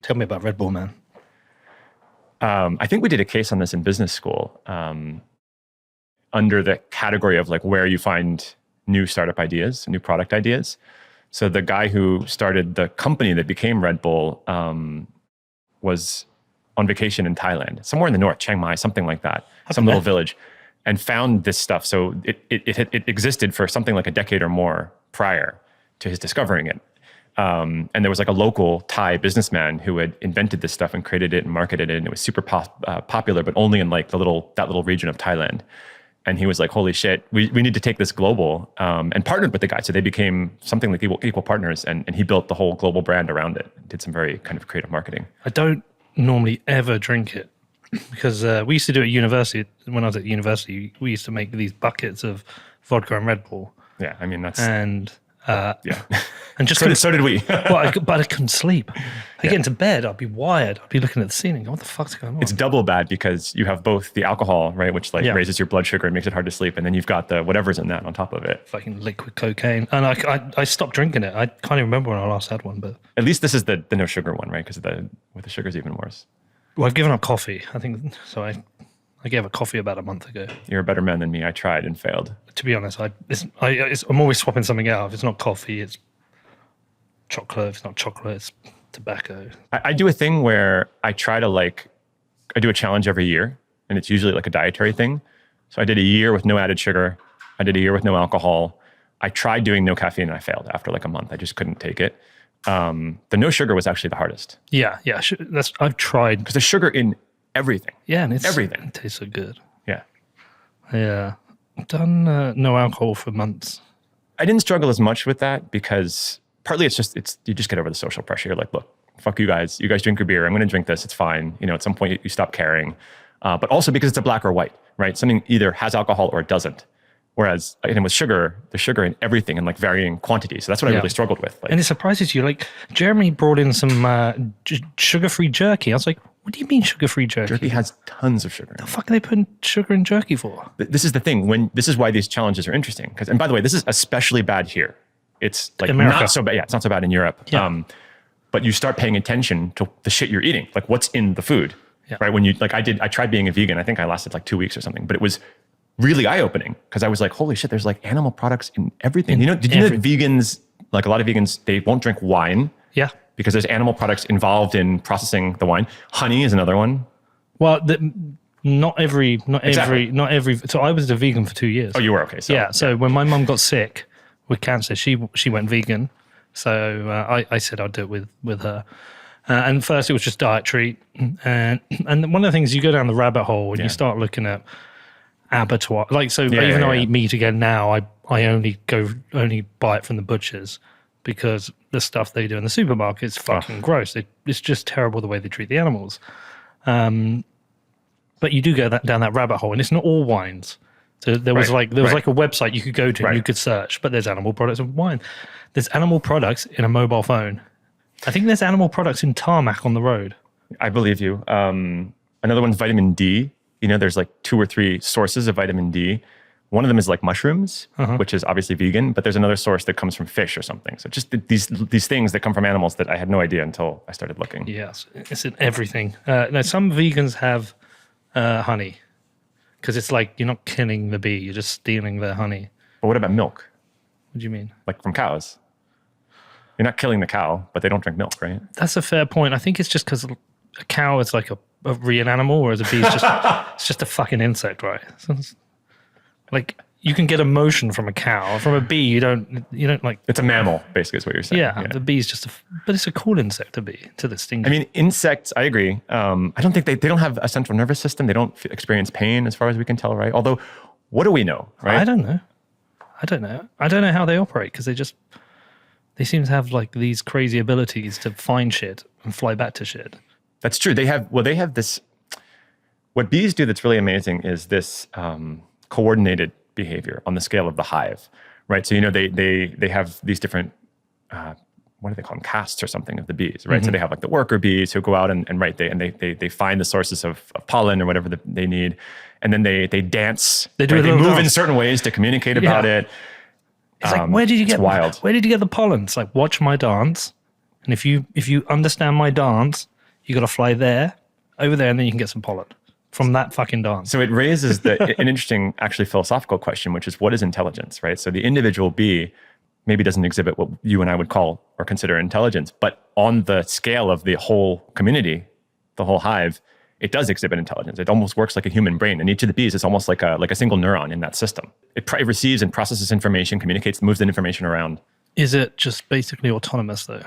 Tell me about Red Bull, man. I think we did a case on this in business school under the category of like where you find new startup ideas, new product ideas. So the guy who started the company that became Red Bull was on vacation in Thailand, somewhere in the north, Chiang Mai, something like that, some little village, and found this stuff. So it existed for something like a decade or more prior to his discovering it. And there was like a local Thai businessman who had invented this stuff and created it and marketed it, and it was super popular, but only in like that little region of Thailand. And he was like, "Holy shit, we need to take this global," and partnered with the guy. So they became something like equal partners, and he built the whole global brand around it. Did some very kind of creative marketing. I don't normally ever drink it because we used to do it at university. When I was at university, we used to make these buckets of vodka and Red Bull. Yeah, I mean that's yeah, and just so did we. but I couldn't sleep. I get into bed, I'd be wired. I'd be looking at the ceiling. What the fuck's going on? It's double bad because you have both the alcohol, right, which like raises your blood sugar and makes it hard to sleep, and then you've got the whatever's in that on top of it. Fucking liquid cocaine. And I stopped drinking it. I can't even remember when I last had one, but at least this is the no sugar one, right? Because with the sugar's even worse. Well, I've given up coffee. I think so. I gave up coffee about a month ago. You're a better man than me. I tried and failed. To be honest, I'm always swapping something out. If it's not coffee, it's chocolate. If it's not chocolate, it's tobacco. I do a thing where I try to I do a challenge every year, and it's usually like a dietary thing. So I did a year with no added sugar. I did a year with no alcohol. I tried doing no caffeine and I failed after like a month. I just couldn't take it. The no sugar was actually the hardest. Yeah. I've tried. Because there's sugar in everything. Yeah, and everything. It tastes so good. Yeah. Yeah. I've done no alcohol for months. I didn't struggle as much with that because partly you just get over the social pressure. You're like, look, fuck you guys. You guys drink your beer. I'm going to drink this. It's fine. At some point you stop caring. But also because it's a black or white, right? Something either has alcohol or it doesn't. Whereas with sugar, there's sugar in everything in like varying quantities. So that's what I really struggled with. And it surprises you. Like Jeremy brought in some sugar-free jerky. I was like, what do you mean sugar-free jerky? Jerky has tons of sugar. The fuck are they putting sugar in jerky for? This is the thing. This is why these challenges are interesting. And by the way, this is especially bad here. It's like America. Not so bad. Yeah, it's not so bad in Europe. Yeah. But you start paying attention to the shit you're eating, like what's in the food, right? When I tried being a vegan. I think I lasted like 2 weeks or something, but it was really eye-opening because I was like, holy shit, there's like animal products in everything. Did you know that vegans, like a lot of vegans, they won't drink wine? Yeah. Because there's animal products involved in processing the wine. Honey is another one. Well, not every. So I was a vegan for 2 years. Oh, you were? Okay. So when my mum got sick with cancer, she went vegan. So I said I'd do it with her. And first it was just dietary. And one of the things, you go down the rabbit hole and you start looking at abattoir. Even though I eat meat again now, I only buy it from the butchers because the stuff they do in the supermarket is fucking gross. It's just terrible the way they treat the animals. But you do go down that rabbit hole, and it's not all wines. So there was like a website you could go to and you could search, but there's animal products and wine. There's animal products in a mobile phone. I think there's animal products in tarmac on the road. I believe you. Another one's vitamin D. There's like 2 or 3 sources of vitamin D. One of them is like mushrooms, which is obviously vegan, but there's another source that comes from fish or something. So just these things that come from animals that I had no idea until I started looking. Yes, it's in everything. Now, some vegans have honey because it's like you're not killing the bee, you're just stealing their honey. But what about milk? What do you mean? Like from cows? You're not killing the cow, but they don't drink milk, right? That's a fair point. I think it's just because a cow is like a real animal, whereas a bee is just it's just a fucking insect, right? So like you can get emotion from a cow. From a bee, you don't like. It's a mammal, basically, is what you're saying. Yeah. The bee's just but it's a cool insect, a bee, to the sting. I mean, insects. I agree. I don't think they don't have a central nervous system. They don't experience pain, as far as we can tell, right? Although, what do we know, right? I don't know. I don't know how they operate because they seem to have like these crazy abilities to find shit and fly back to shit. That's true. They have this. What bees do that's really amazing is this coordinated behavior on the scale of the hive, right? So they have these different what do they call them, castes or something of the bees, right? Mm-hmm. So they have like the worker bees who go out and they find the sources of pollen or whatever they need, and then they dance. They move in certain ways to communicate about it. It's like, where did you get wild. Where did you get the pollen? It's like, watch my dance. And if you understand my dance, you got to fly there, over there, and then you can get some pollen from that fucking dance. So it raises an interesting, actually philosophical question, which is what is intelligence, right? So the individual bee maybe doesn't exhibit what you and I would call or consider intelligence, but on the scale of the whole community, the whole hive, it does exhibit intelligence. It almost works like a human brain. And each of the bees is almost like a single neuron in that system. It receives and processes information, communicates, moves the information around. Is it just basically autonomous though?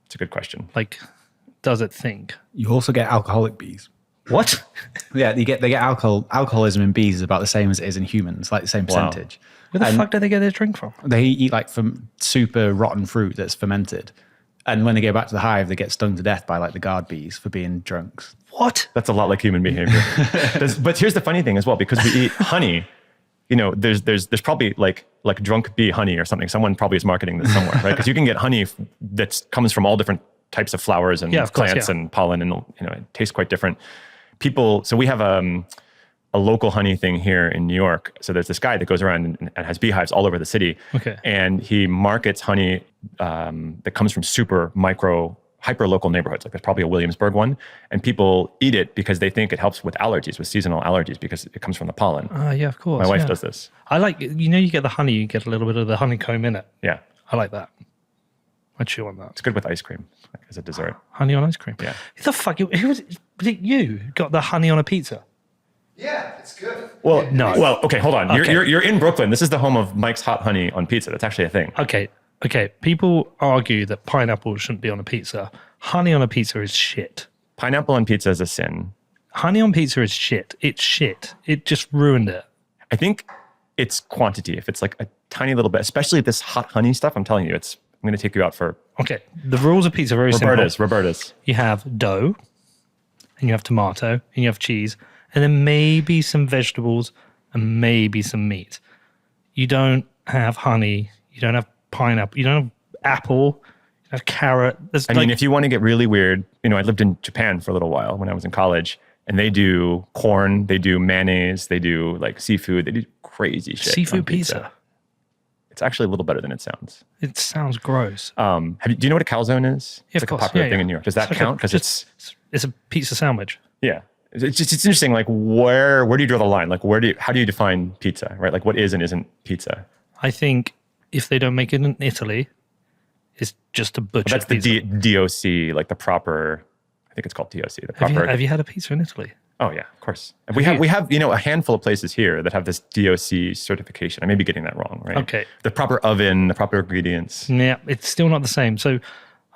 It's a good question. Like, does it think? You also get alcoholic bees. What? Yeah, they get alcoholism in bees is about the same as it is in humans, like the same percentage. Where the fuck do they get their drink from? They eat like from super rotten fruit that's fermented. And when they go back to the hive, they get stung to death by like the guard bees for being drunks. What? That's a lot like human behavior. But here's the funny thing as well, because we eat honey, there's probably like drunk bee honey or something. Someone probably is marketing this somewhere, right? Because you can get honey that comes from all different types of flowers and plants and pollen, and it tastes quite different. So we have a local honey thing here in New York. So there's this guy that goes around and has beehives all over the city. Okay. And he markets honey that comes from hyper local neighborhoods. Like there's probably a Williamsburg one. And people eat it because they think it helps with allergies, with seasonal allergies, because it comes from the pollen. Yeah, of course. My wife does this. I like, you get the honey, you get a little bit of the honeycomb in it. Yeah. I like that. I chew on that. It's good with ice cream as a dessert. Honey on ice cream. Yeah. Who the fuck? Was it you got the honey on a pizza? Yeah, it's good. Well, no. Well, okay, hold on. Okay. You're in Brooklyn. This is the home of Mike's Hot Honey on pizza. That's actually a thing. Okay. People argue that pineapple shouldn't be on a pizza. Honey on a pizza is shit. Pineapple on pizza is a sin. Honey on pizza is shit. It's shit. It just ruined it. I think it's quantity. If it's like a tiny little bit, especially this hot honey stuff, I'm telling you, I'm going to take you out for... Okay. The rules of pizza are very simple. Roberta's. You have dough, and you have tomato, and you have cheese, and then maybe some vegetables, and maybe some meat. You don't have honey. You don't have pineapple. You don't have apple. You don't have carrot. I mean, if you want to get really weird, I lived in Japan for a little while when I was in college, and they do corn, they do mayonnaise, they do like seafood, they do crazy shit. Seafood pizza. It's actually a little better than it sounds. It sounds gross. Do you know what a calzone is? Yeah, it's like a popular thing in New York. Does that count? Because it's a pizza sandwich. Yeah. It's interesting. Like where do you draw the line? Like how do you define pizza, right? Like what is and isn't pizza? I think if they don't make it in Italy, it's just a butchered pizza. That's the DOC, like the proper, I think it's called DOC. The proper. Have you had a pizza in Italy? Oh yeah, of course. And we have a handful of places here that have this DOC certification. I may be getting that wrong, right? Okay. The proper oven, the proper ingredients. Yeah, it's still not the same. So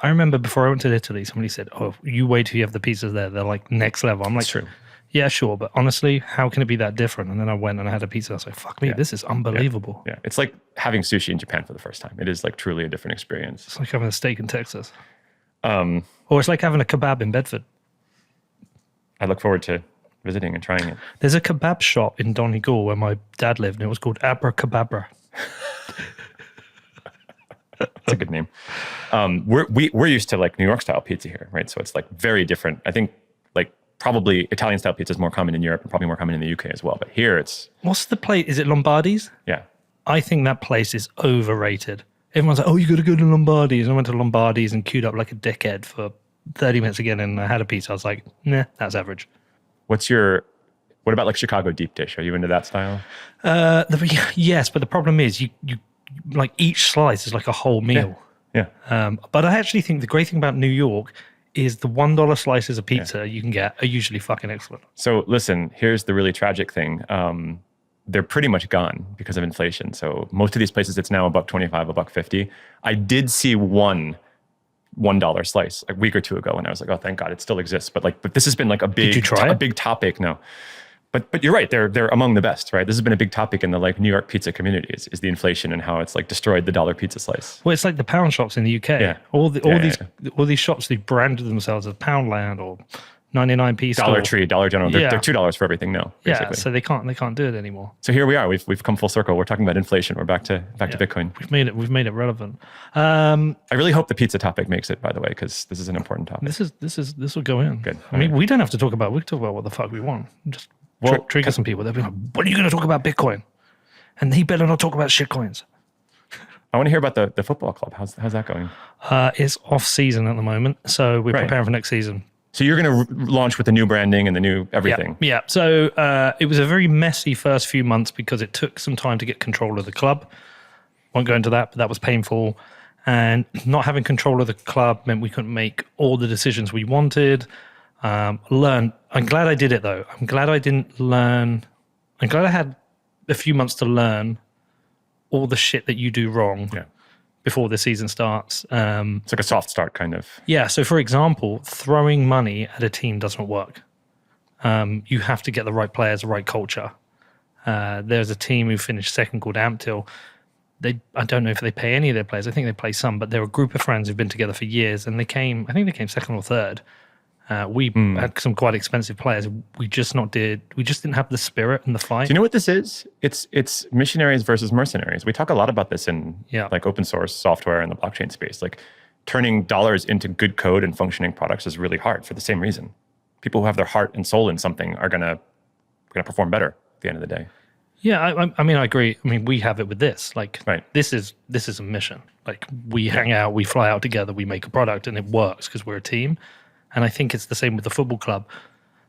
I remember before I went to Italy, somebody said, "Oh, you wait till you have the pizzas there. They're like next level." I'm like, It's true. Yeah, sure, but honestly, how can it be that different? And then I went and I had a pizza. I was like, "Fuck me, this is unbelievable." Yeah, it's like having sushi in Japan for the first time. It is like truly a different experience. It's like having a steak in Texas, or it's like having a kebab in Bedford. I look forward to visiting and trying it. There's a kebab shop in Donegal where my dad lived, and it was called Abracababra. That's a good name. We're used to like New York style pizza here, right? So it's like very different. I think like probably Italian style pizza is more common in Europe and probably more common in the UK as well. But here it's... What's the place? Is it Lombardi's? Yeah. I think that place is overrated. Everyone's like, "Oh, you got to go to Lombardi's." And I went to Lombardi's and queued up like a dickhead for 30 minutes again, and I had a pizza. I was like, nah, that's average. What about like Chicago deep dish? Are you into that style? Yes, but the problem is you like each slice is like a whole meal. Yeah. But I actually think the great thing about New York is the $1 slices of pizza you can get are usually fucking excellent. So listen, here's the really tragic thing. They're pretty much gone because of inflation. So most of these places, it's now $1.25, $1.50. I did see $1 slice a week or two ago, and I was like, "Oh, thank God, it still exists." But this has been like a big, Did you try it? A big topic. No, but you're right. They're among the best, right? This has been a big topic in the like New York pizza community is the inflation and how it's like destroyed the dollar pizza slice. Well, it's like the pound shops in the UK. Yeah. All these shops, they branded themselves as Poundland or 99p store. Dollar Tree, Dollar General. They're $2 for everything now. Basically. Yeah, so they can't do it anymore. So here we are. We've come full circle. We're talking about inflation. We're back to Bitcoin. We've made it relevant. I really hope the pizza topic makes it, by the way, because this is an important topic. This will go in. Good. I mean, we don't have to talk about. We can talk about what the fuck we want. Just trigger some people. They'll be like, "When are you going to talk about Bitcoin?" And he better not talk about shitcoins. I want to hear about the football club. How's that going? It's off season at the moment, so we're Right. preparing for next season. So you're going to launch with the new branding and the new everything. Yeah. So it was a very messy first few months because it took some time to get control of the club. Won't go into that, but that was painful. And not having control of the club meant we couldn't make all the decisions we wanted. Learn. I'm glad I did it though. I'm glad I didn't learn. I'm glad I had a few months to learn all the shit that you do wrong before the season starts. It's like a soft start kind of. Yeah. So for example, throwing money at a team doesn't work. You have to get the right players, the right culture. There's a team who finished second called Amptil. I don't know if they pay any of their players. I think they play some, but they're a group of friends who've been together for years, and I think they came second or third. We had some quite expensive players. We just didn't have the spirit and the fight. Do you know what this is? It's missionaries versus mercenaries. We talk a lot about this in like open source software and the blockchain space. Like turning dollars into good code and functioning products is really hard for the same reason. People who have their heart and soul in something are gonna perform better at the end of the day. Yeah, I mean, I agree. I mean, we have it with this. Like, this is a mission. Like, we hang out, we fly out together, we make a product, and it works because we're a team. And I think it's the same with the football club.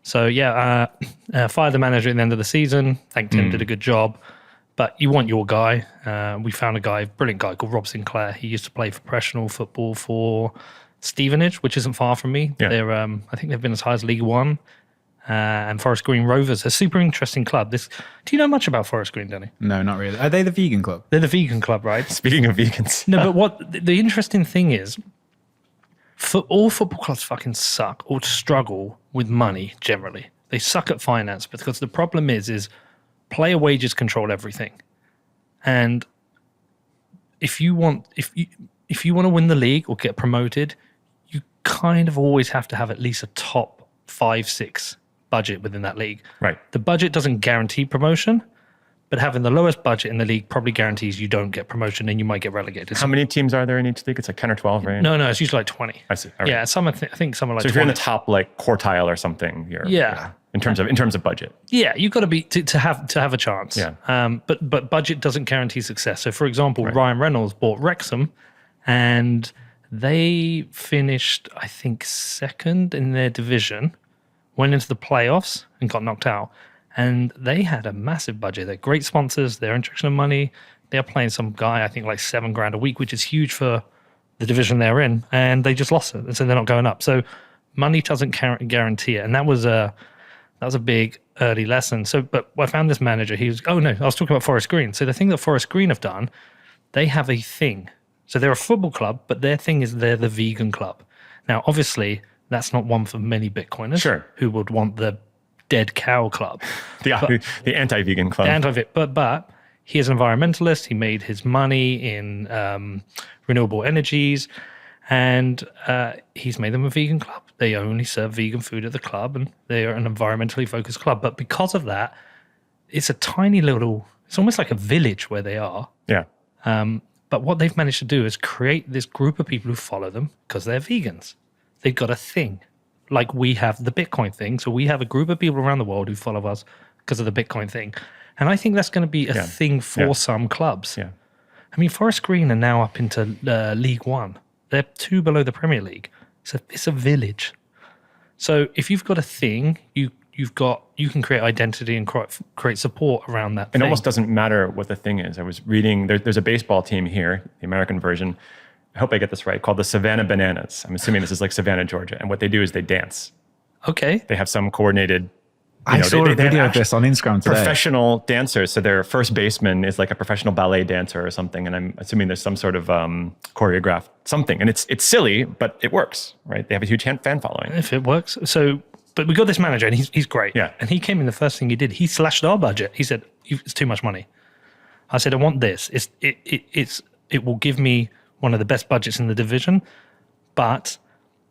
So fired the manager at the end of the season. Thanked him, did a good job. But you want your guy. We found a brilliant guy called Rob Sinclair. He used to play professional football for Stevenage, which isn't far from me. Yeah. They're, I think they've been as high as League One. And Forest Green Rovers, a super interesting club. Do you know much about Forest Green, Danny? No, not really. Are they the vegan club? They're the vegan club, right? Speaking of vegans. No, but what the interesting thing is, all football clubs fucking suck or struggle with money generally. They suck at finance because the problem is player wages control everything. And if you want to win the league or get promoted, you kind of always have to have at least a top 5-6 budget within that league. Right. The budget doesn't guarantee promotion, but having the lowest budget in the league probably guarantees you don't get promotion and you might get relegated. How many teams are there in each league? It's like 10 or 12, right? No, it's usually like 20. I see. Right. Yeah, I think some are like 20. So if you're in the top like quartile or something, you're in terms of budget. Yeah, you've got to be to have a chance. Yeah. But budget doesn't guarantee success. So for example, Ryan Reynolds bought Wrexham, and they finished I think second in their division, went into the playoffs and got knocked out. And they had a massive budget. They're great sponsors. They're injection of money. They're playing some guy, I think like $7,000 a week, which is huge for the division they're in. And they just lost it. And so they're not going up. So money doesn't guarantee it. And that was a big early lesson. So, but I found this manager. I was talking about Forest Green. So the thing that Forest Green have done, they have a thing. So they're a football club, but their thing is they're the vegan club. Now, obviously, that's not one for many Bitcoiners who would want the dead cow club. The anti-vegan club. But he is an environmentalist. He made his money in renewable energies, and he's made them a vegan club. They only serve vegan food at the club, and they are an environmentally focused club. But because of that, it's a tiny little, it's almost like a village where they are. Yeah. But what they've managed to do is create this group of people who follow them because they're vegans. They've got a thing. Like we have the Bitcoin thing. So we have a group of people around the world who follow us because of the Bitcoin thing. And I think that's going to be a thing for some clubs. Yeah. I mean, Forest Green are now up into League One. They're 2 below the Premier League. So it's a village. So if you've got a thing, you can create identity and create support around that thing. It almost doesn't matter what the thing is. I was reading, there's a baseball team here, the American version, I hope I get this right, called the Savannah Bananas. I'm assuming this is like Savannah, Georgia. And what they do is they dance. Okay. They have some coordinated... I saw a video of this on Instagram today. Professional dancers. So their first baseman is like a professional ballet dancer or something. And I'm assuming there's some sort of choreographed something. And it's silly, but it works, right? They have a huge fan following. If it works. So, but we got this manager and he's great. Yeah. And he came in, the first thing he did, he slashed our budget. He said, it's too much money. I said, I want this. It will give me one of the best budgets in the division, but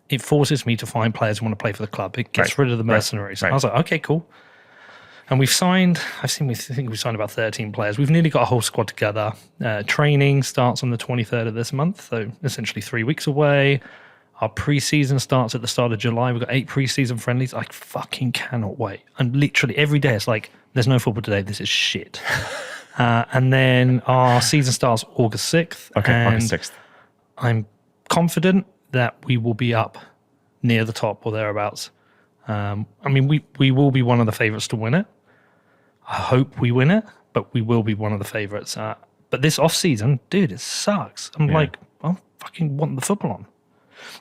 it forces me to find players who want to play for the club. It gets rid of the mercenaries. I was like, okay, cool. And we've signed, I think we've signed about 13 players. We've nearly got a whole squad together. Training starts on the 23rd of this month, so essentially 3 weeks away. Our preseason starts at the start of July. We've got 8 preseason friendlies. I fucking cannot wait. And literally every day it's like, there's no football today. This is shit. And then our season starts August 6th. Okay, and August 6th. I'm confident that we will be up near the top or thereabouts. I mean, we will be one of the favorites to win it. I hope we win it, but we will be one of the favorites. But this off season, dude, it sucks. I'm like, I fucking want the football on.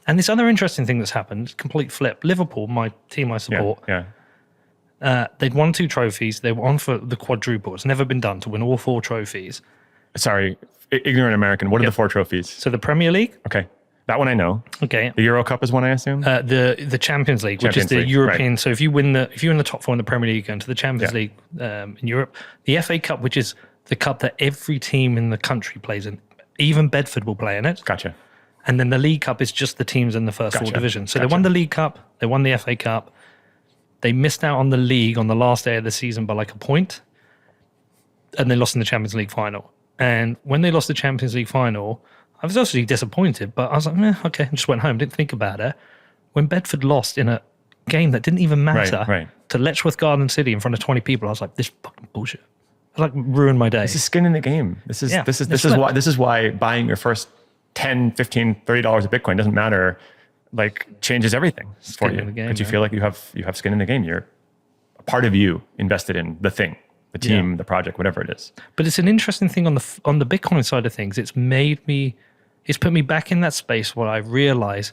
And this other interesting thing that's happened, complete flip. Liverpool, my team I support, they'd won 2 trophies. They were on for the quadruple. It's never been done to win all 4 trophies. Sorry, ignorant American. What are the 4 trophies? So the Premier League. Okay, that one I know. Okay. The Euro Cup is one, I assume. The Champions League, which is the League, European. right. So if you're in the top 4 in the Premier League, going to the Champions League in Europe, the FA Cup, which is the cup that every team in the country plays in, even Bedford will play in it. Gotcha. And then the League Cup is just the teams in the first 4 divisions. So they won the League Cup, they won the FA Cup. They missed out on the league on the last day of the season by like a point, and they lost in the Champions League final. And when they lost the Champions League final, I was actually disappointed, but I was like, okay, and just went home, didn't think about it. When Bedford lost in a game that didn't even matter to Letchworth Garden City in front of 20 people, I was like, this fucking bullshit. It like ruined my day. This is skin in the game. This is why buying your first $10, $15, $30 of Bitcoin doesn't matter. Like changes everything for you because you feel like you have skin in the game. You're a part of you invested in the thing, the team, the project, whatever it is. But it's an interesting thing on the Bitcoin side of things. It's put me back in that space where I realize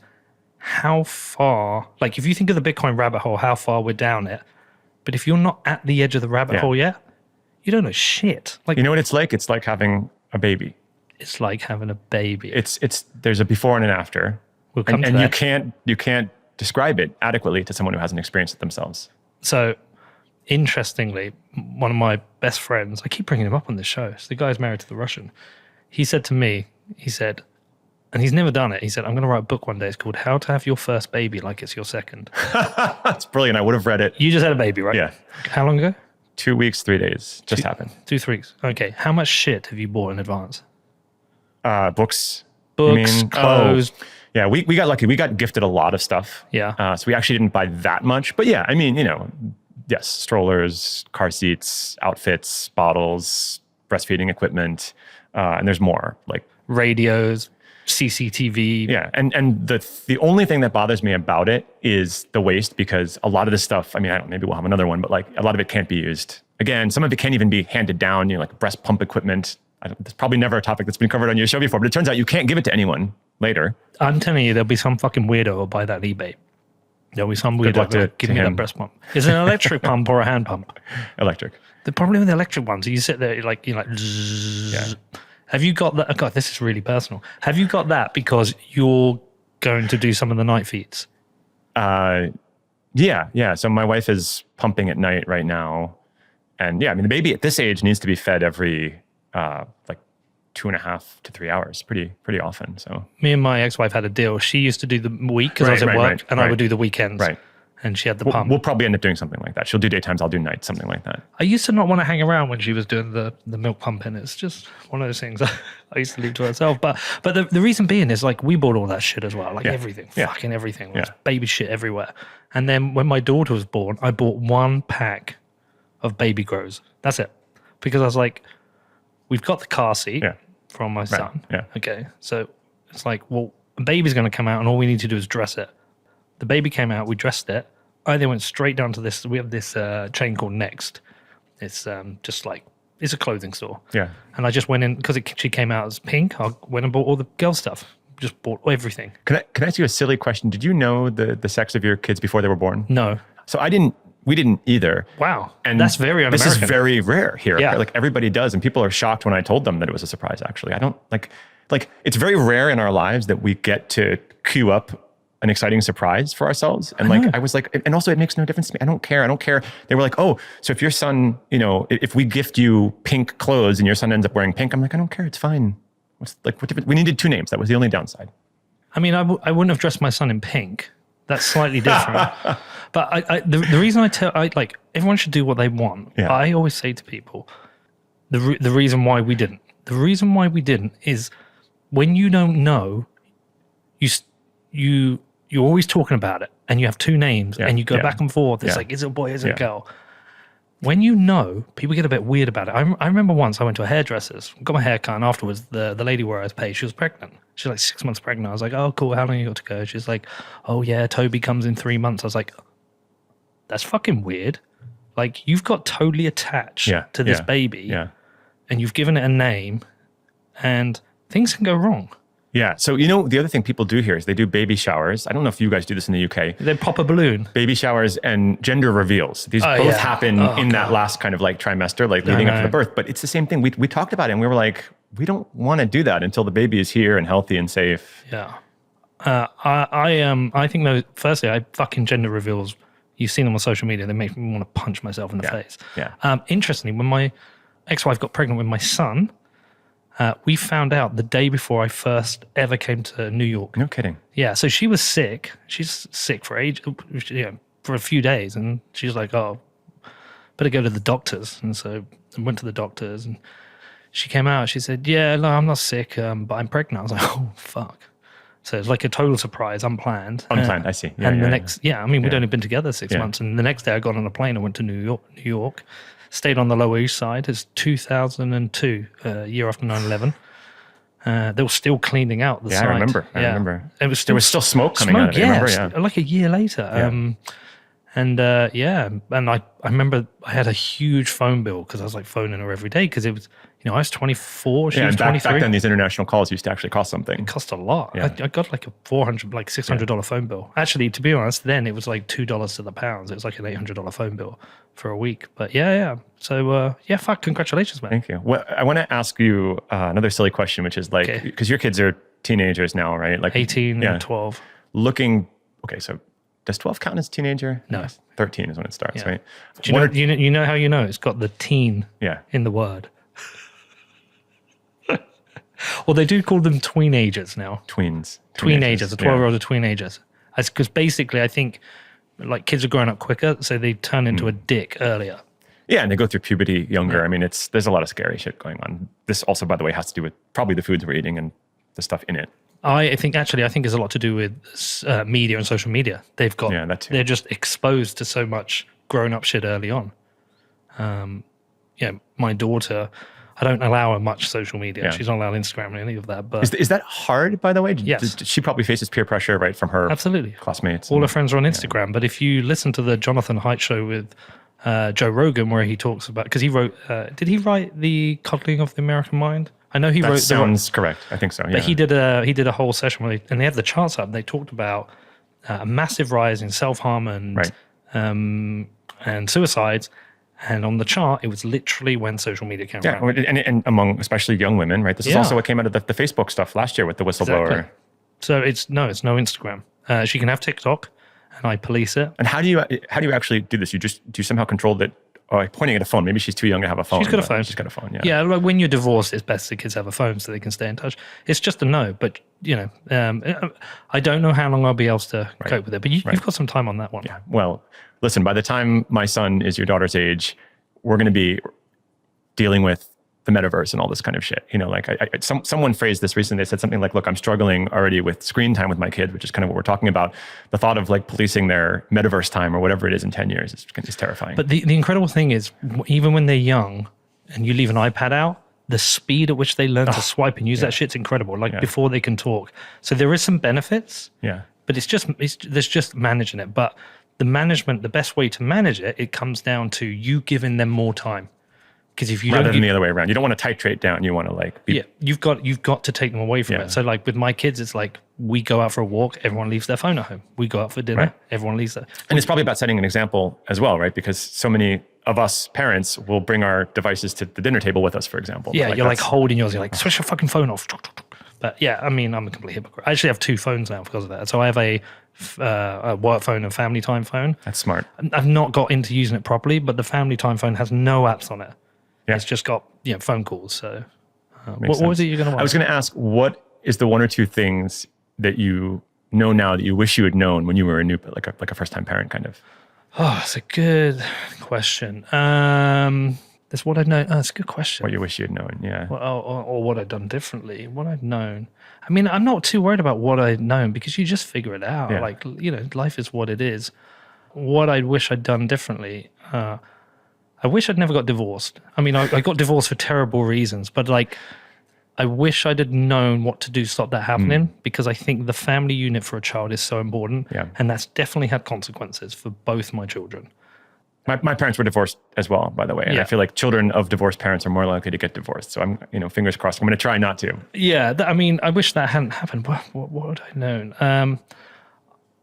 how far, like if you think of the Bitcoin rabbit hole, how far we're down it. But if you're not at the edge of the rabbit hole yet, you don't know shit. Like, you know what it's like? It's like having a baby. It's like having a baby. There's a before and an after. We'll come to and that. you can't describe it adequately to someone who hasn't experienced it themselves. So, interestingly, one of my best friends, I keep bringing him up on this show. So the guy's married to the Russian. He said to me, and he's never done it. He said, I'm going to write a book one day. It's called How to Have Your First Baby Like It's Your Second. That's brilliant. I would have read it. You just had a baby, right? Yeah. How long ago? 2 weeks, 3 days. Just happened. 2 weeks. Okay. How much shit have you bought in advance? Books. Books, clothes. Oh, yeah, we got lucky. We got gifted a lot of stuff. Yeah. So we actually didn't buy that much. But yeah, I mean, yes, strollers, car seats, outfits, bottles, breastfeeding equipment, and there's more like radios, CCTV. Yeah, and the only thing that bothers me about it is the waste, because a lot of this stuff, I mean, maybe we'll have another one, but like a lot of it can't be used. Again, some of it can't even be handed down, like breast pump equipment. It's probably never a topic that's been covered on your show before, but it turns out you can't give it to anyone later. I'm telling you, there'll be some fucking weirdo who'll buy that on eBay. There'll be some weirdo who'll give me that breast pump. Is it an electric pump or a hand pump? Electric. The problem with the electric ones, you sit there, you're like, zzz. Have you got that? Oh God, this is really personal. Have you got that because you're going to do some of the night feeds? Yeah. So my wife is pumping at night right now. And yeah, I mean, the baby at this age needs to be fed every like 2.5 to 3 hours, pretty often. So me and my ex-wife had a deal. She used to do the week because I was at work, and I would do the weekends. Right. And she had the pump. We'll probably end up doing something like that. She'll do daytimes, I'll do nights, something like that. I used to not want to hang around when she was doing the milk pumping. It's just one of those things I used to leave to herself. But the reason being is like we bought all that shit as well, like everything, fucking everything. There was baby shit everywhere. And then when my daughter was born, I bought 1 pack of baby grows. That's it. Because I was like, we've got the car seat from my son. Yeah. Okay. So it's like, well, a baby's going to come out and all we need to do is dress it. The baby came out, we dressed it. I then went straight down to this. We have this chain called Next. It's just like, it's a clothing store. Yeah. And I just went in, because she came out as pink, I went and bought all the girl stuff. Just bought everything. Can I ask you a silly question? Did you know the sex of your kids before they were born? No. So we didn't either. Wow. And that's very un-American. This is very rare here. Yeah. Like everybody does. And people are shocked when I told them that it was a surprise, actually. I don't like it's very rare in our lives that we get to queue up an exciting surprise for ourselves. And I was like, and also it makes no difference to me. I don't care. They were like, oh, so if your son, if we gift you pink clothes and your son ends up wearing pink, I'm like, I don't care. It's fine. What difference? We needed 2 names. That was the only downside. I mean, I wouldn't have dressed my son in pink. That's slightly different. But the reason everyone should do what they want. Yeah. I always say to people, the reason why we didn't. The reason why we didn't is when you don't know, you're always talking about it, and you have 2 names, and you go back and forth. It's like, is it a boy, is it a girl? when you know, people get a bit weird about it. I remember once I went to a hairdresser's, got my hair cut, and afterwards the lady where I was paid, she was pregnant. She's like 6 months pregnant. I was like, oh, cool, how long you got to go? She's like, oh yeah, Toby comes in 3 months. I was like, that's fucking weird. Like, you've got totally attached to this baby, and you've given it a name, and things can go wrong. Yeah. So, you know, the other thing people do here is they do baby showers. I don't know if you guys do this in the UK. They pop a balloon. Baby showers and gender reveals. These both happen in that last kind of like trimester, like leading up to the birth. But it's the same thing. We talked about it and we were like, we don't want to do that until the baby is here and healthy and safe. Yeah. I think, though, firstly, I fucking gender reveals. You've seen them on social media. They make me want to punch myself in the face. Yeah. Interestingly, when my ex-wife got pregnant with my son, we found out the day before I first ever came to New York. No kidding. Yeah, so she was sick. She's sick for for a few days, and she's like, "Oh, better go to the doctors." And so I went to the doctors, and she came out. She said, "Yeah, no, I'm not sick, but I'm pregnant." I was like, "Oh, fuck." So it's like a total surprise, unplanned. Unplanned, I see. Yeah, and I mean, we'd only been together 6 months, and the next day I got on a plane and went to New York. Stayed on the Lower East Side. It's 2002, year after 9/11. They were still cleaning out the site. I remember. I remember. It was There was still smoke coming out of it. Yeah, like a year later. And I remember I had a huge phone bill because I was like phoning her every day because it was, I was 24, she was 23. Back then these international calls used to actually cost something. It cost a lot. Yeah. I got like a $600 phone bill. Actually, to be honest, then it was like $2 to the pounds. It was like an $800 phone bill for a week. But yeah. So fuck, congratulations, man. Thank you. Well, I want to ask you another silly question, which is like, because your kids are teenagers now, right? Like 18 and 12. So does 12 count as teenager? No. 13 is when it starts, right? Do you know how you know? It's got the teen in the word. Well, they do call them tweenagers now. Tweenagers. The 12-year-olds are tweenagers. Because basically, I think like kids are growing up quicker, so they turn into a dick earlier. Yeah, and they go through puberty younger. Yeah. I mean, there's a lot of scary shit going on. This also, by the way, has to do with probably the foods we're eating and the stuff in it. I think it's a lot to do with media and social media. They've got, that too. They're just exposed to so much grown-up shit early on. My daughter, I don't allow her much social media. Yeah. She's not allowed Instagram or any of that. But is that hard, by the way? Yes. She probably faces peer pressure, right, from her classmates. All her friends are on Instagram. But if you listen to the Jonathan Haidt show with Joe Rogan, where he talks about, because he wrote, did he write The Coddling of the American Mind? I know he wrote. That sounds correct. I think so. Yeah. But he did a whole session where and they had the charts up. And they talked about a massive rise in self-harm and suicides. And on the chart, it was literally when social media came around. And among especially young women, right? This is also what came out of the Facebook stuff last year with the whistleblower. Exactly. So it's no Instagram. She can have TikTok, and I police it. And how do you actually do this? Do you somehow control that? Or pointing at a phone. Maybe she's too young to have a phone. She's got a phone. She's got a phone. Yeah. Yeah. Like when you're divorced, it's best the kids have a phone so they can stay in touch. It's just a no. But I don't know how long I'll be able to cope with it. But you've got some time on that one. Yeah. Well, listen. By the time my son is your daughter's age, we're going to be dealing with the metaverse and all this kind of shit. Someone phrased this recently. They said something like, look, I'm struggling already with screen time with my kid, which is kind of what we're talking about. The thought of like policing their metaverse time or whatever it is in 10 years is terrifying. But the incredible thing is, even when they're young and you leave an iPad out, the speed at which they learn to swipe and use that shit's incredible, before they can talk. So there is some benefits, but there's just managing it. But the best way to manage it, it comes down to you giving them more time. Because if you rather than the other way around, you don't want to titrate down. You want to you've got to take them away from it. So like with my kids, it's like we go out for a walk, everyone leaves their phone at home. We go out for dinner, everyone leaves their. And it's probably about setting an example as well, right? Because so many of us parents will bring our devices to the dinner table with us, for example. Yeah, you're like holding yours. You're like, switch your fucking phone off. But yeah, I mean, I'm a complete hypocrite. I actually have two phones now because of that. So I have a work phone and family time phone. That's smart. I've not got into using it properly, but the family time phone has no apps on it. Yeah. It's just got phone calls. So what was it you're going to watch? I was going to ask, what is the one or two things that you know now that you wish you had known when you were like a first-time parent kind of? Oh, it's a good question. That's what I know. Oh, it's a good question. What you wish you had known, yeah. Or what I'd done differently. What I'd known. I mean, I'm not too worried about what I'd known because you just figure it out. Yeah. Life is what it is. What I wish I'd done differently. I wish I'd never got divorced. I mean, I got divorced for terrible reasons, but like, I wish I'd have known what to do to stop that happening, because I think the family unit for a child is so important. Yeah. And that's definitely had consequences for both my children. My parents were divorced as well, by the way. And I feel like children of divorced parents are more likely to get divorced. So I'm, fingers crossed. I'm going to try not to. Yeah. I mean, I wish that hadn't happened. What would I have known?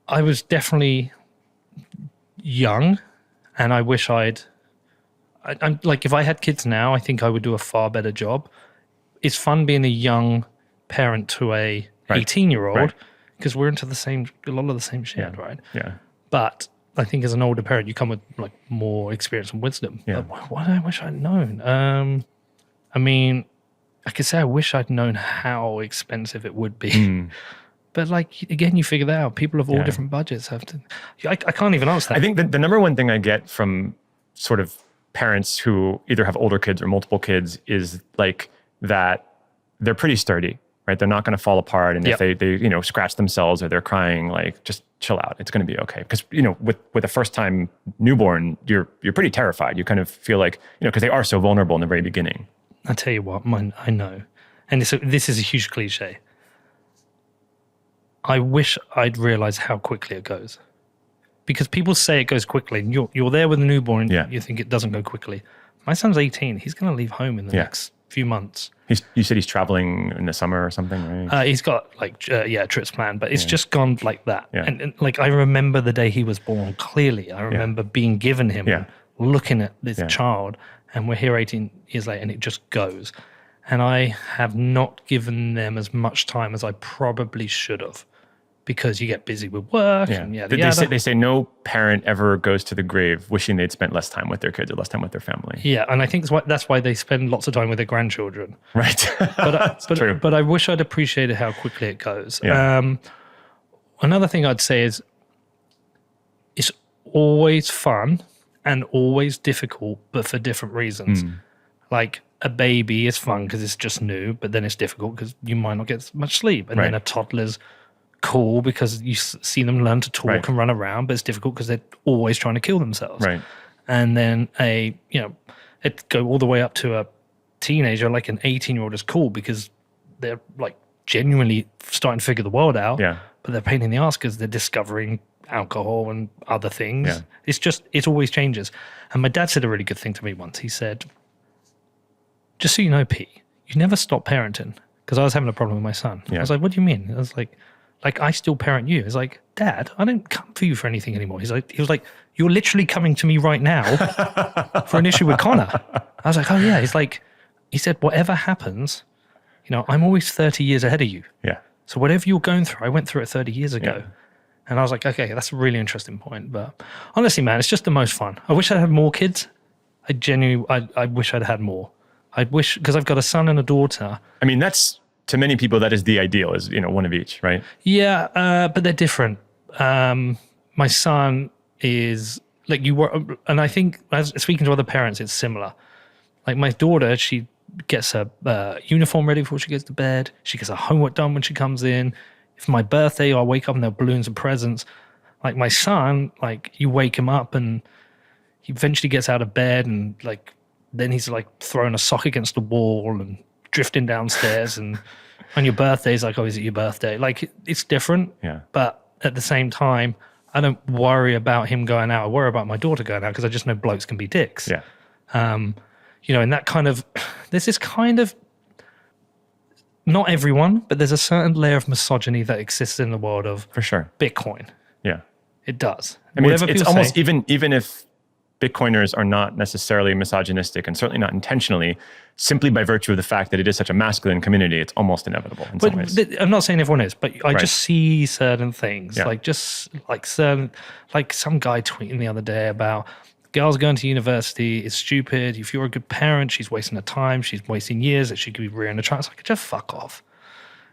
I was definitely young, and I wish I'm like, if I had kids now, I think I would do a far better job. It's fun being a young parent to a 18-year-old, because we're into a lot of the same shit, right? Yeah. But I think as an older parent, you come with like more experience and wisdom. Yeah. But what I wish I'd known. I mean, I could say I wish I'd known how expensive it would be. But like, again, you figure that out. People of all different budgets have to. I can't even answer that. I think the number one thing I get from sort of parents who either have older kids or multiple kids is like that they're pretty sturdy, right? They're not going to fall apart. And if they scratch themselves or they're crying, like, just chill out. It's going to be okay. Because, with a first time newborn, you're pretty terrified. You kind of feel like, because they are so vulnerable in the very beginning. I tell you what, I know. And this is a huge cliche. I wish I'd realized how quickly it goes. Because people say it goes quickly, and you're there with a newborn, and you think it doesn't go quickly. My son's 18. He's going to leave home in the next few months. You said he's traveling in the summer or something, right? He's got trips planned, but it's just gone like that. Yeah. And like, I remember the day he was born clearly. I remember being given him, and looking at this child, and we're here 18 years later, and it just goes. And I have not given them as much time as I probably should have, because you get busy with work. And they say no parent ever goes to the grave wishing they'd spent less time with their kids or less time with their family. Yeah, and I think that's why they spend lots of time with their grandchildren. Right. But true. But I wish I'd appreciated how quickly it goes. Yeah. Another thing I'd say is it's always fun and always difficult, but for different reasons. Like, a baby is fun because it's just new, but then it's difficult because you might not get much sleep. And then a toddler's cool because you see them learn to talk and run around, but it's difficult because they're always trying to kill themselves. Right. And then it go all the way up to a teenager, like an 18-year-old is cool because they're like genuinely starting to figure the world out. Yeah. But they're a pain in the ass because they're discovering alcohol and other things. Yeah. It always changes. And my dad said a really good thing to me once. He said, just so you know, Pete, you never stop parenting. Because I was having a problem with my son. I was like, what do you mean? I was like, I still parent you. It's like, Dad, I don't come for you for anything anymore. He was like, you're literally coming to me right now for an issue with Connor. I was like, oh yeah. He said, whatever happens, I'm always 30 years ahead of you. Yeah. So whatever you're going through, I went through it 30 years ago. And I was like, okay, that's a really interesting point. But honestly, man, it's just the most fun. I wish I had more kids. I wish I'd had more. Because I've got a son and a daughter. I mean, to many people, that is the ideal, is, one of each, right? Yeah, but they're different. My son is like and I think as speaking to other parents, it's similar. Like my daughter, she gets her uniform ready before she goes to bed. She gets her homework done when she comes in. If my birthday, I'll wake up and there are balloons and presents. Like my son, like you wake him up and he eventually gets out of bed and like then he's like throwing a sock against the wall and drifting downstairs, and on your birthday, it's like, oh, is it your birthday? Like, it's different. Yeah. But at the same time, I don't worry about him going out. I worry about my daughter going out because I just know blokes can be dicks. Yeah. And that kind of, there's this kind of, not everyone, but there's a certain layer of misogyny that exists in the world of for sure Bitcoin. Yeah. It does. I mean, it's almost even if Bitcoiners are not necessarily misogynistic and certainly not intentionally, simply by virtue of the fact that it is such a masculine community, it's almost inevitable in some ways. I'm not saying everyone is, but I just see certain things, like some guy tweeting the other day about girls going to university is stupid. If you're a good parent, she's wasting her time. She's wasting years that she could be rearing a child. It's like, just fuck off.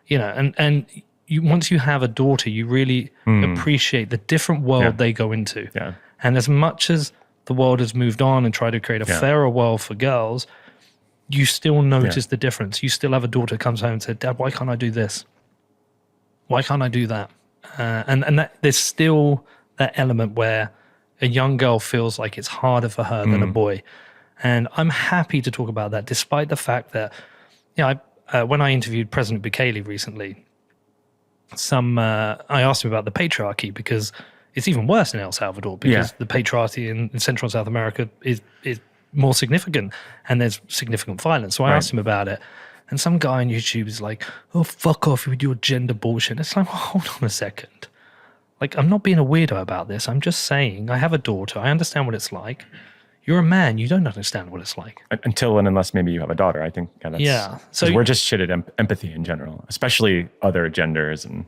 And once you have a daughter, you really appreciate the different world they go into. Yeah. And as much as the world has moved on and tried to create a fairer world for girls, you still notice the difference. You still have a daughter who comes home and says, Dad, why can't I do this? Why can't I do that? And that there's still that element where a young girl feels like it's harder for her than a boy. And I'm happy to talk about that, despite the fact that, when I interviewed President Bukele recently, I asked him about the patriarchy, because it's even worse in El Salvador, because the patriarchy in Central and South America is more significant, and there's significant violence. So I asked him about it, and some guy on YouTube is like, "Oh, fuck off with your gender bullshit." It's like, well, hold on a second. Like, I'm not being a weirdo about this. I'm just saying I have a daughter. I understand what it's like. You're a man. You don't understand what it's like. Until and unless maybe you have a daughter, I think. So we're just shit at empathy in general, especially other genders and.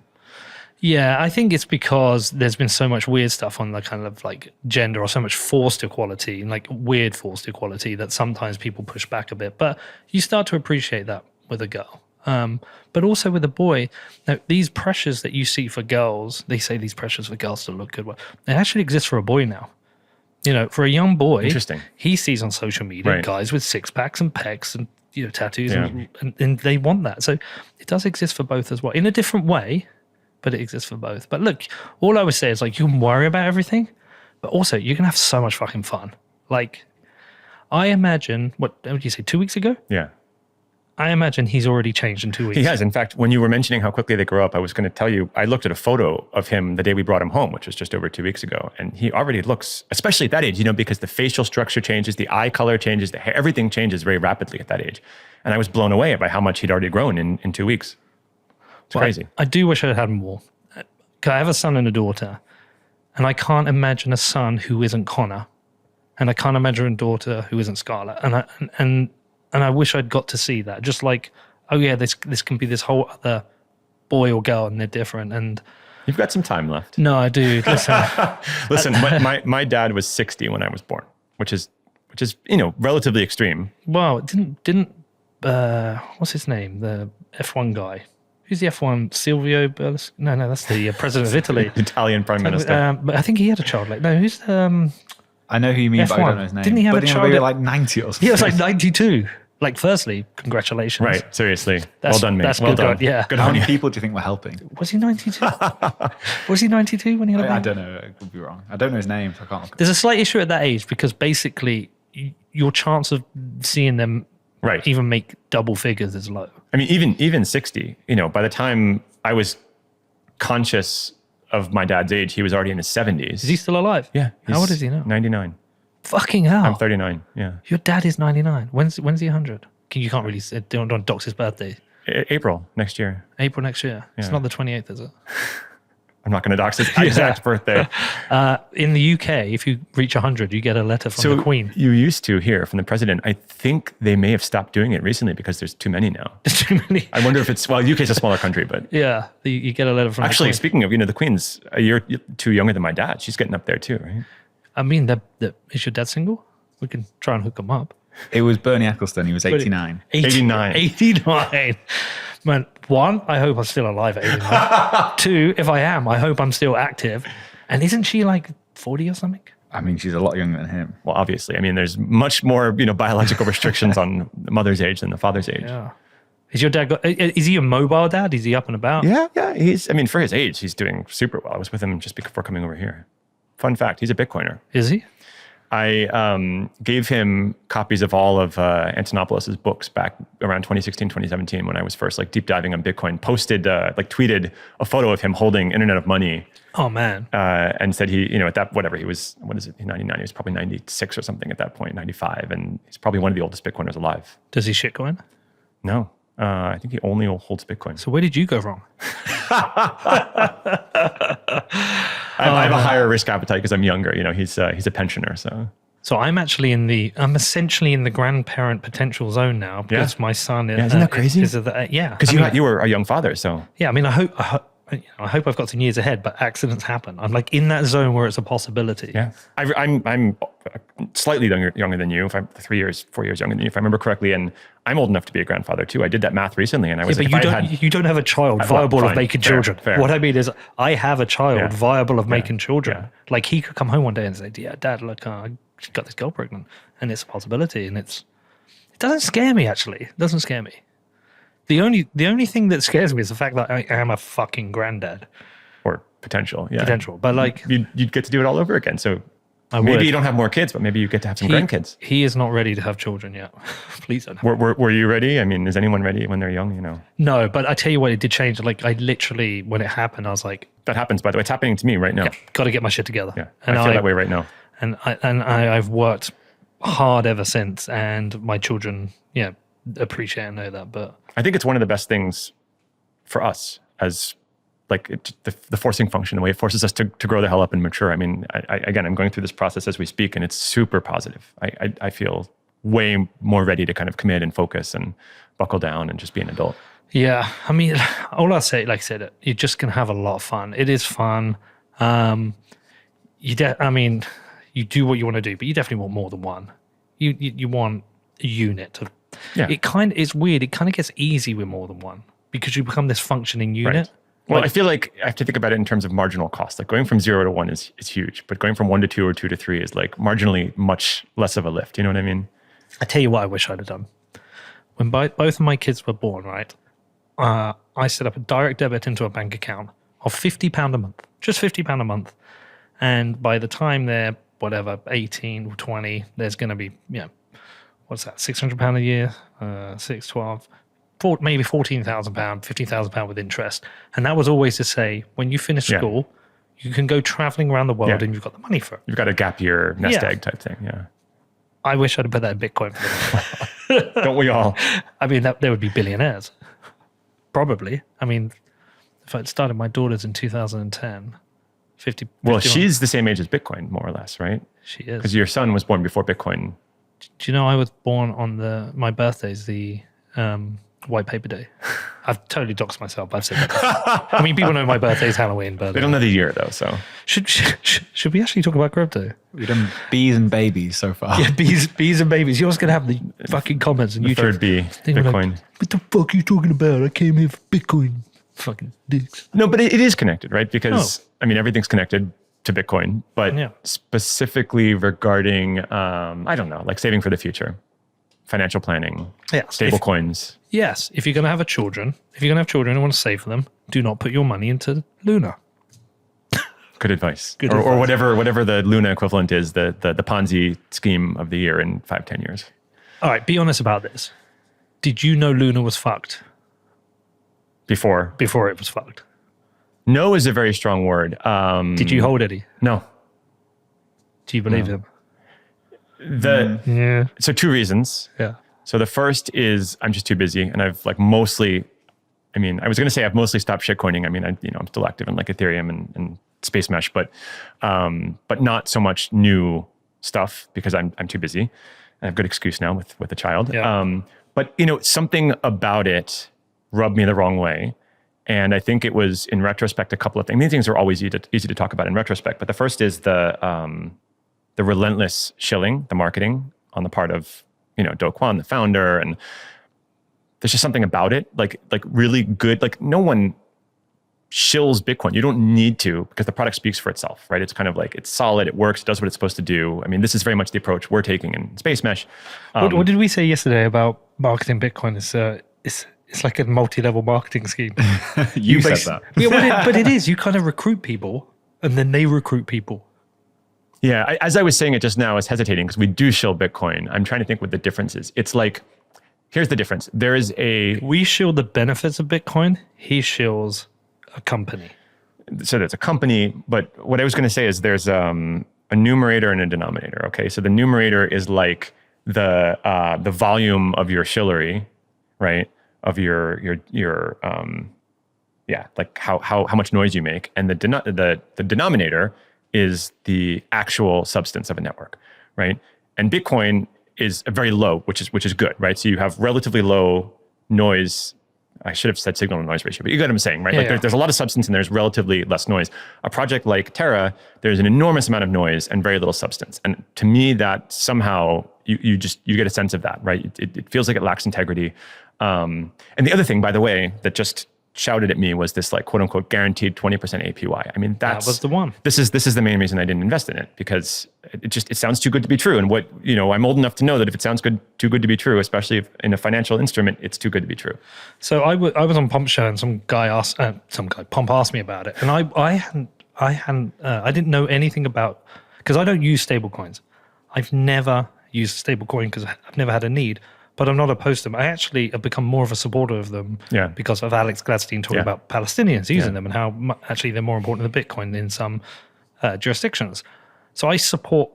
Yeah, I think it's because there's been so much weird stuff on the kind of like gender, or so much forced equality, and like weird forced equality, that sometimes people push back a bit. But you start to appreciate that with a girl. But also with a boy. Now, these pressures that you see for girls, they say these pressures for girls to look good. Well, they actually exist for a boy now. You know, for a young boy, interesting. He sees on social media guys with six packs and pecs and tattoos, and they want that. So it does exist for both as well, in a different way. But it exists for both. But look, all I would say is, like, you can worry about everything, but also you can have so much fucking fun. Like, I imagine, what did you say, 2 weeks ago? Yeah. I imagine he's already changed in 2 weeks. He has. In fact, when you were mentioning how quickly they grow up, I was going to tell you, I looked at a photo of him the day we brought him home, which was just over 2 weeks ago. And he already looks, especially at that age, because the facial structure changes, the eye color changes, the hair, everything changes very rapidly at that age. And I was blown away by how much he'd already grown in 2 weeks. It's crazy. I do wish I had more. I have a son and a daughter, and I can't imagine a son who isn't Connor, and I can't imagine a daughter who isn't Scarlett. And I wish I'd got to see that. Just like, oh yeah, this can be this whole other boy or girl, and they're different. And you've got some time left. No, I do. Listen, my dad was 60 when I was born, which is relatively extreme. Well, didn't what's his name? The F1 guy. Who's the F1? Silvio Berlusconi? No, that's the president of Italy. Italian prime minister. But I think he had a child. Like, no, who's I know who you mean, F1. but I don't know his name. Didn't he have a child? Maybe like 90 or something. He was like 92. Like, firstly, congratulations. Right, seriously. Well done, mate. That's well good. done. Yeah. Good How on many you. people do you think were helping? Was he 92? Was he 92 when he got a baby? I don't know. I could be wrong. I don't know his name, so I can't. There's a slight issue at that age, because basically your chance of seeing them even make double figures is low. I mean, even 60, by the time I was conscious of my dad's age, he was already in his 70s. Is he still alive? Yeah. How old is he now? 99. Fucking hell. I'm 39, yeah. Your dad is 99. When's he 100? You can't really say, don't dox his birthday. April next year. April next year. Yeah. It's not the 28th, is it? I'm not going to dox his exact birthday. In the UK, if you reach 100, you get a letter from the Queen. You used to hear from the president. I think they may have stopped doing it recently because there's too many now. There's too many. I wonder if UK is a smaller country, but yeah, you get a letter from. Actually, the Queen. Speaking of, the Queen's a year too younger than my dad. She's getting up there too, right? I mean, is your dad single? We can try and hook him up. It was Bernie Ecclestone. He was 89. 89. 89. Man, one, I hope I'm still alive at 89. Two, if I am, I hope I'm still active. And isn't she like 40 or something? I mean, she's a lot younger than him. Well, obviously. I mean, there's much more, biological restrictions on the mother's age than the father's age. Yeah. Is your dad, is he a mobile dad? Is he up and about? Yeah. For his age, he's doing super well. I was with him just before coming over here. Fun fact, he's a Bitcoiner. Is he? I gave him copies of all of Antonopoulos' books back around 2016, 2017 when I was first deep diving on Bitcoin. Tweeted a photo of him holding Internet of Money. Oh man! And said he, at that whatever he was, what is it? 99. He was probably 96 or something at that point, 95, and he's probably one of the oldest Bitcoiners alive. Does he shitcoin? No, I think he only holds Bitcoin. So where did you go wrong? I have a higher risk appetite because I'm younger. He's a pensioner, So I'm essentially in the grandparent potential zone now because my son is. Isn't that crazy? Because you were a young father, so yeah. I mean, I hope I've got some years ahead, but accidents happen. I'm in that zone where it's a possibility. Yeah, I'm slightly younger than you. If I'm 4 years younger than you, if I remember correctly, and I'm old enough to be a grandfather too. I did that math recently, and I was. Yeah, but you don't have a child viable of making children. Fair. What I mean is, I have a child viable of making children. Yeah. He could come home one day and say, "Yeah, Dad, look, I got this girl pregnant," and it's a possibility, and it doesn't scare me. Actually, it doesn't scare me. The only thing that scares me is the fact that I am a fucking granddad. Or potential, yeah. Potential, but you'd get to do it all over again. So Maybe you don't have more kids, but maybe you get to have some grandkids. He is not ready to have children yet. Please don't. Were you ready? I mean, is anyone ready when they're young? You know. No, but I tell you what, it did change. Like I literally, when it happened, I was like, that happens. By the way, it's happening to me right now. yeah, got to get my shit together. Yeah, and I feel that way right now. And I've worked hard ever since, and my children, yeah, appreciate and know that. But I think it's one of the best things for us as like the forcing function, the way it forces us to grow the hell up and mature. I mean, again, I'm going through this process as we speak, and it's super positive. I feel way more ready to kind of commit and focus and buckle down and just be an adult. Yeah, I mean, all I'll say, like I said, you're just gonna have a lot of fun. It is fun. I mean, you do what you want to do, but you definitely want more than one. You want a unit. It's weird. It kind of gets easy with more than one because you become this functioning unit. Right. Well, I feel like I have to think about it in terms of marginal cost. Like going from 0 to 1 is huge, but going from 1 to 2 or 2 to 3 is like marginally much less of a lift. You know what I mean? I tell you what I wish I'd have done. When both of my kids were born, right, I set up a direct debit into a bank account of £50 a month, just £50 a month. And by the time they're, 18 or 20, there's going to be, what's that, £600 a year, 12, maybe £14,000, £15,000 with interest. And that was always to say, when you finish school, you can go traveling around the world and you've got the money for it. You've got a gap year nest egg type thing, I wish I'd have put that in Bitcoin for them. Don't we all? I mean, they would be billionaires. Probably. I mean, if I'd started my daughters in 2010, 50. Well, she's the same age as Bitcoin, more or less, right? She is. Because your son was born before Bitcoin. Do you know I was born on my birthday's the white paper day? I've totally doxed myself. I've said that. I mean, people know my birthday's Halloween, but they don't know the year though. So should we actually talk about crypto? We've done bees and babies so far. Yeah, bees and babies. You're always gonna have the fucking comments and the third B, Bitcoin. Like, what the fuck are you talking about? I came here for Bitcoin. Fucking dicks. No, but it is connected, right? Because I mean, everything's connected to Bitcoin, but specifically regarding, I don't know, like saving for the future, financial planning, stable coins. Yes. If you're going to have children and want to save for them, do not put your money into Luna. Good advice. Or whatever the Luna equivalent is, the Ponzi scheme of the year in 5-10 years. All right. Be honest about this. Did you know Luna was fucked? Before it was fucked. No is a very strong word. Did you hold Eddie? No. Do you believe him? So 2 reasons. Yeah. So the first is I'm just too busy, and I've like mostly, I mean, I was going to say I've mostly stopped shitcoining. I mean, I'm still active in like Ethereum and Spacemesh, but not so much new stuff because I'm too busy. I have a good excuse now with a child. Yeah. But something about it rubbed me the wrong way. And I think it was, in retrospect, a couple of things. These things are always easy to talk about in retrospect. But the first is the relentless shilling, the marketing on the part of Do Kwon, the founder, and there's just something about it, like really good. Like no one shills Bitcoin. You don't need to, because the product speaks for itself, right? It's kind of like it's solid, it works, it does what it's supposed to do. I mean, this is very much the approach we're taking in Spacemesh. What did we say yesterday about marketing Bitcoin? It's like a multi-level marketing scheme. You said that. Yeah, but it is. You kind of recruit people, and then they recruit people. Yeah, as I was saying it just now, I was hesitating because we do shill Bitcoin. I'm trying to think what the difference is. It's like, here's the difference. There is we shill the benefits of Bitcoin. He shills a company. So there's a company, but what I was going to say is there's a numerator and a denominator. Okay, so the numerator is like the volume of your shillery, right? Of your like how much noise you make, and the denominator is the actual substance of a network, right? And Bitcoin is very low, which is good, right? So you have relatively low noise. I should have said signal to noise ratio, but you get what I'm saying, right? Yeah, There's a lot of substance and there's relatively less noise. A project like Terra, there's an enormous amount of noise and very little substance. And to me, that somehow you get a sense of that, right? It feels like it lacks integrity. And the other thing, by the way, that just shouted at me was this like quote unquote guaranteed 20% APY. I mean, that was the one. This is the main reason I didn't invest in it, because it sounds too good to be true. And I'm old enough to know that if it sounds too good to be true, especially if in a financial instrument, it's too good to be true. So I was on Pump Show and Pump asked me about it, and I didn't know anything about. because I don't use stablecoins. I've never used a stablecoin because I've never had a need, but I'm not opposed to them. I actually have become more of a supporter of them because of Alex Gladstein talking about Palestinians using them and how actually they're more important than Bitcoin in some jurisdictions. So I support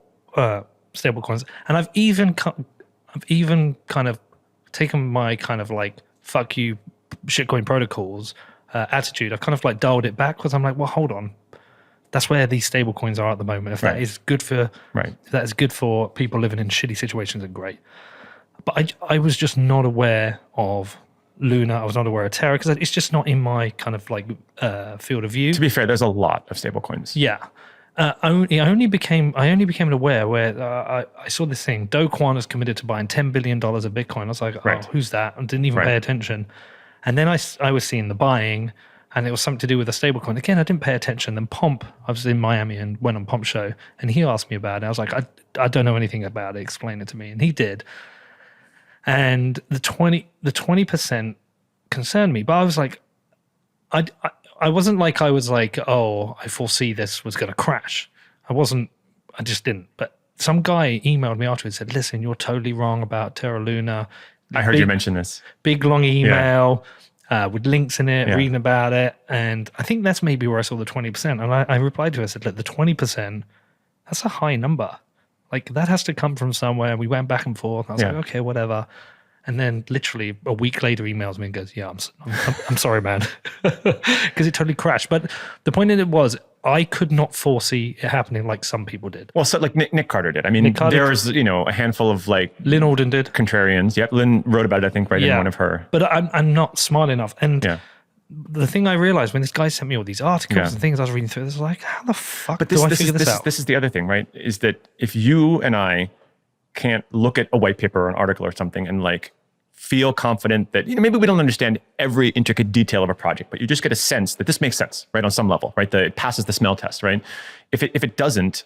stablecoins, and I've even kind of taken my kind of like fuck you shitcoin protocols attitude. I've kind of like dialed it back because I'm like, well, hold on. That's where these stable coins are at the moment. If that is good for if that is good for people living in shitty situations, then great. But I was just not aware of Luna. I was not aware of Terra because it's just not in my kind of like field of view. To be fair, there's a lot of stable coins. Yeah. I only became aware where I saw this thing. Do Kwon has committed to buying $10 billion of Bitcoin. I was like, oh, who's that? And didn't even pay attention. And then I was seeing the buying, and it was something to do with a stablecoin. Again, I didn't pay attention. Then Pomp, I was in Miami and went on Pomp's show, and he asked me about it. I was like, I don't know anything about it. Explain it to me. And he did. And the 20% concerned me, but I was like, I wasn't like I was like, oh, I foresee this was going to crash. I just didn't. But some guy emailed me afterwards and said, listen, you're totally wrong about Terra Luna. I heard you mention this. Big long email with links in it, reading about it. And I think that's maybe where I saw the 20%. And I replied to her, I said, look, the 20%, that's a high number. Like that has to come from somewhere. We went back and forth. I was like, okay, whatever. And then literally a week later emails me and goes, yeah, I'm sorry, man. Because it totally crashed. But the point in it was I could not foresee it happening like some people did. Well, so like Nick Carter did. I mean, there was, a handful of like... Lynn Alden did. Contrarians. Yep, Lynn wrote about it, I think, in one of her... But I'm not smart enough. And the thing I realized when this guy sent me all these articles and things I was reading through, this was like, how the fuck do I figure this out? This is the other thing, right? Is that if you and I can't look at a white paper or an article or something and like feel confident that, maybe we don't understand every intricate detail of a project, but you just get a sense that this makes sense, right? On some level, right? That it passes the smell test, right? If it doesn't,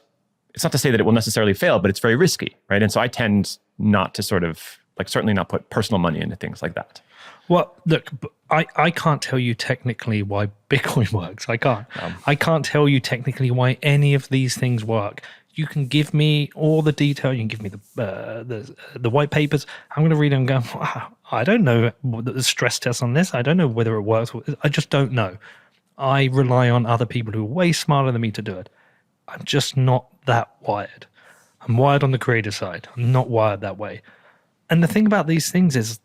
it's not to say that it will necessarily fail, but it's very risky, right? And so I tend not to sort of like certainly not put personal money into things like that. Well, look, I can't tell you technically why Bitcoin works. I can't. I can't tell you technically why any of these things work. You can give me all the detail. You can give me the white papers. I'm going to read them and go, wow, I don't know the stress test on this. I don't know whether it works. I just don't know. I rely on other people who are way smarter than me to do it. I'm just not that wired. I'm wired on the creative side. I'm not wired that way. And the thing about these things is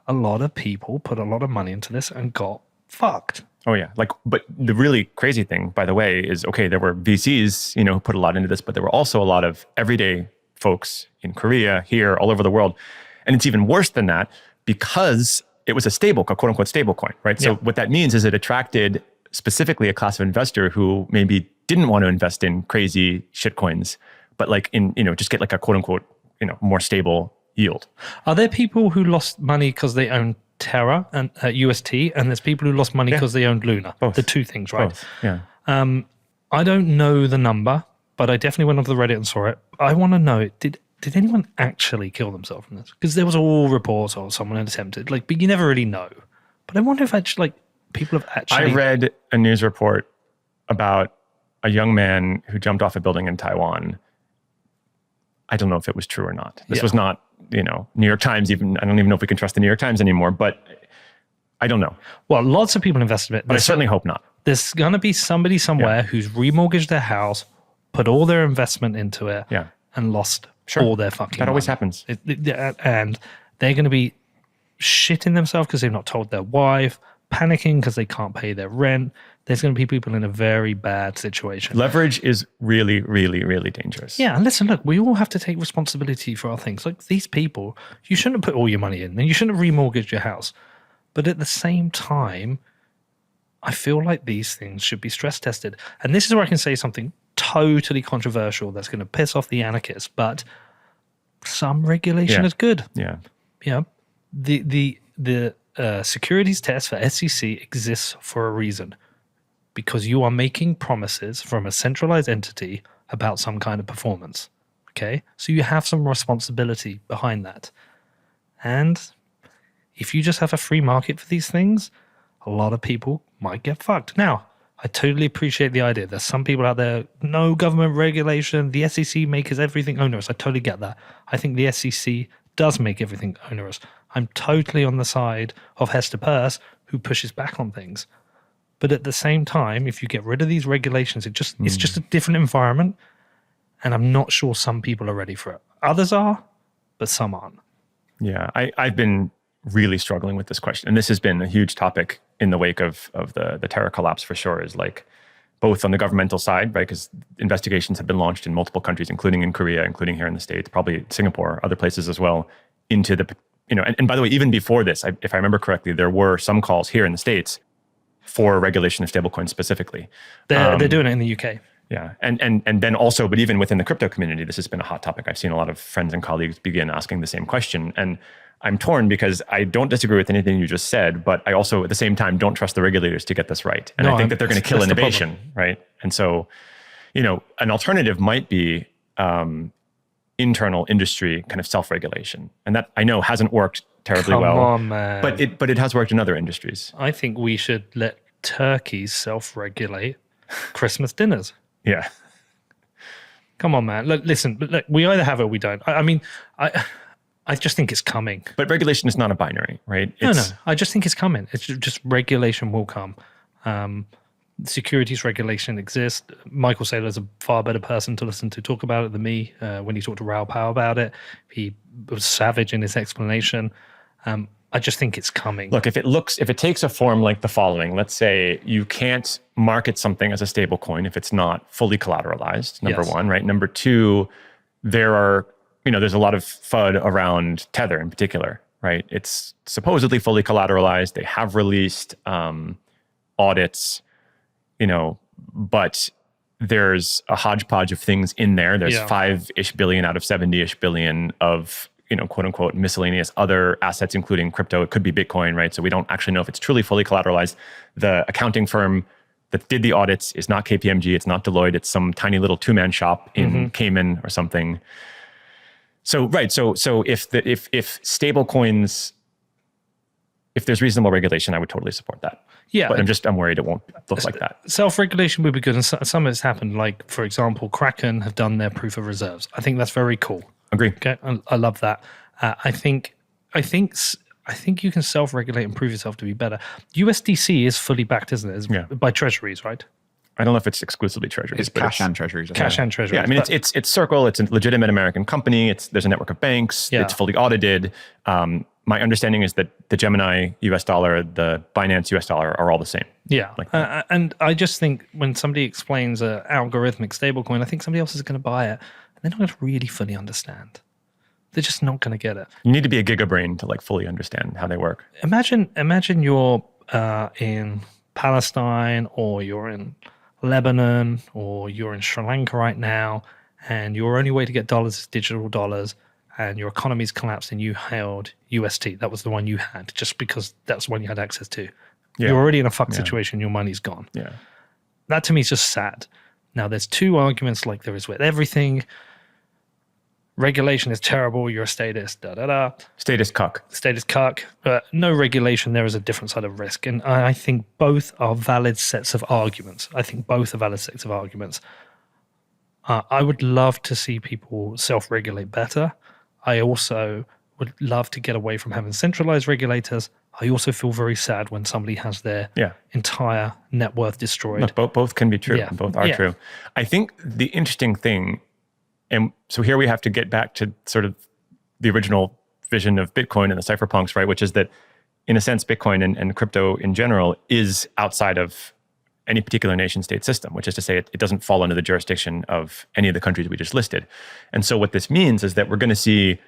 a lot of people put a lot of money into this and got fucked. Oh yeah, but the really crazy thing, by the way, is okay. There were VCs, who put a lot into this, but there were also a lot of everyday folks in Korea, here, all over the world, and it's even worse than that because it was a quote unquote stable coin, right? So what that means is it attracted specifically a class of investor who maybe didn't want to invest in crazy shit coins, but like in just get like a quote unquote more stable yield. Are there people who lost money because they own Terra and UST, and there's people who lost money because they owned Luna? Both. The two things, right? Both. Yeah. I don't know the number, but I definitely went onto the Reddit and saw it. I want to know, did anyone actually kill themselves from this? Because there was all reports or someone had attempted, but you never really know. But I wonder if actually people have actually... I read a news report about a young man who jumped off a building in Taiwan. I don't know if it was true or not. This was not, New York Times even. I don't even know if we can trust the New York Times anymore, but I don't know. Well, lots of people invested in it. But I certainly hope not. There's going to be somebody somewhere who's remortgaged their house, put all their investment into it, and lost all their fucking That always money. happens. And they're going to be shitting themselves because they've not told their wife, panicking because they can't pay their rent. There's going to be people in a very bad situation. Leverage is really, really, really dangerous. Yeah, and listen, look, we all have to take responsibility for our things. Like these people, you shouldn't have put all your money in, and you shouldn't have remortgaged your house. But at the same time, I feel like these things should be stress tested. And this is where I can say something totally controversial that's going to piss off the anarchists, but some regulation is good. Yeah. Yeah. The securities test for SEC exists for a reason. Because you are making promises from a centralized entity about some kind of performance. Okay? So you have some responsibility behind that. And if you just have a free market for these things, a lot of people might get fucked. Now, I totally appreciate the idea. There's some people out there, no government regulation, the SEC makes everything onerous. I totally get that. I think the SEC does make everything onerous. I'm totally on the side of Hester Peirce, who pushes back on things. But at the same time, if you get rid of these regulations, it's just a different environment. And I'm not sure some people are ready for it. Others are, but some aren't. Yeah, I've been really struggling with this question. And this has been a huge topic in the wake of the Terra collapse for sure, is like both on the governmental side, right? Because investigations have been launched in multiple countries, including in Korea, including here in the States, probably Singapore, other places as well, into the, and by the way, even before this, if I remember correctly, there were some calls here in the States for regulation of stablecoins specifically. They're doing it in the UK. Yeah. And then also, but even within the crypto community, this has been a hot topic. I've seen a lot of friends and colleagues begin asking the same question. And I'm torn because I don't disagree with anything you just said, but I also at the same time don't trust the regulators to get this right. And I think that they're going to kill innovation, right? And so, an alternative might be internal industry kind of self-regulation. And that I know hasn't worked terribly well. Come on, man. But it has worked in other industries. I think we should let turkeys self-regulate Christmas dinners. Yeah. Come on, man. Look, listen, we either have it or we don't. I just think it's coming. But regulation is not a binary, right? No. I just think it's coming. It's just regulation will come. Securities regulation exists. Michael Saylor's a far better person to listen to talk about it than me. When he talked to Raoul Pal about it, he was savage in his explanation. I just think it's coming. Look, if it takes a form like the following, let's say you can't market something as a stable coin if it's not fully collateralized, number one, right? Number two, there's a lot of FUD around Tether in particular, right? It's supposedly fully collateralized. They have released audits, but there's a hodgepodge of things in there. There's 5-ish billion out of 70-ish billion of, quote unquote, miscellaneous other assets, including crypto. It could be Bitcoin, right? So we don't actually know if it's truly fully collateralized. The accounting firm that did the audits is not KPMG. It's not Deloitte. It's some tiny little two-man shop in Cayman or something. So, right. So if stable coins, if there's reasonable regulation, I would totally support that. Yeah. But I'm worried it won't look like that. Self-regulation would be good. And some of it's happened. Like, for example, Kraken have done their proof of reserves. I think that's very cool. Agree. Okay. I love that. I think you can self-regulate and prove yourself to be better. USDC is fully backed, isn't it? By treasuries, right? I don't know if it's exclusively treasuries. It's cash and treasuries. Cash and treasuries. Yeah, I mean, it's Circle. It's a legitimate American company. There's a network of banks. Yeah. It's fully audited. My understanding is that the Gemini US dollar, the Binance US dollar are all the same. Yeah. And I just think when somebody explains an algorithmic stablecoin, I think somebody else is going to buy it. And they're not going to really fully understand. They're just not going to get it. You need to be a gigabrain to fully understand how they work. Imagine you're in Palestine, or you're in Lebanon, or you're in Sri Lanka right now, and your only way to get dollars is digital dollars, and your economy's collapsed and you held UST. That was the one you had, just because that's the one you had access to. Yeah. You're already in a fucked situation. Your money's gone. Yeah. That to me is just sad. Now, there's two arguments like there is with everything. Regulation is terrible. You're a statist. Status cuck. Status cuck. But no regulation. There is a different side of risk. And I think both are valid sets of arguments. I would love to see people self-regulate better. I also would love to get away from having centralized regulators. I also feel very sad when somebody has their entire net worth destroyed. No, both can be true. Yeah. Both are true. I think the interesting thing, and so here we have to get back to sort of the original vision of Bitcoin and the cypherpunks, right? Which is that, in a sense, Bitcoin and crypto in general is outside of any particular nation state system, which is to say it doesn't fall under the jurisdiction of any of the countries we just listed. And so what this means is that we're going to see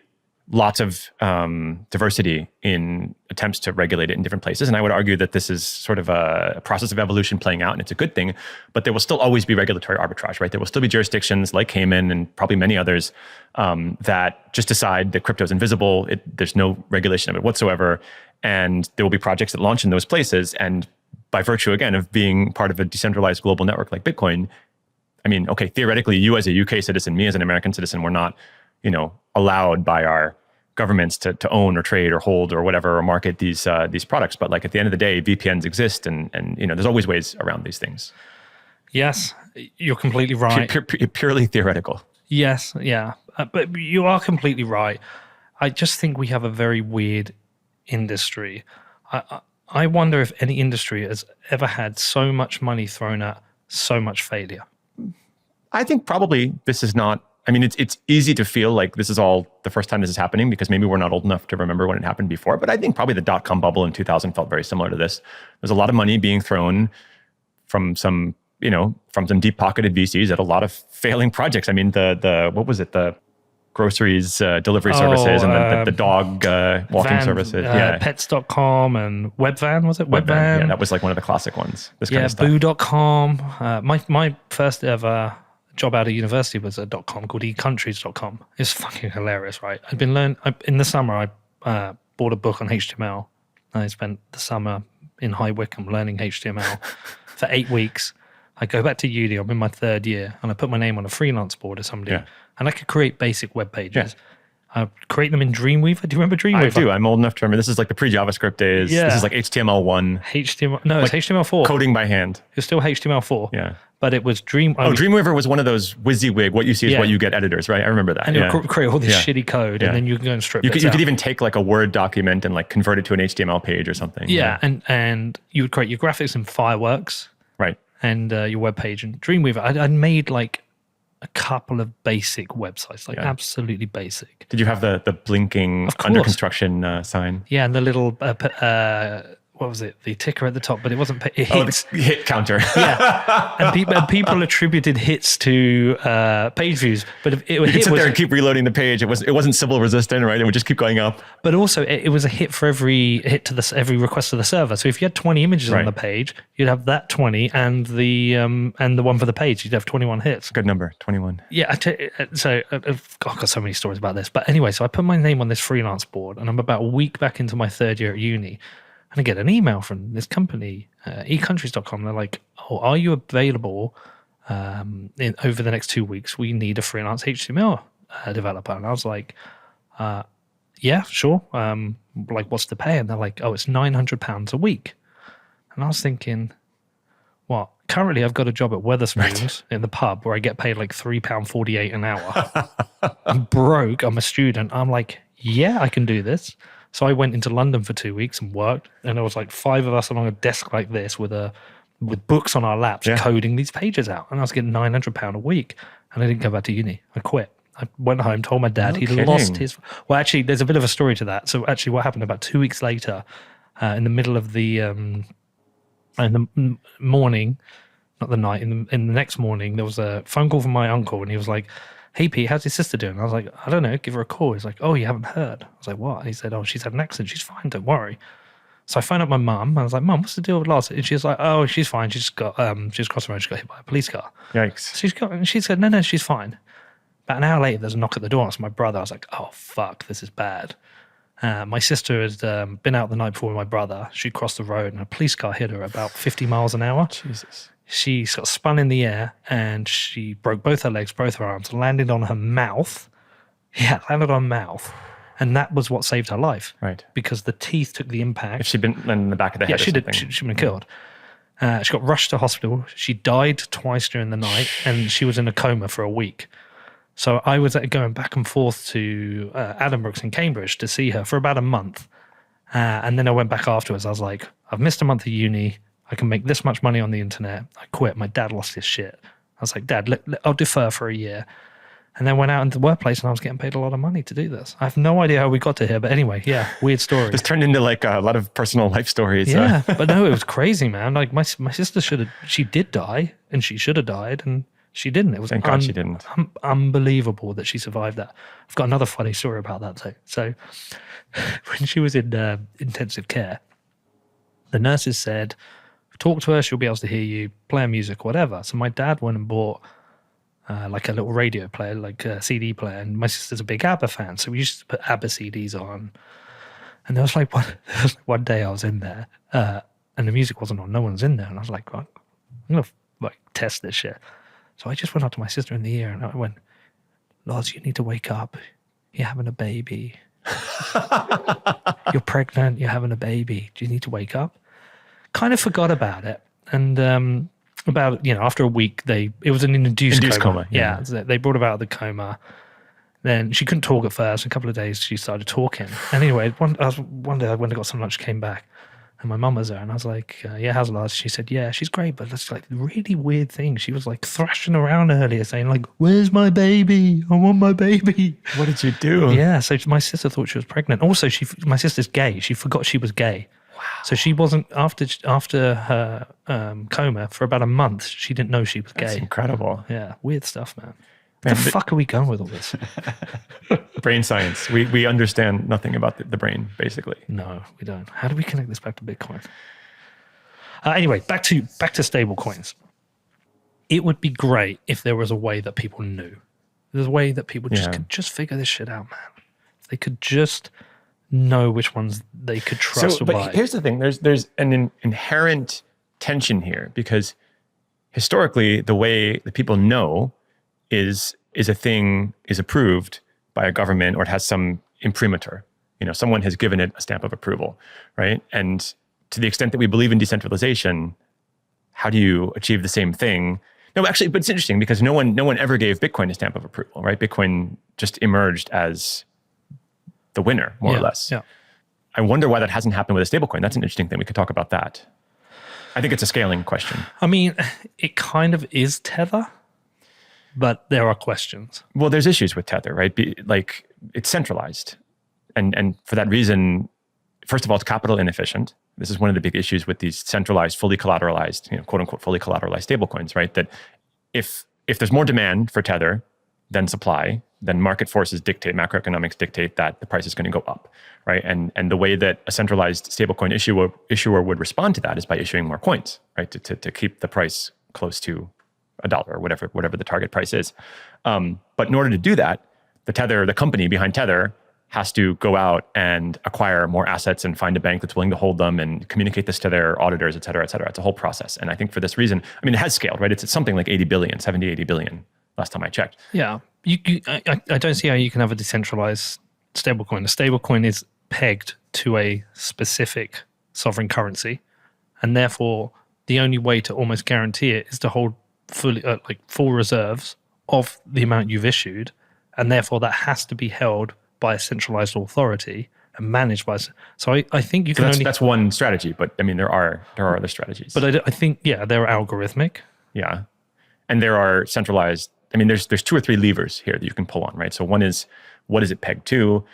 lots of diversity in attempts to regulate it in different places. And I would argue that this is sort of a process of evolution playing out, and it's a good thing, but there will still always be regulatory arbitrage, right? There will still be jurisdictions like Cayman and probably many others that just decide that crypto is invisible. There's no regulation of it whatsoever. And there will be projects that launch in those places. And by virtue, again, of being part of a decentralized global network like Bitcoin, I mean, okay, theoretically, you as a UK citizen, me as an American citizen, we're not, allowed by our governments to own or trade or hold or whatever or market these products. But like at the end of the day, VPNs exist, and there's always ways around these things. Yes, you're completely right. Purely theoretical. Yes, yeah, but you are completely right. I just think we have a very weird industry. I wonder if any industry has ever had so much money thrown at so much failure. I think probably this is not. I mean, it's easy to feel like this is all the first time this is happening because maybe we're not old enough to remember when it happened before. But I think probably the dot-com bubble in 2000 felt very similar to this. There's a lot of money being thrown from some deep-pocketed VCs at a lot of failing projects. I mean, what was it? The groceries delivery services and the dog walking services. Pets.com and Webvan, was it? Webvan? Yeah, that was like one of the classic ones. This kind of stuff. Boo.com. My first ever job out of university was a .com called eCountries.com. It's fucking hilarious, right? In the summer, I bought a book on HTML. I spent the summer in High Wycombe learning HTML for 8 weeks. I go back to uni, I'm in my third year, and I put my name on a freelance board as somebody, and I could create basic web pages. Yeah. I create them in Dreamweaver. Do you remember Dreamweaver? I do. I'm old enough to remember. This is like the pre-JavaScript days. Yeah. This is like HTML1. It's HTML4. Coding by hand. It's still HTML4. Yeah. But it was Dreamweaver was one of those WYSIWYG, what you see is what you get editors, right? I remember that. And you would create all this shitty code, and then you can go and strip it out. You could even take like a Word document and like convert it to an HTML page or something. Yeah, and you would create your graphics in Fireworks. Right. And your web page in Dreamweaver. I'd made like a couple of basic websites, like absolutely basic. Did you have the blinking under construction sign? Yeah, and the little what was it? The ticker at the top, but it wasn't hits. The hit counter. Yeah, and people attributed hits to page views, but it would sit there and keep reloading the page. It wasn't Sybil resistant, right? It would just keep going up. But also, it was a hit for every request to the server. So if you had 20 images on the page, you'd have that 20, and the one for the page, you'd have 21 hits. Good number, 21. Yeah. I've got so many stories about this. But anyway, so I put my name on this freelance board, and I'm about a week back into my third year at uni. And I get an email from this company, eCountries.com. They're like, "Oh, are you available over the next 2 weeks? We need a freelance HTML developer." And I was like, "Yeah, sure. Like, what's the pay?" And they're like, "Oh, it's £900 a week." And I was thinking, what? Currently, I've got a job at Wetherspoons in the pub where I get paid like £3.48 an hour. I'm broke. I'm a student. I'm like, yeah, I can do this. So I went into London for 2 weeks and worked, and there was like 5 of us along a desk like this with books on our laps coding these pages out, and I was getting £900 a week, and I didn't go back to uni. I quit. I went home, told my dad lost his. Well, actually, there's a bit of a story to that. So actually, what happened about 2 weeks later, in the middle of the morning, not the night, in the next morning, there was a phone call from my uncle, and he was like, "Hey, Pete, how's your sister doing?" I was like, "I don't know, give her a call." He's like, "Oh, you haven't heard?" I was like, "What?" He said, "Oh, she's had an accident. She's fine, don't worry." So I phoned up my mum. I was like, "Mum, what's the deal with Lars?" And she's like, "Oh, she's fine. She's crossed the road. She got hit by a police car." Yikes. She said, "No, she's fine." About an hour later, there's a knock at the door. It's my brother. I was like, "Oh, fuck, this is bad." My sister had been out the night before with my brother. She crossed the road, and a police car hit her about 50 miles an hour. Jesus. She got spun in the air, and she broke both her legs, both her arms, landed on her mouth. Yeah, landed on her mouth. And that was what saved her life. Right. Because the teeth took the impact. If she'd been in the back of the head or something. She'd been killed. She got rushed to hospital. She died twice during the night, and she was in a coma for a week. So I was going back and forth to Addenbrooke's in Cambridge to see her for about a month. And then I went back afterwards. I was like, I've missed a month of uni. I can make this much money on the internet. I quit. My dad lost his shit. I was like, "Dad, I'll defer for a year." And then went out into the workplace, and I was getting paid a lot of money to do this. I have no idea how we got to here. But anyway, yeah, weird story. This turned into like a lot of personal life stories. Yeah, but no, it was crazy, man. Like my sister she did die, and she should have died, and she didn't. It was Thank God she didn't. Unbelievable that she survived that. I've got another funny story about that too. So when she was in intensive care, the nurses said, "Talk to her, she'll be able to hear you, play her music, whatever." So my dad went and bought like a little radio player, like a CD player, and my sister's a big ABBA fan, so we used to put ABBA CDs on. And there was like one day I was in there, and the music wasn't on, no one's in there, and I was like, "I'm going to like test this shit." So I just went up to my sister in the ear, and I went, "Lars, you need to wake up. You're having a baby. You're pregnant, you're having a baby. Do you need to wake up? Kind of forgot about it. And about, after a week, it was an induced coma. Yeah. They brought about the coma. Then she couldn't talk at first. A couple of days, she started talking. And anyway, one day I went and got some lunch, came back, and my mum was there. And I was like, yeah, how's Lars? She said, yeah, she's great. But that's like really weird thing. She was like thrashing around earlier saying like, where's my baby? I want my baby. What did you do? Yeah, so my sister thought she was pregnant. Also, my sister's gay. She forgot she was gay. Wow. So she wasn't, after her coma, for about a month, she didn't know she was gay. That's incredible. Yeah, weird stuff, man. Where the fuck are we going with all this? Brain science. We understand nothing about the brain, basically. No, we don't. How do we connect this back to Bitcoin? Anyway, back to stable coins. It would be great if there was a way that people knew. There's a way that people could just figure this shit out, man. They could just know which ones they could trust or buy. But here's the thing. There's an inherent tension here, because historically, the way that people know is a thing is approved by a government, or it has some imprimatur. Someone has given it a stamp of approval, right? And to the extent that we believe in decentralization, how do you achieve the same thing? No, actually, but it's interesting because no one ever gave Bitcoin a stamp of approval, right? Bitcoin just emerged as the winner, more or less. Yeah. I wonder why that hasn't happened with a stablecoin. That's an interesting thing. We could talk about that. I think it's a scaling question. I mean, it kind of is Tether, but there are questions. Well, there's issues with Tether, right? It's centralized. And for that reason, first of all, it's capital inefficient. This is one of the big issues with these centralized, fully collateralized, quote unquote, fully collateralized stablecoins, right? That if there's more demand for Tether than supply, then market forces dictate, macroeconomics dictate that the price is going to go up, right? And the way that a centralized stablecoin issuer would respond to that is by issuing more coins, right? To keep the price close to $1 or whatever the target price is. But in order to do that, the company behind Tether has to go out and acquire more assets and find a bank that's willing to hold them and communicate this to their auditors, et cetera, et cetera. It's a whole process. And I think for this reason, it has scaled, right? It's something like 80 billion, 70, 80 billion last time I checked. Yeah. I don't see how you can have a decentralized stablecoin. A stablecoin is pegged to a specific sovereign currency. And therefore, the only way to almost guarantee it is to hold full reserves of the amount you've issued. And therefore, that has to be held by a centralized authority and managed by. So I think you can that's one strategy, but there are other strategies. But I think they're algorithmic. Yeah, and there are centralized. There's 2 or 3 levers here that you can pull on, right? So one is, what is it pegged to?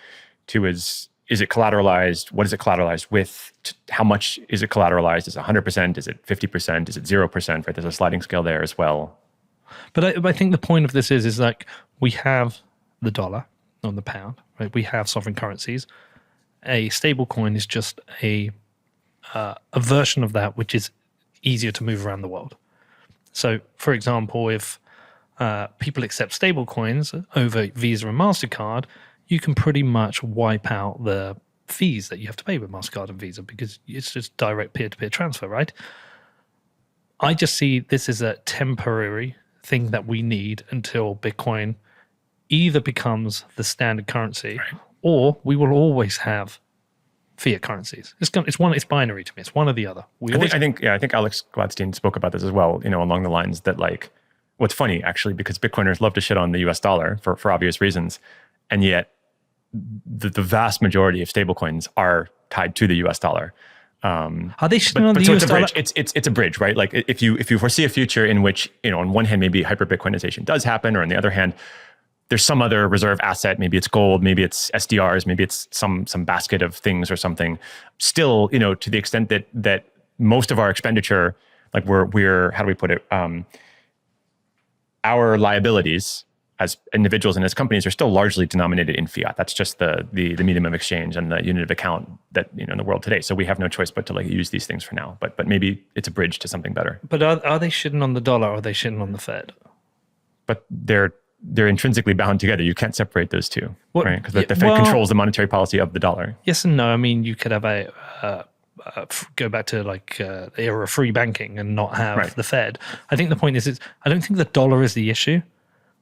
2 is it collateralized? What is it collateralized with? How much is it collateralized? Is it 100%? Is it 50%? Is it 0%? Right? There's a sliding scale there as well. But I think the point of this is like we have the dollar on the pound, right? We have sovereign currencies. A stable coin is just a version of that, which is easier to move around the world. So, for example, if people accept stable coins over Visa and MasterCard, you can pretty much wipe out the fees that you have to pay with MasterCard and Visa because it's just direct peer-to-peer transfer, right? I just see this as a temporary thing that we need until Bitcoin either becomes the standard currency, or we will always have fiat currencies. It's binary to me. It's one or the other. I think Alex Gladstein spoke about this as well, along the lines that what's funny actually, because Bitcoiners love to shit on the US dollar for obvious reasons. And yet the vast majority of stablecoins are tied to the US dollar. Are they shitting on the US dollar? It's a bridge, right? Like if you foresee a future in which, on one hand, maybe hyper Bitcoinization does happen, or on the other hand, there's some other reserve asset, maybe it's gold, maybe it's SDRs, maybe it's some basket of things or something. Still, to the extent that most of our expenditure, like we're how do we put it? Our liabilities as individuals and as companies are still largely denominated in fiat. That's just the medium of exchange and the unit of account that in the world today. So we have no choice but to use these things for now. But maybe it's a bridge to something better. But are they shitting on the dollar or are they shitting on the Fed? But they're intrinsically bound together. You can't separate those two, right? Because the Fed controls the monetary policy of the dollar. Yes and no. You could have go back to the era of free banking and not have the Fed. I think the point is I don't think the dollar is the issue.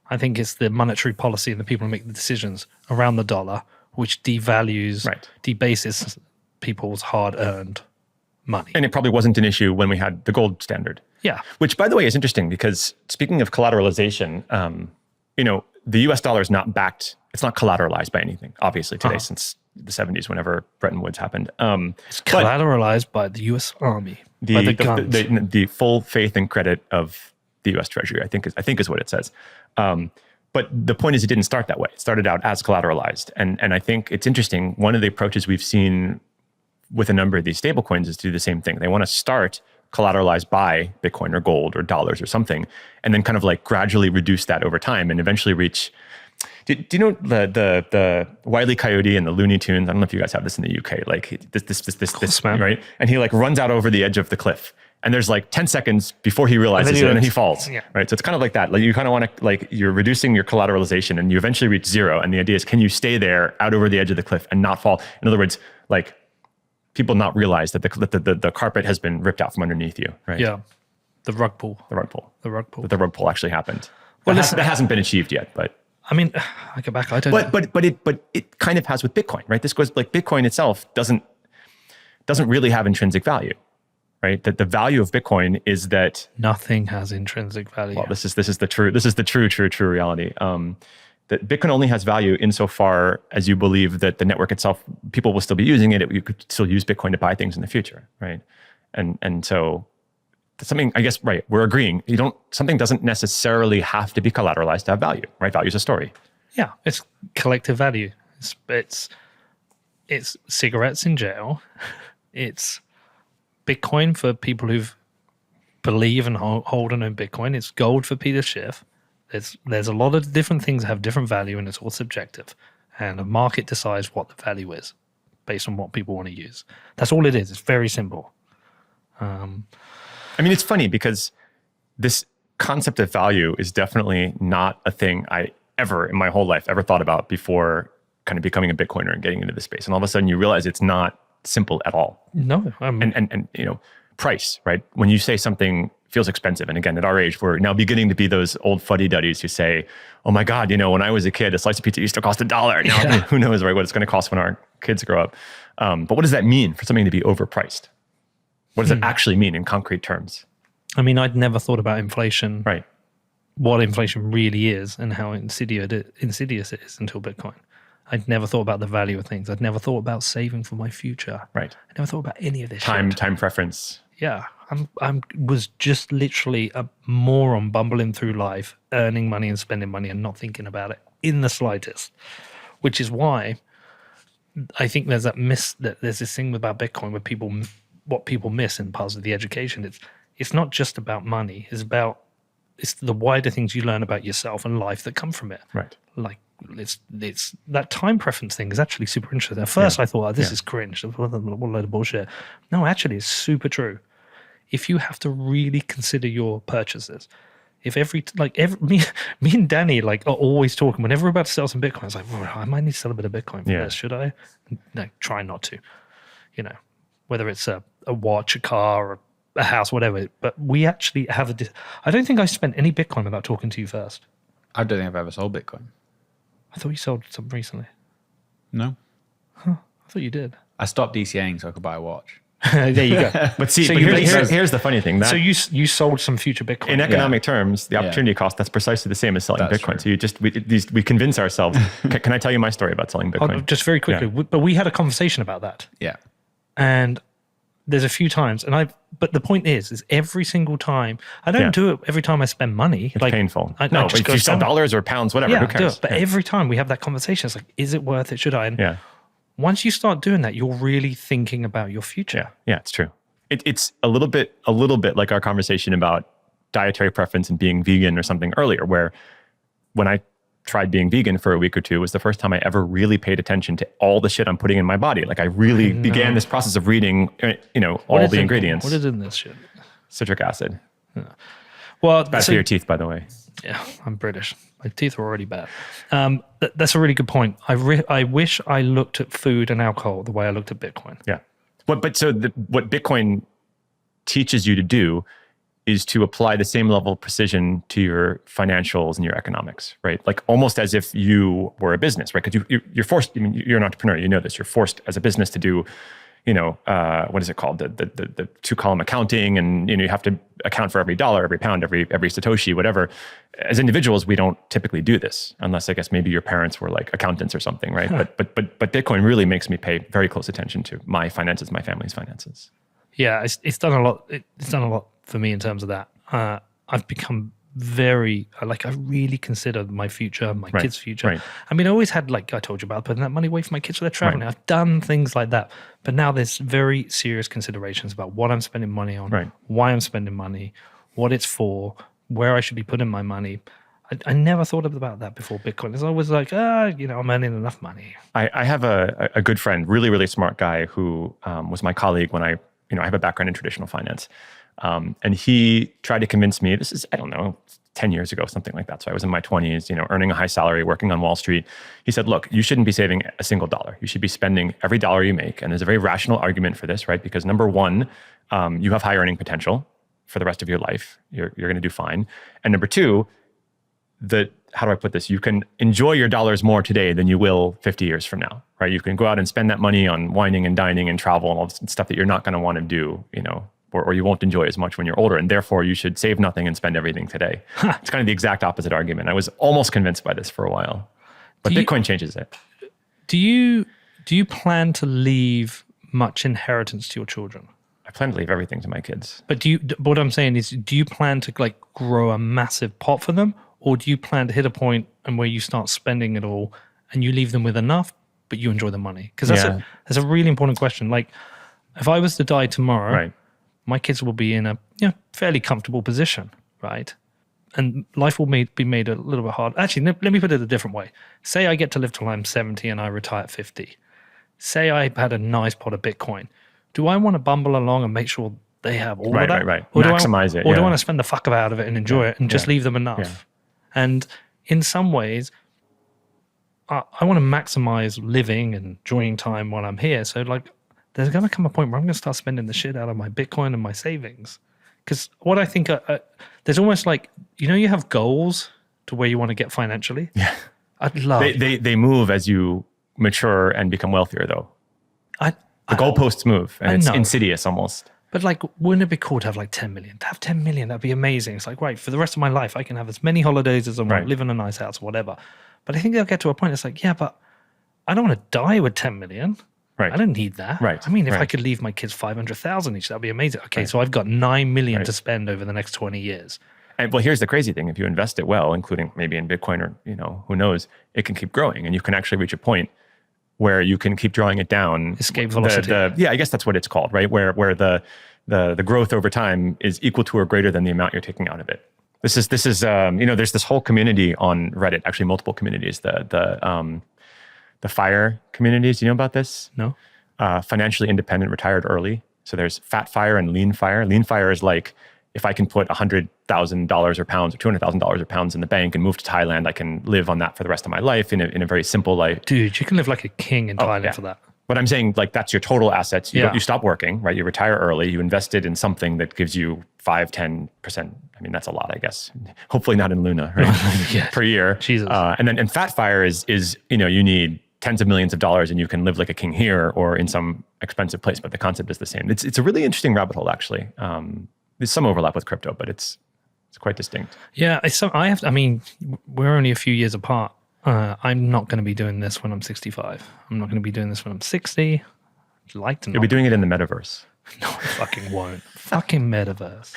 I think it's the monetary policy and the people who make the decisions around the dollar which devalues, Right. debases people's hard-earned money. And it probably wasn't an issue when we had the gold standard. Yeah. Which, by the way, is interesting because speaking of collateralization, the US dollar is not backed, it's not collateralized by anything, obviously, today since the 70s, whenever Bretton Woods happened. It's collateralized by the US Army, by the guns. The full faith and credit of the US Treasury, I think is what it says. But the point is, it didn't start that way. It started out as collateralized. And I think it's interesting. One of the approaches we've seen with a number of these stablecoins is to do the same thing. They want to start collateralized by Bitcoin or gold or dollars or something, and then kind of like gradually reduce that over time and eventually reach. Do you know the Wile E. Coyote and the Looney Tunes? I don't know if you guys have this in the UK. Like this, man. right? And he like runs out over the edge of the cliff. And there's like 10 seconds before he realizes it, and then he falls. Yeah. Right. So it's kind of like that. Like you kind of want to, like, you're reducing your collateralization and you eventually reach zero. And the idea is, can you stay there out over the edge of the cliff and not fall? In other words, like people not realize that the carpet has been ripped out from underneath you. Right. Yeah. The rug pull. The rug pull. The rug pull. That the rug pull actually happened. Well, that hasn't been achieved yet, but. I mean, I go back. I don't. But it kind of has with Bitcoin, right? This goes like Bitcoin itself doesn't really have intrinsic value, right? That the value of Bitcoin is that nothing has intrinsic value. Well, this is the true reality. That Bitcoin only has value insofar as you believe that the network itself, people will still be using it. You could still use Bitcoin to buy things in the future, right? And so. Something, I guess, right, we're agreeing. Something doesn't necessarily have to be collateralized to have value, right? Value is a story. Yeah, it's collective value. It's cigarettes in jail. It's Bitcoin for people who believe and hold and own Bitcoin. It's gold for Peter Schiff. There's a lot of different things that have different value, and it's all subjective. And a market decides what the value is based on what people want to use. That's all it is. It's very simple. I mean, it's funny because this concept of value is definitely not a thing I ever in my whole life ever thought about before kind of becoming a Bitcoiner and getting into this space. And all of a sudden you realize it's not simple at all. No. And price, right? When you say something feels expensive, and again, at our age, we're now beginning to be those old fuddy-duddies who say, oh my God, when I was a kid, a slice of pizza used to cost $1. Now, who knows, right, what it's going to cost when our kids grow up. But what does that mean for something to be overpriced? What does it actually mean in concrete terms? I mean, I'd never thought about inflation, right? What inflation really is and how insidious it is until Bitcoin. I'd never thought about the value of things. I'd never thought about saving for my future. Right. I never thought about any of this Time shit. preference. Yeah. I was just literally a moron bumbling through life, earning money and spending money and not thinking about it in the slightest, which is why I think there's there's this thing about Bitcoin where what people miss in parts of the education. It's not just about money. It's the wider things you learn about yourself and life that come from it. Right. Like it's that time preference thing is actually super interesting. At first I thought, this is cringe. What a load of bullshit. No, actually it's super true. If you have to really consider your purchases, if me and Danny are always talking whenever we're about to sell some Bitcoin, it's like, I might need to sell a bit of Bitcoin for this. Should I? No, try not to. Whether it's a watch, a car, or a house, whatever. But we actually have I don't think I spent any Bitcoin without talking to you first. I don't think I've ever sold Bitcoin. I thought you sold some recently. No. Huh. I thought you did. I stopped DCAing so I could buy a watch. There you go. But see, So here's the funny thing. So you sold some future Bitcoin. In economic terms, the opportunity cost, that's precisely the same as selling That's Bitcoin. true. So we convince ourselves. Can I tell you my story about selling Bitcoin? Just very quickly. Yeah. But we had a conversation about that. Yeah. And there's a few times, but the point is every single time, I don't do it every time I spend money. It's painful. I But just if go you sell spend- dollars or pounds, whatever, who I do cares? it. But every time we have that conversation, it's like, is it worth it? Should I? And once you start doing that, you're really thinking about your future. Yeah, it's true. It's a little bit like our conversation about dietary preference and being vegan or something earlier, where when I tried being vegan for a week or two was the first time I ever really paid attention to all the shit I'm putting in my body. Like I really began this process of reading, all the ingredients. What is in this shit? Citric acid. Yeah. Well, Bad for your teeth, by the way. Yeah, I'm British. My teeth are already bad. That's a really good point. I wish I looked at food and alcohol the way I looked at Bitcoin. Yeah. What Bitcoin teaches you to do is to apply the same level of precision to your financials and your economics, right? Like almost as if you were a business, right? Because you're forced, I mean, you're an entrepreneur, you know this, you're forced as a business to do, what is it called? The 2-column accounting, and you have to account for every dollar, every pound, every Satoshi, whatever. As individuals, we don't typically do this, unless I guess maybe your parents were like accountants or something, right? Huh. But Bitcoin really makes me pay very close attention to my finances, my family's finances. Yeah, it's done a lot. It's done a lot for me in terms of that. I've become very, I really consider my future, my kids' future. Right. I mean, I always had, like I told you about, putting that money away for my kids so they're traveling. Right. I've done things like that. But now there's very serious considerations about what I'm spending money on, why I'm spending money, what it's for, where I should be putting my money. I never thought about that before Bitcoin. It's always like, I'm earning enough money. I have a good friend, really, really smart guy who was my colleague when I have a background in traditional finance. And he tried to convince me, this is, 10 years ago, something like that. So I was in my 20s, earning a high salary, working on Wall Street. He said, look, you shouldn't be saving a single dollar. You should be spending every dollar you make. And there's a very rational argument for this, right? Because number one, you have high earning potential for the rest of your life. You're going to do fine. And number two, how do I put this? You can enjoy your dollars more today than you will 50 years from now, right? You can go out and spend that money on wining and dining and travel and all this stuff that you're not going to want to do, or you won't enjoy as much when you're older. And therefore, you should save nothing and spend everything today. It's kind of the exact opposite argument. I was almost convinced by this for a while, but Bitcoin changes it. Do you plan to leave much inheritance to your children? I plan to leave everything to my kids. But what I'm saying is, do you plan to grow a massive pot for them? Or do you plan to hit a point and where you start spending it all and you leave them with enough, but you enjoy the money? Because that's a really important question. Like, if I was to die tomorrow, my kids will be in a fairly comfortable position, right? And life will be made a little bit hard. Actually, let me put it a different way. Say I get to live till I'm 70 and I retire at 50. Say I had a nice pot of Bitcoin. Do I want to bumble along and make sure they have all of that? Right. Maximize it. Or do I want to spend the fuck out of it and enjoy it and just leave them enough? Yeah. And in some ways, I want to maximize living and enjoying time while I'm here. So there's going to come a point where I'm going to start spending the shit out of my Bitcoin and my savings. Because what I think, there's almost you have goals to where you want to get financially. Yeah. I'd love They move as you mature and become wealthier, though. The goalposts move, and it's insidious almost. But wouldn't it be cool to have 10 million? To have 10 million, that'd be amazing. It's right, for the rest of my life, I can have as many holidays as I want, live in a nice house, whatever. But I think they'll get to a point, it's but I don't want to die with 10 million. Right. I don't need that. Right. I mean, if I could leave my kids 500,000 each, that'd be amazing. Okay, so I've got 9 million to spend over the next 20 years. And here's the crazy thing. If you invest it well, including maybe in Bitcoin or, who knows, it can keep growing and you can actually reach a point where you can keep drawing it down. Escape velocity. I guess that's what it's called, right? Where the growth over time is equal to or greater than the amount you're taking out of it. This is there's this whole community on Reddit, actually multiple communities, the FIRE communities. Do you know about this? No. Financially independent, retired early. So there's fat FIRE and lean FIRE. Lean FIRE is if I can put $100,000 or pounds or $200,000 or pounds in the bank and move to Thailand, I can live on that for the rest of my life in a very simple life. Dude, you can live like a king in Thailand for that. But I'm saying that's your total assets. You stop working, right? You retire early. You invested in something that gives you 5-10%. I mean, that's a lot, I guess. Hopefully not in Luna, right? Per year. Jesus. And fat FIRE is you need tens of millions of dollars and you can live like a king here or in some expensive place, but the concept is the same. It's a really interesting rabbit hole, actually. There's some overlap with crypto, but it's quite distinct. Yeah, we're only a few years apart. I'm not going to be doing this when I'm 65. I'm not going to be doing this when I'm 60. I'd like to. You'll be doing it in the metaverse. No, I fucking won't. Fucking metaverse.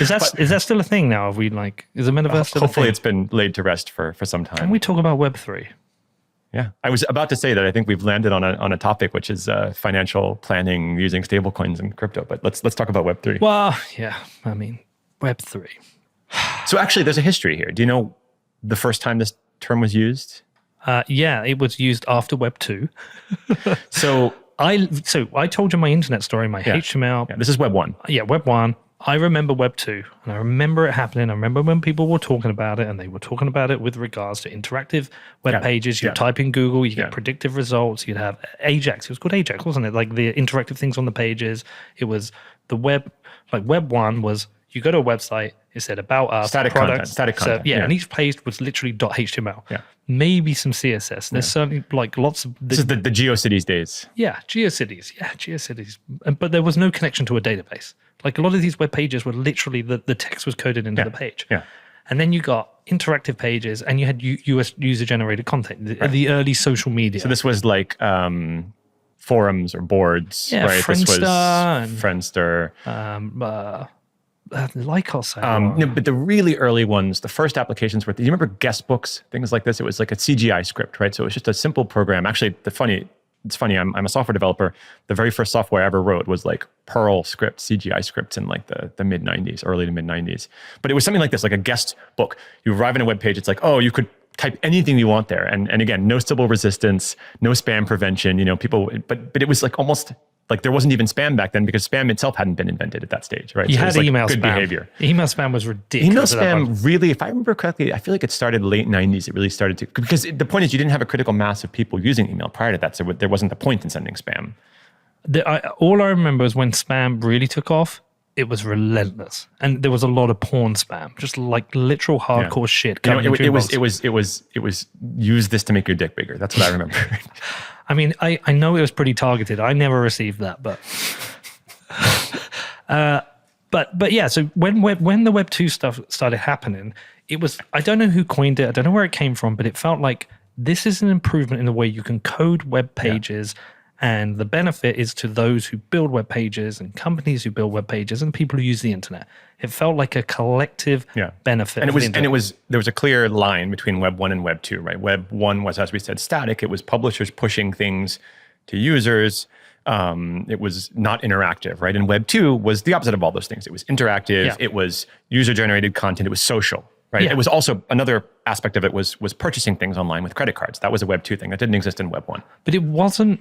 Is that still a thing now? Is the metaverse still a thing? Hopefully it's been laid to rest for some time. Can we talk about Web3? Yeah. I was about to say that I think we've landed on a topic, which is financial planning using stablecoins and crypto, but let's talk about Web3. Well, yeah. Web3. So actually there's a history here. Do you know the first time this term was used? Yeah, it was used after Web 2. So I told you my internet story, my HTML. Yeah, this is Web 1. Yeah, Web 1. I remember Web 2, and I remember it happening. I remember when people were talking about it, and they were talking about it with regards to interactive web pages. You type in Google, you get predictive results. You'd have Ajax. It was called Ajax, wasn't it? The interactive things on the pages. It was the web. Web 1 was You go to a website, it said about us, Static products. content, static content, Yeah, yeah. and each page was literally .html. Yeah. Maybe some CSS. There's certainly like lots of... This is the GeoCities days. Yeah, GeoCities. Yeah, GeoCities. But there was no connection to a database. Like a lot of these web pages were literally the text was coded into the page. Yeah. And then you got interactive pages and you had US user-generated content, the early social media. So this was like forums or boards, Yeah, right? Friendster This was and- Friendster. Lycos. No, but the really early ones, the first applications were, do you remember guest books, things like this? It was like a CGI script, right? So it was just a simple program. Actually, it's funny, I'm a software developer. The very first software I ever wrote was like Perl script, CGI scripts in like the mid 90s, early to mid 90s. But it was something like this, like a guest book. You arrive on a web page, it's like, oh, you could type anything you want there. And again, no stable resistance, no spam prevention, people, but it was like almost like there wasn't even spam back then because spam itself hadn't been invented at that stage, right? You So it had was like email good spam. behavior. Email spam was ridiculous. Email spam really, if I remember correctly, I feel like it started late 90s. It really started to, because the point is you didn't have a critical mass of people using email prior to that. So there wasn't the point in sending spam. All I remember is when spam really took off, it was relentless. And there was a lot of porn spam, just like literal hardcore shit. Coming into It was use this to make your dick bigger. That's what I remember. I mean, I know it was pretty targeted. I never received that, but but yeah. So when the Web 2 stuff started happening, it was, I don't know who coined it. I don't know where it came from, but it felt like this is an improvement in the way you can code web pages. And the benefit is to those who build web pages and companies who build web pages and people who use the internet. It felt like a collective benefit. And there was a clear line between Web 1 and Web 2, right? Web 1 was, as we said, static. It was publishers pushing things to users. It was not interactive, right? And Web 2 was the opposite of all those things. It was interactive. Yeah. It was user-generated content. It was social, right? Yeah. It was also, another aspect of it was purchasing things online with credit cards. That was a Web 2 thing. That didn't exist in Web 1. But it wasn't,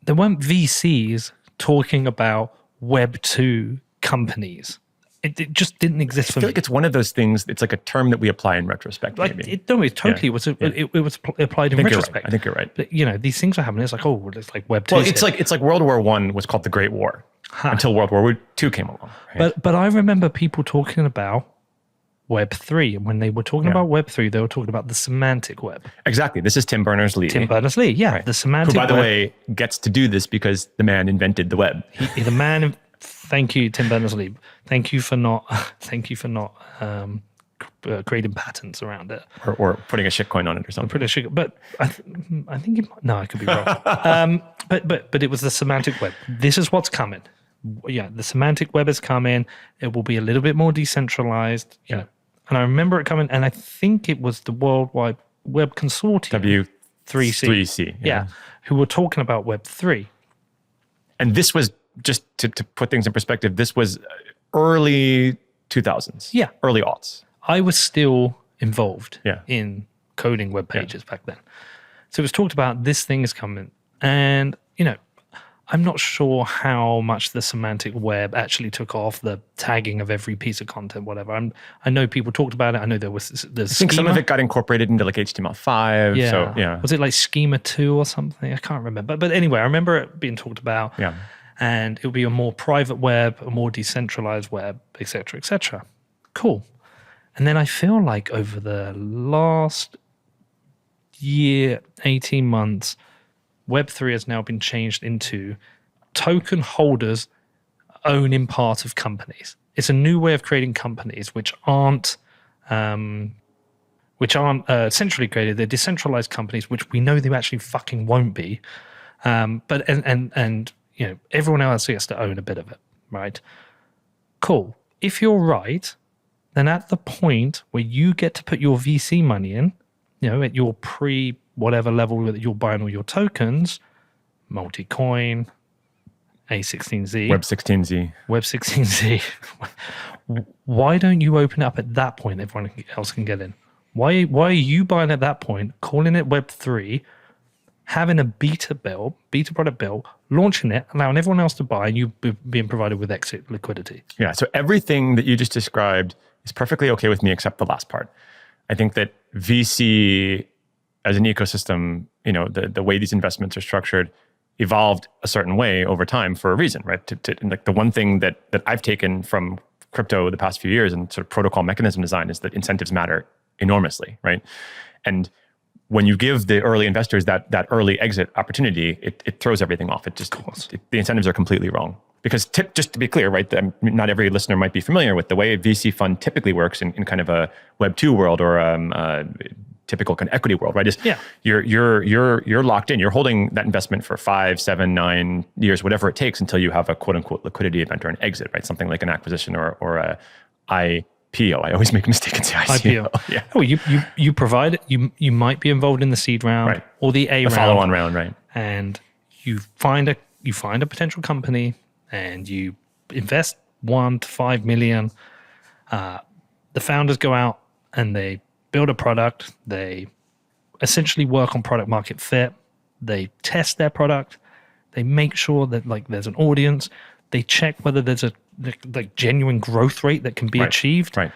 there weren't VCs talking about Web 2 companies. It just didn't exist for I feel me. like it's one of those things, it's like a term that we apply in retrospect, Like maybe. it totally was. It was applied in retrospect. I think you're right. But these things are happening. It's like, oh, it's like Web 2. Well, it's like World War I was called the Great War until World War II came along. Right? But I remember people talking about Web 3. And when they were talking about Web 3, they were talking about the semantic web. Exactly. This is Tim Berners-Lee. Tim Berners-Lee, yeah, the semantic web. Who, by the web. way, gets to do this because the man invented the web. The man. Thank you, Tim Berners-Lee. Thank you for not creating patents around it. Or putting a shitcoin on it or something. Pretty sure, but I think it might, no, I could be wrong. But it was the semantic web. This is what's coming. Yeah, the semantic web is coming. It will be a little bit more decentralized. And I remember it coming, and I think it was the World Wide Web Consortium. W3C. Yeah, who were talking about Web 3. And this was, just to put things in perspective, this was early 2000s. Yeah. Early aughts. I was still involved Yeah. in coding web pages back then. So it was talked about this thing is coming. And, I'm not sure how much the semantic web actually took off, the tagging of every piece of content, whatever. I know people talked about it. I know there was the I think some of it got incorporated into like HTML5. Yeah. So, yeah. Was it like Schema 2 or something? I can't remember. But anyway, I remember it being talked about. Yeah. And it would be a more private web, a more decentralized web, et cetera, et cetera. Cool. And then I feel like over the last year, 18 months, Web3 has now been changed into token holders owning part of companies. It's a new way of creating companies which aren't centrally created. They're decentralized companies, which we know they actually fucking won't be. But everyone else gets to own a bit of it, right? Cool. If you're right, then at the point where you get to put your VC money in, at your whatever level that you're buying all your tokens, multi-coin, A16Z, Web16Z. Why don't you open up at that point? Everyone else can get in. Why are you buying at that point, calling it Web3, having a beta product build, launching it, allowing everyone else to buy, and you being provided with exit liquidity? Yeah. So everything that you just described is perfectly okay with me except the last part. I think that VC as an ecosystem, the way these investments are structured evolved a certain way over time for a reason, right? Like the one thing that I've taken from crypto the past few years and sort of protocol mechanism design is that incentives matter enormously, right? And when you give the early investors that early exit opportunity, it throws everything off. The incentives are completely wrong. Because just to be clear, right, not every listener might be familiar with the way a VC fund typically works in kind of a Web2 world or typical kind of equity world, right? You're locked in. You're holding that investment for 5, 7, 9 years, whatever it takes, until you have a quote unquote liquidity event or an exit, right? Something like an acquisition or a IPO. I always make a mistake and say ICO. Yeah. Oh, you provide it. You might be involved in the seed round or the A round, follow-on round, right? And you find a potential company and you invest 1 to 5 million. The founders go out and they build a product. They essentially work on product market fit. They test their product. They make sure that there's an audience. They check whether there's a genuine growth rate that can be achieved. Right.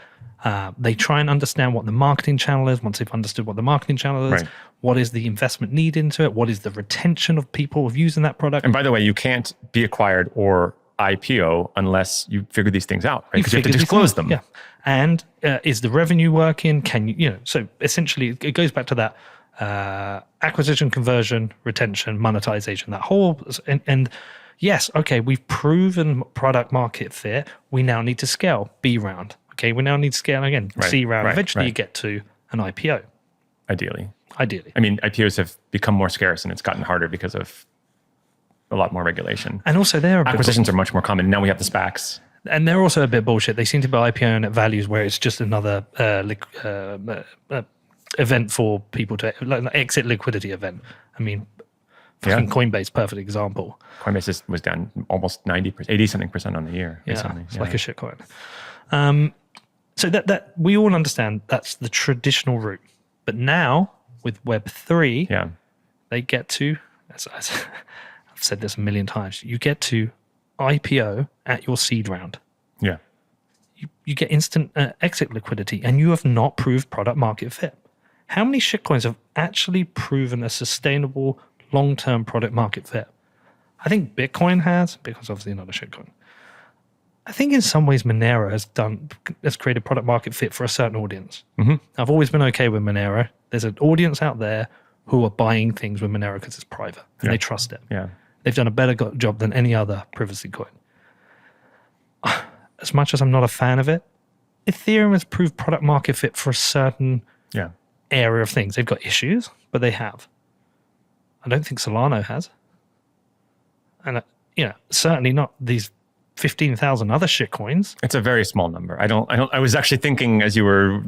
They try and understand what the marketing channel is. Once they've understood what the marketing channel is, what is the investment need into it? What is the retention of people of using that product? And by the way, you can't be acquired or IPO unless you figure these things out, right? Because you have to disclose them. Yeah. And is the revenue working? Can you, so essentially it goes back to that acquisition, conversion, retention, monetization, that whole, and yes, okay, we've proven product market fit. We now need to scale B round. Okay, we now need to scale again, C round. Eventually you get to an IPO. Ideally. I mean, IPOs have become more scarce and it's gotten harder because of a lot more regulation. And also acquisitions are much more common. Now we have the SPACs. And they're also a bit bullshit. They seem to be IPOing at values where it's just another event for people to, like an exit liquidity event. I mean, fucking Coinbase, perfect example. Coinbase was down almost 90%, 80-something% on the year recently. It's like a shit coin. So that we all understand that's the traditional route. But now with Web3, they get to, as I've said this a million times, you get to IPO at your seed round. Yeah. You get instant exit liquidity and you have not proved product market fit. How many shitcoins have actually proven a sustainable long-term product market fit? I think Bitcoin has. Bitcoin's obviously not a shitcoin. I think in some ways Monero has created product market fit for a certain audience. Mm-hmm. I've always been okay with Monero. There's an audience out there who are buying things with Monero because it's private and they trust it. Yeah. They've done a better job than any other privacy coin. As much as I'm not a fan of it, Ethereum has proved product market fit for a certain area of things. They've got issues, but they have. I don't think Solana has. And certainly not these 15,000 other shitcoins. It's a very small number. I was actually thinking as you were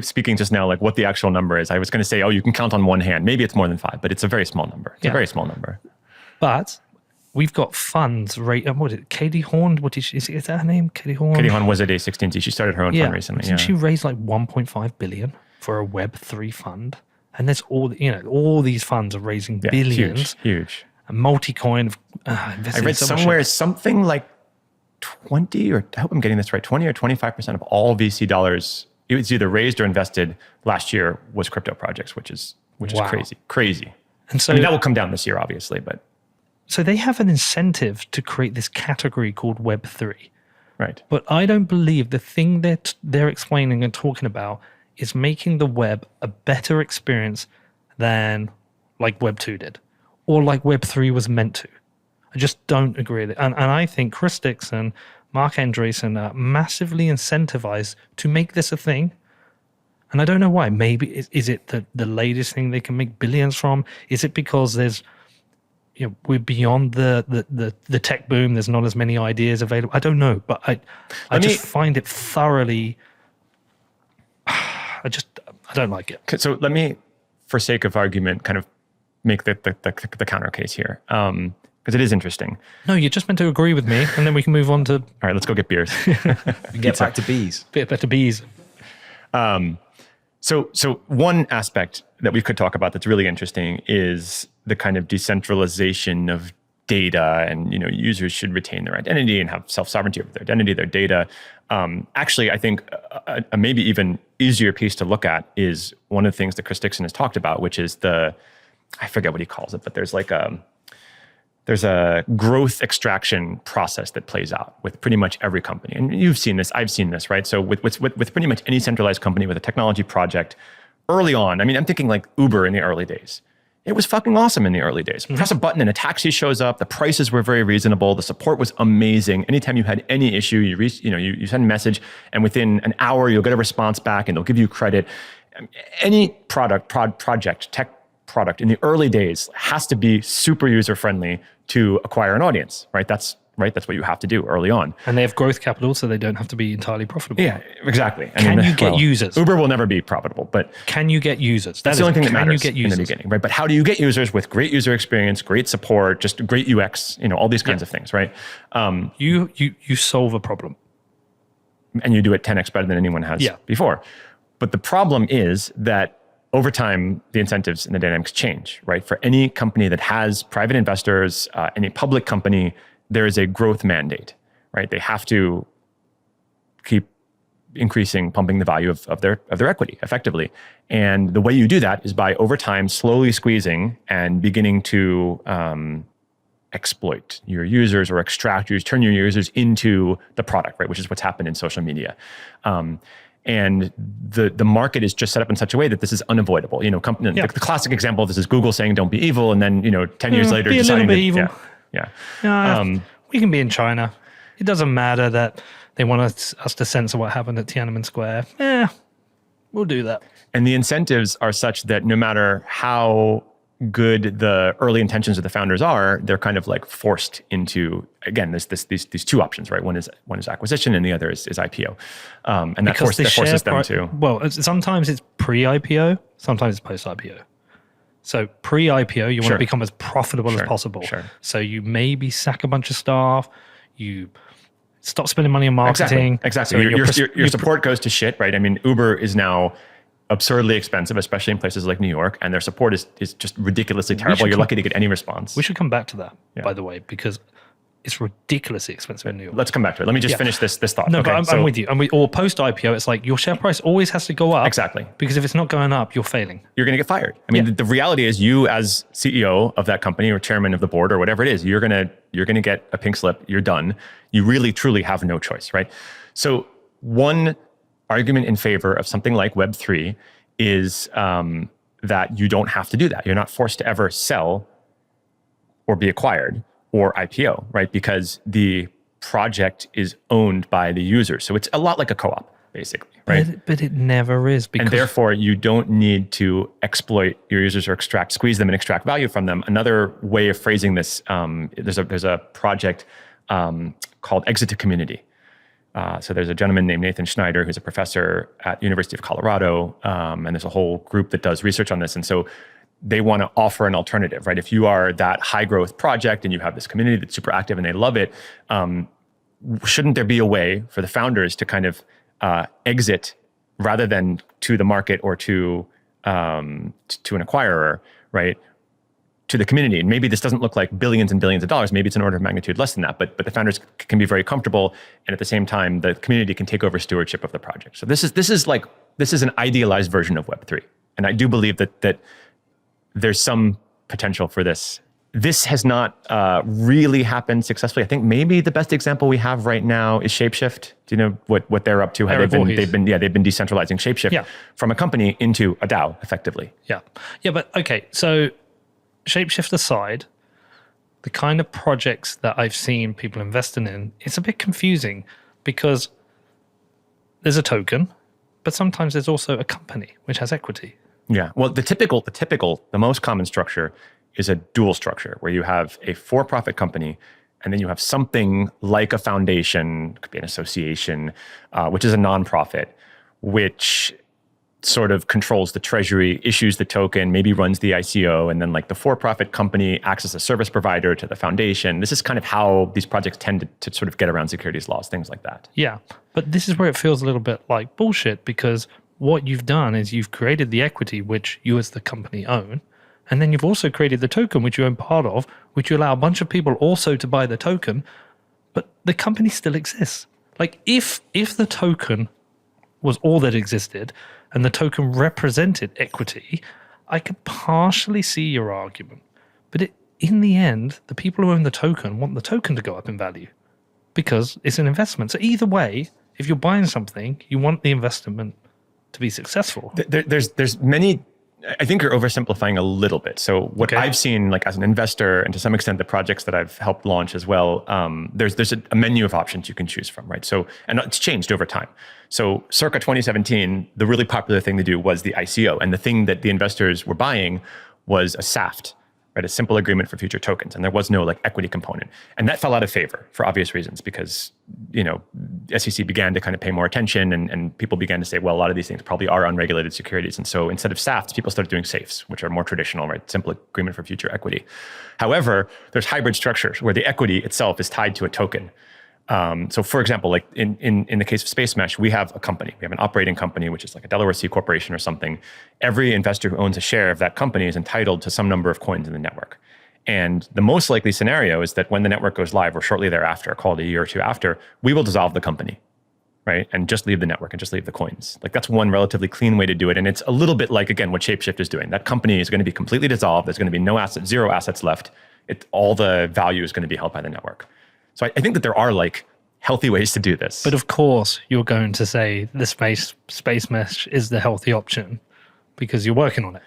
speaking just now, like what the actual number is. I was going to say, you can count on one hand. Maybe it's more than 5, but it's a very small number. It's a very small number. But we've got funds, what is it? Katie Horn? Is that her name? Katie Horn? Katie Horn was at A16Z. She started her own fund recently. She raised like 1.5 billion for a Web3 fund. And there's all these funds are raising billions. Huge. A multi-coin. I read somewhere something like 20, or I hope I'm getting this right, 20 or 25% of all VC dollars, it was either raised or invested last year was crypto projects, which is crazy. And so that will come down this year, obviously, but. So they have an incentive to create this category called Web3. Right. But I don't believe the thing that they're explaining and talking about is making the web a better experience than like Web2 did or like Web3 was meant to. I just don't agree with it. And I think Chris Dixon, Mark Andreessen are massively incentivized to make this a thing. And I don't know why. Maybe is it the latest thing they can make billions from? Is it because there's, we're beyond the tech boom. There's not as many ideas available. I don't know, but I just find it thoroughly. I don't like it. So let me, for sake of argument, kind of make the counter case here, because it is interesting. No, you're just meant to agree with me, and then we can move on to. All right, let's go get beers. Get back to bees. Get back to bees. So one aspect that we could talk about that's really interesting is the kind of decentralization of data, and users should retain their identity and have self-sovereignty over their identity, their data. Actually, I think a maybe even easier piece to look at is one of the things that Chris Dixon has talked about, which is I forget what he calls it, but there's like there's a growth extraction process that plays out with pretty much every company. And you've seen this, I've seen this, right? So with pretty much any centralized company with a technology project early on, I mean, I'm thinking like Uber in the early days. It was fucking awesome in the early days. Press a button and a taxi shows up. The prices were very reasonable. The support was amazing. Anytime you had any issue, you send a message, and within an hour you'll get a response back, and they'll give you credit. Any project, tech product in the early days has to be super user friendly to acquire an audience, right? That's what you have to do early on. And they have growth capital, so they don't have to be entirely profitable. Yeah, exactly. Can you get users? Uber will never be profitable, but can you get users? That's the only thing that matters in the beginning, right? But how do you get users with great user experience, great support, just great UX, all these kinds of things, right? You solve a problem. And you do it 10x better than anyone has before. But the problem is that over time, the incentives and the dynamics change, right? For any company that has private investors, any public company, there is a growth mandate, right? They have to keep increasing, pumping the value of their equity effectively. And the way you do that is by over time slowly squeezing and beginning to exploit your users or extract users, turn your users into the product, right? Which is what's happened in social media. And the market is just set up in such a way that this is unavoidable. The classic example of this is Google saying "Don't be evil," and then 10 years later be deciding a little bit evil. We can be in China. It doesn't matter that they want us to censor what happened at Tiananmen Square. We'll do that. And the incentives are such that no matter how good the early intentions of the founders are, they're kind of like forced into, again, there's these two options, right? One is acquisition and the other is IPO. And that forces them to. Well, sometimes it's pre-IPO, sometimes it's post-IPO. So pre-IPO, you want to become as profitable as possible. So you maybe sack a bunch of staff, you stop spending money on marketing. Exactly. So your support goes to shit, right? I mean, Uber is now absurdly expensive, especially in places like New York, and their support is just ridiculously terrible. You're lucky to get any response. We should come back to that, by the way, because it's ridiculously expensive in New York. Let's come back to it. Let me just finish this thought. No, but I'm with you. Or post-IPO, it's like your share price always has to go up. Exactly. Because if it's not going up, you're failing. You're going to get fired. I mean, the reality is you as CEO of that company or chairman of the board or whatever it is, you're going to get a pink slip. You're done. You really, truly have no choice, right? So one argument in favor of something like Web3 is that you don't have to do that. You're not forced to ever sell or be acquired or IPO, right? Because the project is owned by the user. So it's a lot like a co-op, basically, right? But it never is. And therefore, you don't need to exploit your users or squeeze them and extract value from them. Another way of phrasing this, there's a project called Exit to Community. So there's a gentleman named Nathan Schneider who's a professor at University of Colorado, and there's a whole group that does research on this. And so they want to offer an alternative, right? If you are that high growth project and you have this community that's super active and they love it, shouldn't there be a way for the founders to kind of exit rather than to the market or to an acquirer, right? To the community. And maybe this doesn't look like billions and billions of dollars. Maybe it's an order of magnitude less than that, but the founders can be very comfortable. And at the same time, the community can take over stewardship of the project. So this is an idealized version of Web3. And I do believe that there's some potential for this. This has not really happened successfully. I think maybe the best example we have right now is Shapeshift. Do you know what they're up to? How they've been decentralizing Shapeshift from a company into a DAO effectively. Yeah. But okay. So Shapeshift aside, the kind of projects that I've seen people investing in, it's a bit confusing because there's a token, but sometimes there's also a company which has equity. Yeah. Well, the most common structure is a dual structure where you have a for-profit company and then you have something like a foundation, could be an association, which is a nonprofit, which sort of controls the treasury, issues the token, maybe runs the ICO, and then like the for-profit company acts as a service provider to the foundation. This is kind of how these projects tend to sort of get around securities laws, things like that. Yeah, but this is where it feels a little bit like bullshit because what you've done is you've created the equity which you as the company own, and then you've also created the token which you own part of, which you allow a bunch of people also to buy the token, but the company still exists. Like if the token was all that existed and the token represented equity, I could partially see your argument. But in the end, the people who own the token want the token to go up in value because it's an investment. So either way, if you're buying something, you want the investment to be successful. There's many. I think you're oversimplifying a little bit. So what I've seen, like as an investor, and to some extent the projects that I've helped launch as well, there's a menu of options you can choose from, right? So, and it's changed over time. So circa 2017, the really popular thing to do was the ICO, and the thing that the investors were buying was a SAFT, right? A simple agreement for future tokens, and there was no like equity component, and that fell out of favor for obvious reasons because SEC began to kind of pay more attention, and people began to say, well, a lot of these things probably are unregulated securities, and so instead of SAFTs, people started doing SAFEs, which are more traditional, right? Simple agreement for future equity. However, there's hybrid structures where the equity itself is tied to a token. So for example, like in the case of Spacemesh, we have a company. We have an operating company, which is like a Delaware C corporation or something. Every investor who owns a share of that company is entitled to some number of coins in the network. And the most likely scenario is that when the network goes live or shortly thereafter, call it a year or two after, we will dissolve the company, right? And just leave the network and just leave the coins. Like that's one relatively clean way to do it. And it's a little bit like, again, what Shapeshift is doing. That company is going to be completely dissolved. There's going to be no assets, zero assets left. All the value is going to be held by the network. So I think that there are like healthy ways to do this. But of course, you're going to say the Spacemesh is the healthy option because you're working on it.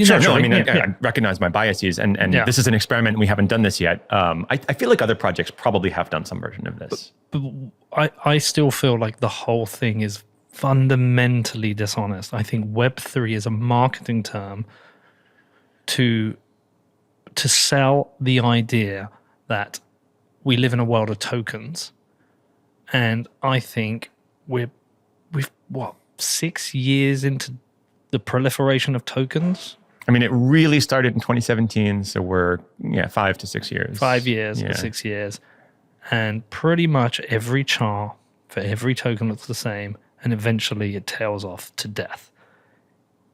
Sure, no, I mean, I recognize my biases, and this is an experiment. We haven't done this yet. I feel like other projects probably have done some version of this. But I still feel like the whole thing is fundamentally dishonest. I think Web3 is a marketing term to sell the idea that we live in a world of tokens. And I think we've 6 years into the proliferation of tokens. I mean, it really started in 2017, so we're 5 to 6 years. 5 years or 6 years, and pretty much every chart for every token looks the same, and eventually it tails off to death.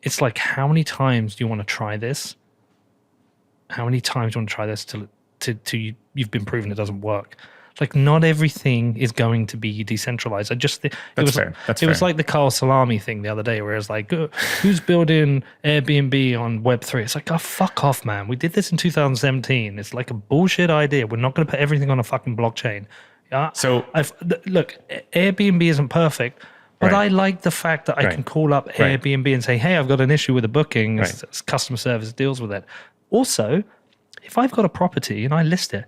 It's like, how many times do you want to try this? How many times do you want to try this till you've been proven it doesn't work? Like, not everything is going to be decentralized. I just think it was like the Carl Salami thing the other day, where it's like, who's building Airbnb on Web3? It's like, oh, fuck off, man. We did this in 2017. It's like a bullshit idea. We're not going to put everything on a fucking blockchain. Yeah. So look, Airbnb isn't perfect, but I like the fact that I can call up Airbnb and say, hey, I've got an issue with the booking. Customer service deals with it. Also, if I've got a property and I list it,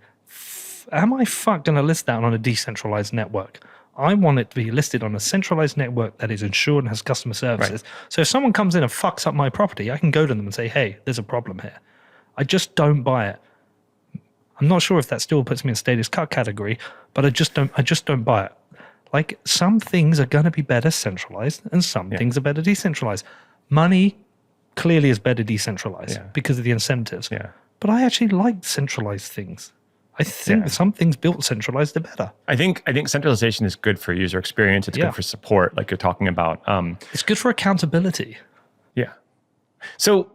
am I going to list that on a decentralized network? I want it to be listed on a centralized network that is insured and has customer services. So if someone comes in and fucks up my property, I can go to them and say, hey, there's a problem here. I just don't buy it. I'm not sure if that still puts me in status cut category, but I just don't buy it. Like, some things are going to be better centralized and some things are better decentralized. Money clearly is better decentralized because of the incentives. But I actually like centralized things. I think some things built centralized are better. I think centralization is good for user experience. It's good for support, like you're talking about. It's good for accountability. Yeah. So,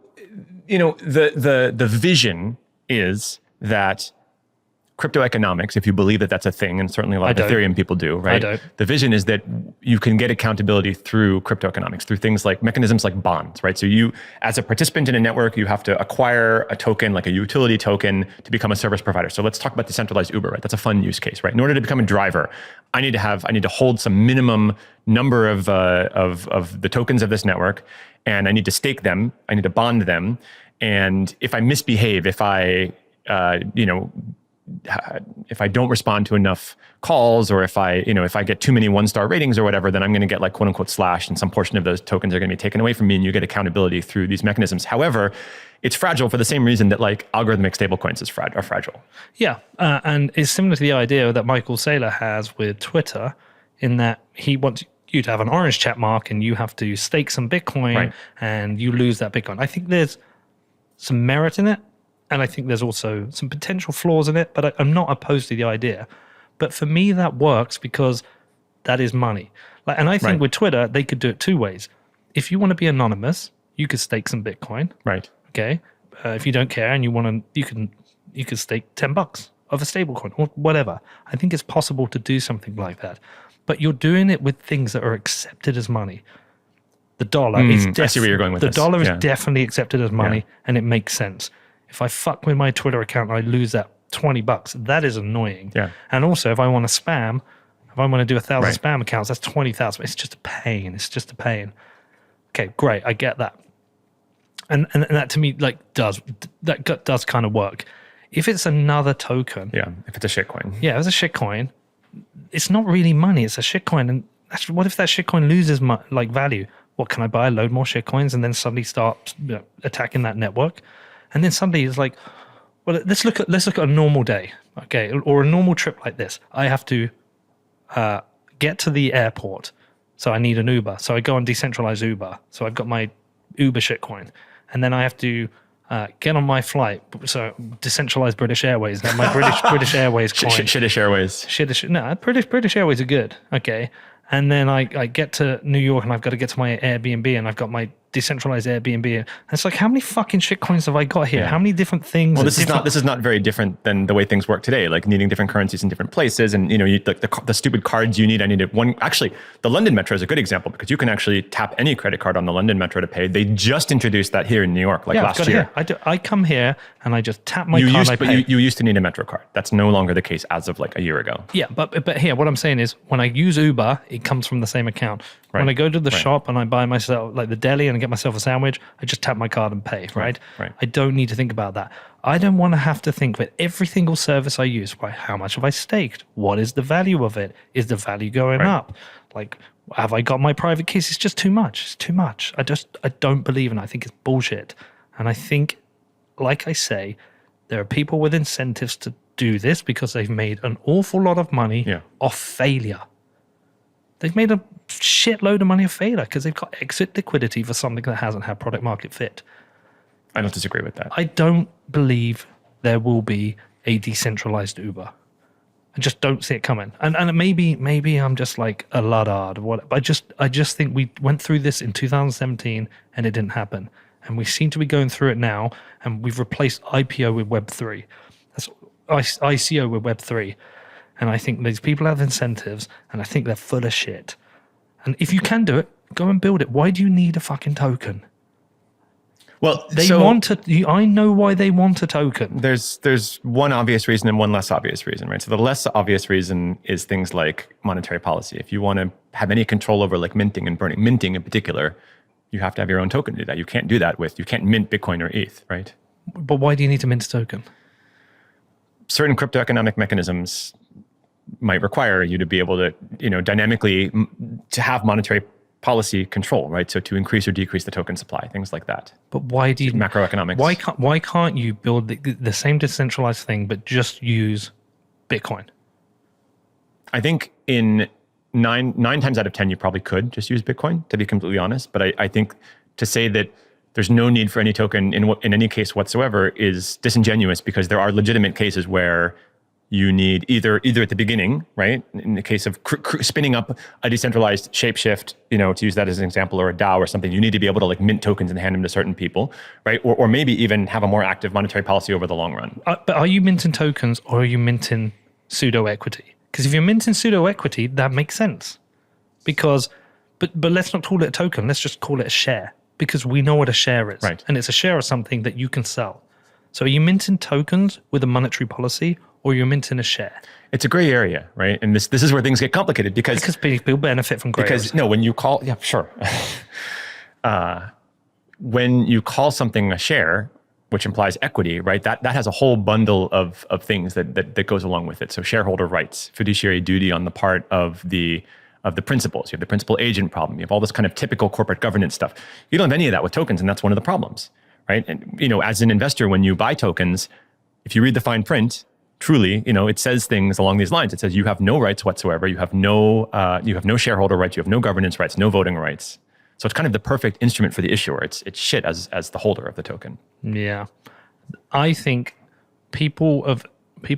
the vision is that crypto economics, if you believe that that's a thing, and certainly a lot of Ethereum people do, right? I don't. The vision is that you can get accountability through crypto economics, through things like mechanisms like bonds, right? So you, as a participant in a network, you have to acquire a token, like a utility token, to become a service provider. So let's talk about decentralized Uber, right? That's a fun use case, right? In order to become a driver, I need to hold some minimum number of the tokens of this network, and I need to stake them. I need to bond them. And if I misbehave, if I don't respond to enough calls, or if I get too many 1-star ratings or whatever, then I'm going to get like quote unquote slashed, and some portion of those tokens are going to be taken away from me, and you get accountability through these mechanisms. However, it's fragile for the same reason that like algorithmic stablecoins are fragile. Yeah, and it's similar to the idea that Michael Saylor has with Twitter, in that he wants you to have an orange check mark and you have to stake some Bitcoin and you lose that Bitcoin. I think there's some merit in it. And I think there's also some potential flaws in it, but I'm not opposed to the idea. But for me, that works because that is money. And I think with Twitter, they could do it two ways. If you want to be anonymous, you could stake some Bitcoin. Right. Okay. If you don't care and you want to, you could stake $10 of a stablecoin or whatever. I think it's possible to do something like that. But you're doing it with things that are accepted as money. The dollar is I see where you're going with the this. dollar is definitely accepted as money, and it makes sense. If I fuck with my Twitter account and I lose that $20, that is annoying. Yeah. And also, if I want to spam, if I want to do 1,000 Right. spam accounts, that's 20,000. It's just a pain. It's just a pain. Okay, great. I get that. And that to me does kind of work. If it's another token, Yeah, if it's a shitcoin. yeah, it's a shitcoin. It's not really money. It's a shitcoin, and what if that shitcoin loses value? What can I buy? A load more shitcoins, and then suddenly start attacking that network, and then suddenly it's like, well, let's look at a normal day, okay, or a normal trip like this. I have to get to the airport, so I need an Uber. So I go on decentralized Uber. So I've got my Uber shitcoin, and then I have to get on my flight. So decentralized British Airways. Now my British Airways coin. Shittish Airways. No, British Airways are good. Okay. And then I get to New York and I've got to get to my Airbnb and I've got my decentralized Airbnb. And it's like, how many fucking shit coins have I got here? Yeah. How many different things? Well, this is not very different than the way things work today, like needing different currencies in different places. And, the stupid cards you need. I needed one. Actually, the London Metro is a good example because you can actually tap any credit card on the London Metro to pay. They just introduced that here in New York, last year. I come here and I just tap my card. But you used to need a Metro card. That's no longer the case as of a year ago. Yeah, but here, what I'm saying is when I use Uber, it comes from the same account. Right. When I go to the shop and I buy myself the deli and I get myself a sandwich, I just tap my card and pay, right? Right. I don't need to think about that. I don't want to have to think with every single service I use, how much have I staked? What is the value of it? Is the value going up? Have I got my private keys? It's just too much. It's too much. I don't believe in it. I think it's bullshit. And I think, like I say, there are people with incentives to do this because they've made an awful lot of money off failure. They've made a shitload of money off failure because they've got exit liquidity for something that hasn't had product market fit. I don't disagree with that. I don't believe there will be a decentralized Uber. I just don't see it coming. And maybe I'm just like a luddard or what. But I just think we went through this in 2017 and it didn't happen. And we seem to be going through it now, and we've replaced IPO with Web3. That's ICO with Web3. And I think these people have incentives, and I think they're full of shit. And if you can do it, go and build it. Why do you need a fucking token? Well, I know why they want a token. There's one obvious reason and one less obvious reason, right? So the less obvious reason is things like monetary policy. If you want to have any control over minting and burning, minting in particular, you have to have your own token to do that. You can't do that you can't mint Bitcoin or ETH, right? But why do you need to mint a token? Certain crypto economic mechanisms might require you to be able to, dynamically to have monetary policy control, right? So to increase or decrease the token supply, things like that. But why do you macroeconomics? Why can't you build the same decentralized thing but just use Bitcoin? I think in nine times out of 10, you probably could just use Bitcoin, to be completely honest. But I think to say that there's no need for any token in any case whatsoever is disingenuous, because there are legitimate cases where you need either at the beginning, right? In the case of spinning up a decentralized shapeshift, to use that as an example, or a DAO or something, you need to be able to mint tokens and hand them to certain people, right? Or maybe even have a more active monetary policy over the long run. But are you minting tokens or are you minting pseudo-equity? Because if you're minting pseudo-equity, that makes sense. But let's not call it a token. Let's just call it a share, because we know what a share is. Right. And it's a share of something that you can sell. So are you minting tokens with a monetary policy, or you're minting a share? It's a gray area, right? And this is where things get complicated because people benefit from gray areas. Because when you call, sure. When you call something a share, which implies equity, right? That has a whole bundle of things that goes along with it. So shareholder rights, fiduciary duty on the part of the principals. You have the principal agent problem. You have all this kind of typical corporate governance stuff. You don't have any of that with tokens, and that's one of the problems, right? And as an investor, when you buy tokens, if you read the fine print, truly, it says things along these lines. It says you have no rights whatsoever. You have no shareholder rights. You have no governance rights, no voting rights. So it's kind of the perfect instrument for the issuer. It's shit as the holder of the token. Yeah, I think people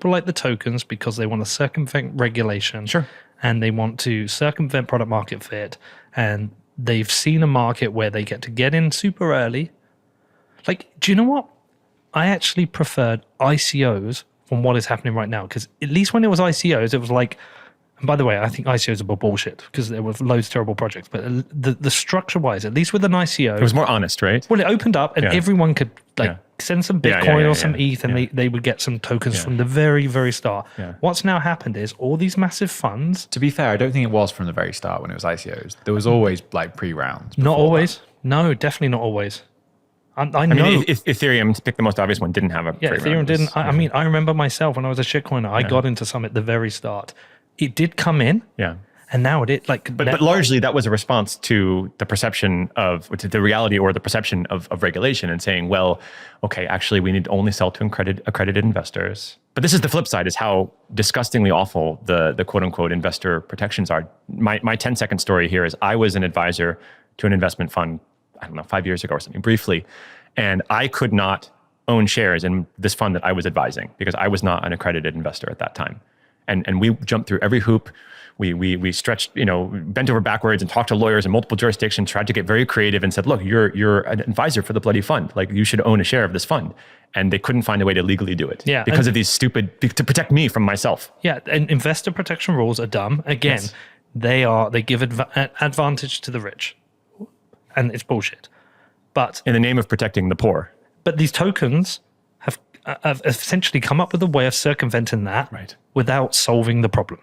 like the tokens because they want to circumvent regulation. Sure. And they want to circumvent product market fit, and they've seen a market where they get in super early. Like, do you know what? I actually preferred ICOs from what is happening right now, because at least when it was ICOs, it was like, and by the way, I think ICOs are bullshit because there were loads of terrible projects, but the structure-wise, at least with an ICO, it was more honest, right? Well, it opened up and everyone could send some Yeah, Bitcoin yeah, or some yeah. ETH, and they would get some tokens Yeah. from the very, very start. Yeah. What's now happened is all these massive funds. To be fair, I don't think it was from the very start when it was ICOs. There was always like pre-rounds. Not before always. that. No, definitely not always. I know. I mean, Ethereum, to pick the most obvious one, didn't have a Yeah, free Ethereum round. didn't. I mean, I remember myself when I was a shitcoiner, I got into some at the very start. It did come in, Yeah. and now it like. But largely that was a response to the perception of to the reality or the perception of regulation and saying, well, okay, actually we need to only sell to accredited investors. But this is the flip side, is how disgustingly awful the quote unquote investor protections are. My 10-second story here is I was an advisor to an investment fund, I don't know, 5 years ago or something, briefly. And I could not own shares in this fund that I was advising because I was not an accredited investor at that time. And we jumped through every hoop. We stretched, bent over backwards and talked to lawyers in multiple jurisdictions, tried to get very creative and said, look, you're an advisor for the bloody fund. Like, you should own a share of this fund. And they couldn't find a way to legally do it. Yeah, because of these to protect me from myself. Yeah, and investor protection rules are dumb. Again, Yes. they give advantage to the rich, and it's bullshit. But In the name of protecting the poor. these tokens have essentially come up with a way of circumventing that Right. without solving the problem.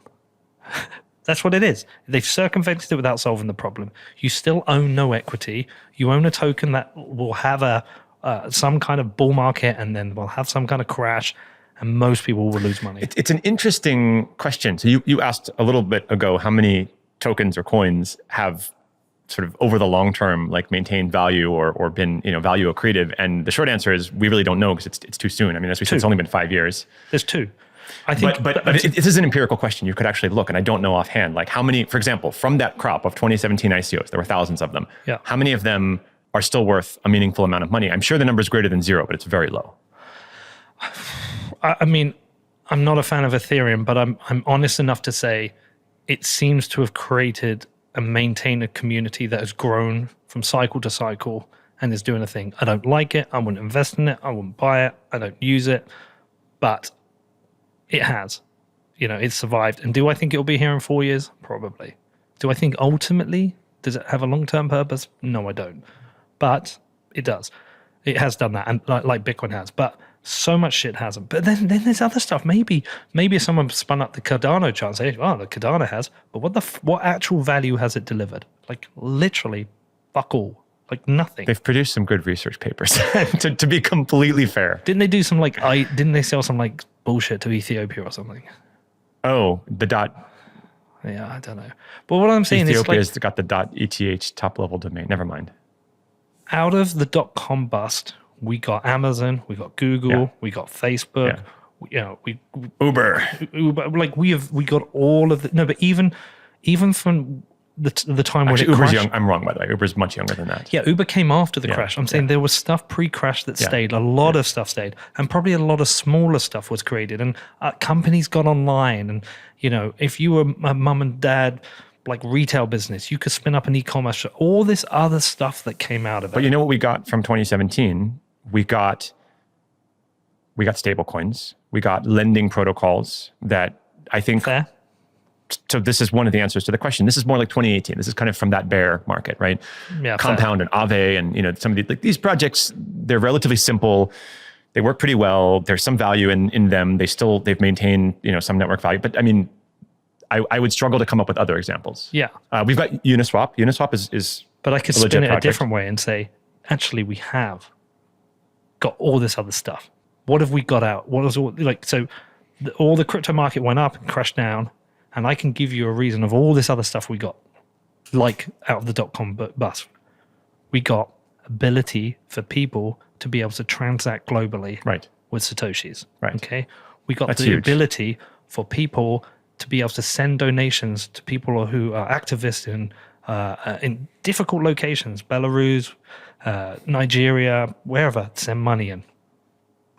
That's what it is. They've circumvented it without solving the problem. You still own no equity. You own a token that will have some kind of bull market, and then will have some kind of crash, and most people will lose money. It's an interesting question. So you asked a little bit ago how many tokens or coins have sort of over the long term like maintained value or been value accretive, and the short answer is we really don't know because it's too soon. I mean, as we said, it's only been 5 years. There's two. I think, But this is an empirical question. You could actually look, and I don't know offhand, like how many, for example, from that crop of 2017 ICOs, there were thousands of them. Yeah. How many of them are still worth a meaningful amount of money? I'm sure the number is greater than zero, but it's very low. I mean, I'm not a fan of Ethereum, but I'm honest enough to say it seems to have created and maintained a community that has grown from cycle to cycle and is doing a thing. I don't like it. I wouldn't invest in it. I wouldn't buy it. I don't use it. But it has. It's survived. And do I think it'll be here in 4 years? Probably. Do I think ultimately, does it have a long-term purpose? No, I don't. But it does. It has done that, and like Bitcoin has. But so much shit hasn't. But then there's other stuff. Maybe if someone spun up the Cardano chart and say, "Oh, the Cardano has," but what actual value has it delivered? Like literally, fuck all. Like nothing. They've produced some good research papers, to be completely fair. Didn't they do some didn't they sell some like bullshit to Ethiopia or something? Oh, the dot. Yeah, I don't know. But what I'm saying Ethiopia's is, got the .eth top level domain. Never mind. out of the .com bust, we got Amazon, we got Google, Yeah. we got Facebook. Yeah. We Uber. like we got all of the no, but even from the time when Actually, it Uber's crashed. young. I'm wrong, by the way. Uber's much younger than that. Yeah, Uber came after the Yeah, crash. I'm saying there was stuff pre-crash that Yeah. stayed. A lot of stuff stayed, and probably a lot of smaller stuff was created. And companies got online. And if you were a mum and dad like retail business, you could spin up an e-commerce shop. All this other stuff that came out of it. But you know what we got from 2017? We got stablecoins. We got lending protocols that I think. Fair. So this is one of the answers to the question. This is more like 2018. This is kind of from that bear market, right? Yeah, Compound and Aave and some of these projects, they're relatively simple. They work pretty well. There's some value in them. They've maintained some network value. But I mean, I would struggle to come up with other examples. Yeah. We've got Uniswap. Uniswap is But I could a legit spin it a project. different way and say, actually, we have got all this other stuff. What have we got out? What was all all the crypto market went up and crashed down, and I can give you a reason of all this other stuff we got, like out of the .com bust. We got ability for people to be able to transact globally Right. with Satoshis. Right. Okay. We got That's the huge. ability for people to be able to send donations to people who are activists in difficult locations, Belarus, Nigeria, wherever, to send money in.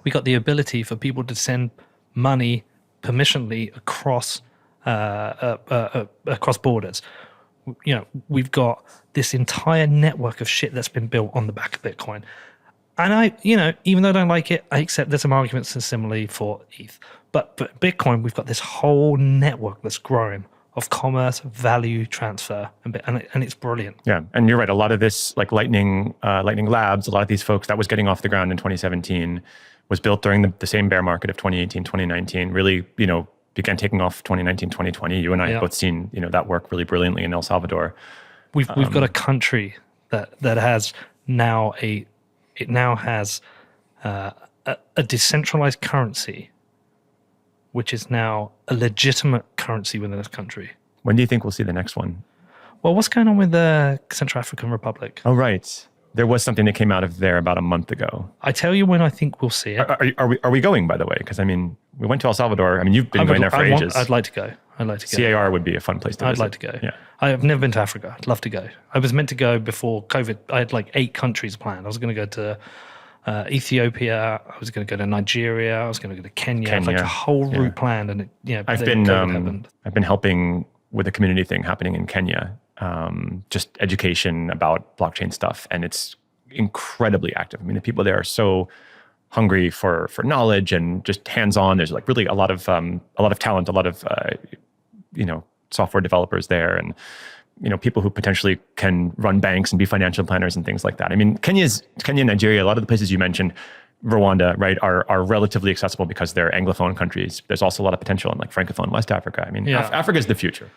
We got the ability for people to send money permissionally across borders. We've got this entire network of shit that's been built on the back of Bitcoin. And even though I don't like it, I accept there's some arguments and similarly for ETH. But Bitcoin, we've got this whole network that's growing of commerce, value transfer, and it's brilliant. Yeah, and you're right. A lot of this, like Lightning Labs, a lot of these folks that was getting off the ground in 2017 was built during the same bear market of 2018, 2019. Really, began taking off 2019, 2020. You and I have both seen, that work really brilliantly in El Salvador. We've got a country that has now a decentralized currency, which is now a legitimate currency within this country. When do you think we'll see the next one? Well, what's going on with the Central African Republic? Oh, right. There was something that came out of there about a month ago. I tell you when I think we'll see it. Are we going, by the way? Because, we went to El Salvador. You've been going there for ages. I'd like to go. CAR would be a fun place to visit. I'd like to go. Yeah. I've never been to Africa. I'd love to go. I was meant to go before COVID. I had like 8 countries planned. I was going to go to Ethiopia. I was going to go to Nigeria. I was going to go to Kenya. Like a whole route planned, and I've been helping with a community thing happening in Kenya, just education about blockchain stuff, and it's incredibly active. The people there are so hungry for knowledge and just hands-on. There's like really a lot of talent, a lot of software developers there, and people who potentially can run banks and be financial planners and things like that. Kenya, Nigeria, a lot of the places you mentioned, Rwanda, right, are relatively accessible because they're Anglophone countries. There's also a lot of potential in like Francophone West Africa. Africa is the future.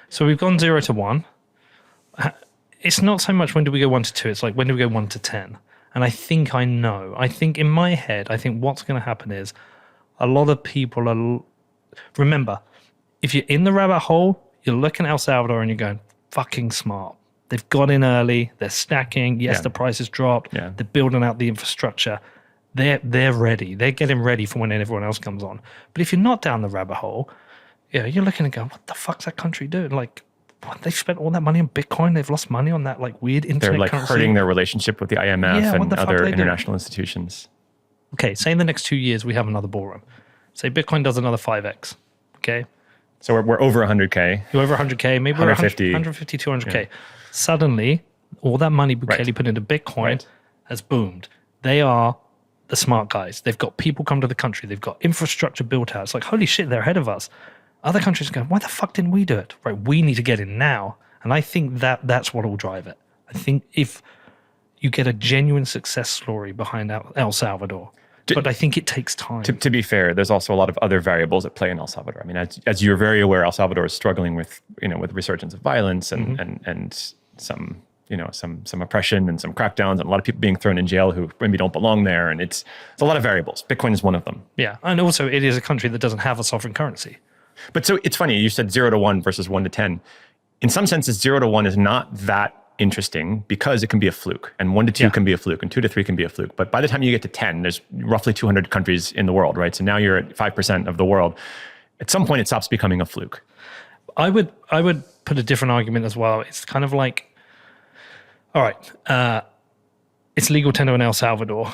So we've gone 0 to 1. It's not so much when do we go 1 to 2, it's like when do we go 1 to 10? And I think in my head, what's going to happen is a lot of people are, remember, if you're in the rabbit hole, you're looking at El Salvador and you're going, fucking smart. They've got in early, they're stacking, the price has dropped, they're building out the infrastructure. They're ready. They're getting ready for when everyone else comes on. But if you're not down the rabbit hole, you're looking and going, what the fuck's that country doing? Like, what, they've spent all that money on Bitcoin. They've lost money on that like weird internet They're like currency. Hurting their relationship with the IMF and other international institutions. Okay, say in the next 2 years we have another bull run. Say Bitcoin does another 5x. Okay. So we're over 100K. You're over 100K, maybe 150, 200K. Yeah. Suddenly, all that money Bukele put into Bitcoin has boomed. They are the smart guys. They've got people come to the country. They've got infrastructure built out. It's like, holy shit, they're ahead of us. Other countries are going, why the fuck didn't we do it? Right, we need to get in now. And I think that's what will drive it. I think if you get a genuine success story behind El Salvador, but I think it takes time. To be fair, there's also a lot of other variables at play in El Salvador. As you're very aware, El Salvador is struggling with resurgence of violence and some oppression and some crackdowns and a lot of people being thrown in jail who maybe don't belong there. And it's a lot of variables. Bitcoin is one of them. Yeah, and also it is a country that doesn't have a sovereign currency. But so it's funny, you said 0 to 1 versus 1 to 10. In some senses, 0 to 1 is not that interesting because it can be a fluke, and 1 to 2 can be a fluke, and 2 to 3 can be a fluke. But by the time you get to 10, there's roughly 200 countries in the world, right? So now you're at 5% of the world. At some point, it stops becoming a fluke. I would put a different argument as well. It's kind of like, all right, it's legal tender in El Salvador.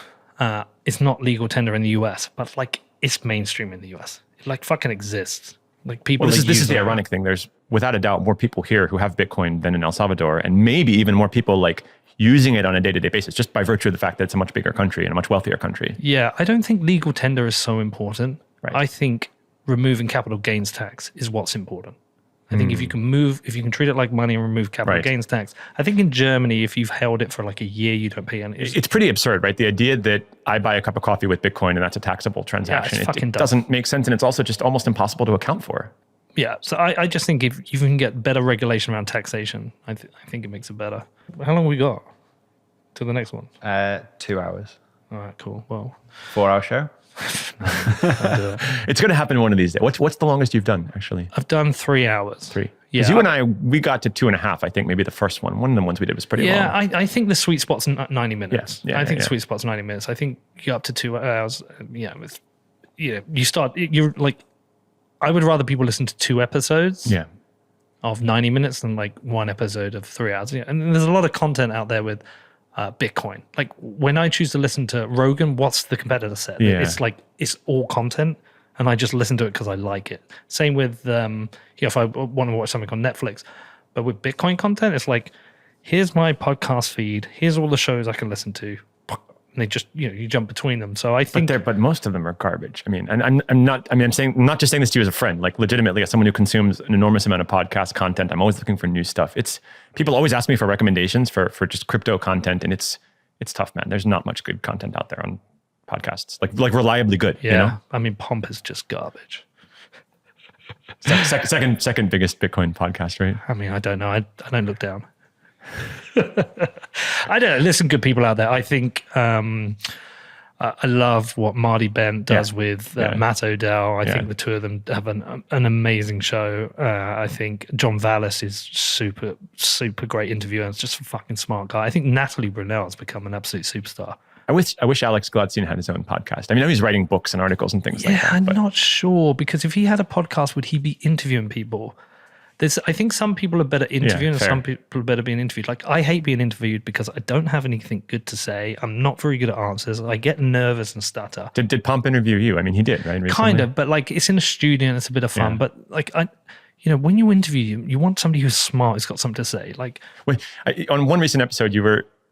It's not legal tender in the US, but like it's mainstream in the US. It like fucking exists. Like people. Well, this is the ironic thing. There's without a doubt more people here who have Bitcoin than in El Salvador, and maybe even more people like using it on a day-to-day basis, just by virtue of the fact that it's a much bigger country and a much wealthier country. Yeah, I don't think legal tender is so important. Right. I think removing capital gains tax is what's important. I think if you can treat it like money and remove capital gains tax. I think in Germany, if you've held it for like a year, you don't pay any. It's pretty absurd, right? The idea that I buy a cup of coffee with Bitcoin and that's a taxable transaction, it doesn't make sense, and it's also just almost impossible to account for. Yeah, so I just think if you can get better regulation around taxation, I think it makes it better. How long we got to the next one? 2 hours. All right, cool. Well, 4-hour show. It's going to happen one of these days. What's the longest you've done, actually? I've done 3 hours. 3. Yeah. Because you and I, we got to 2.5, I think, maybe the first one. One of the ones we did was pretty long. Yeah, I think the sweet spot's 90 minutes. Yeah, I think the sweet spot's 90 minutes. I think you get up to 2 hours. You're like, I would rather people listen to 2 episodes of 90 minutes than like 1 episode of 3 hours. Yeah, and there's a lot of content out there with Bitcoin. Like when I choose to listen to Rogan, what's the competitor set? Yeah. It's like, it's all content. And I just listen to it because I like it. Same with, if I want to watch something on Netflix. But with Bitcoin content, it's like, here's my podcast feed. Here's all the shows I can listen to. they just you jump between them. So I think, but most of them are garbage. I mean, and I'm not just saying this to you as a friend, like legitimately as someone who consumes an enormous amount of podcast content. I'm always looking for new stuff. People always ask me for recommendations for just crypto content, and it's tough, man. There's not much good content out there on podcasts, like reliably good. Yeah, I mean, Pomp is just garbage. Second biggest Bitcoin podcast, right? I mean, I don't know. I don't look down. I don't know. There's some good people out there. I think I love what Marty Bent does with Matt O'Dell. I think the two of them have an amazing show. I think John Vallis is super, super great interviewer. It's just a fucking smart guy. I think Natalie Brunell has become an absolute superstar. I wish Alex Gladstein had his own podcast. I mean, I know he's writing books and articles and things like that. Yeah, I'm not sure, because if he had a podcast, would he be interviewing people? I think some people are better interviewing and some people are better being interviewed. Like, I hate being interviewed because I don't have anything good to say. I'm not very good at answers. I get nervous and stutter. Did Pomp interview you? I mean, he did, right? Recently? Kind of, but like it's in a studio and it's a bit of fun. But like when you interview, you want somebody who's smart, who's got something to say. Like, on one recent episode,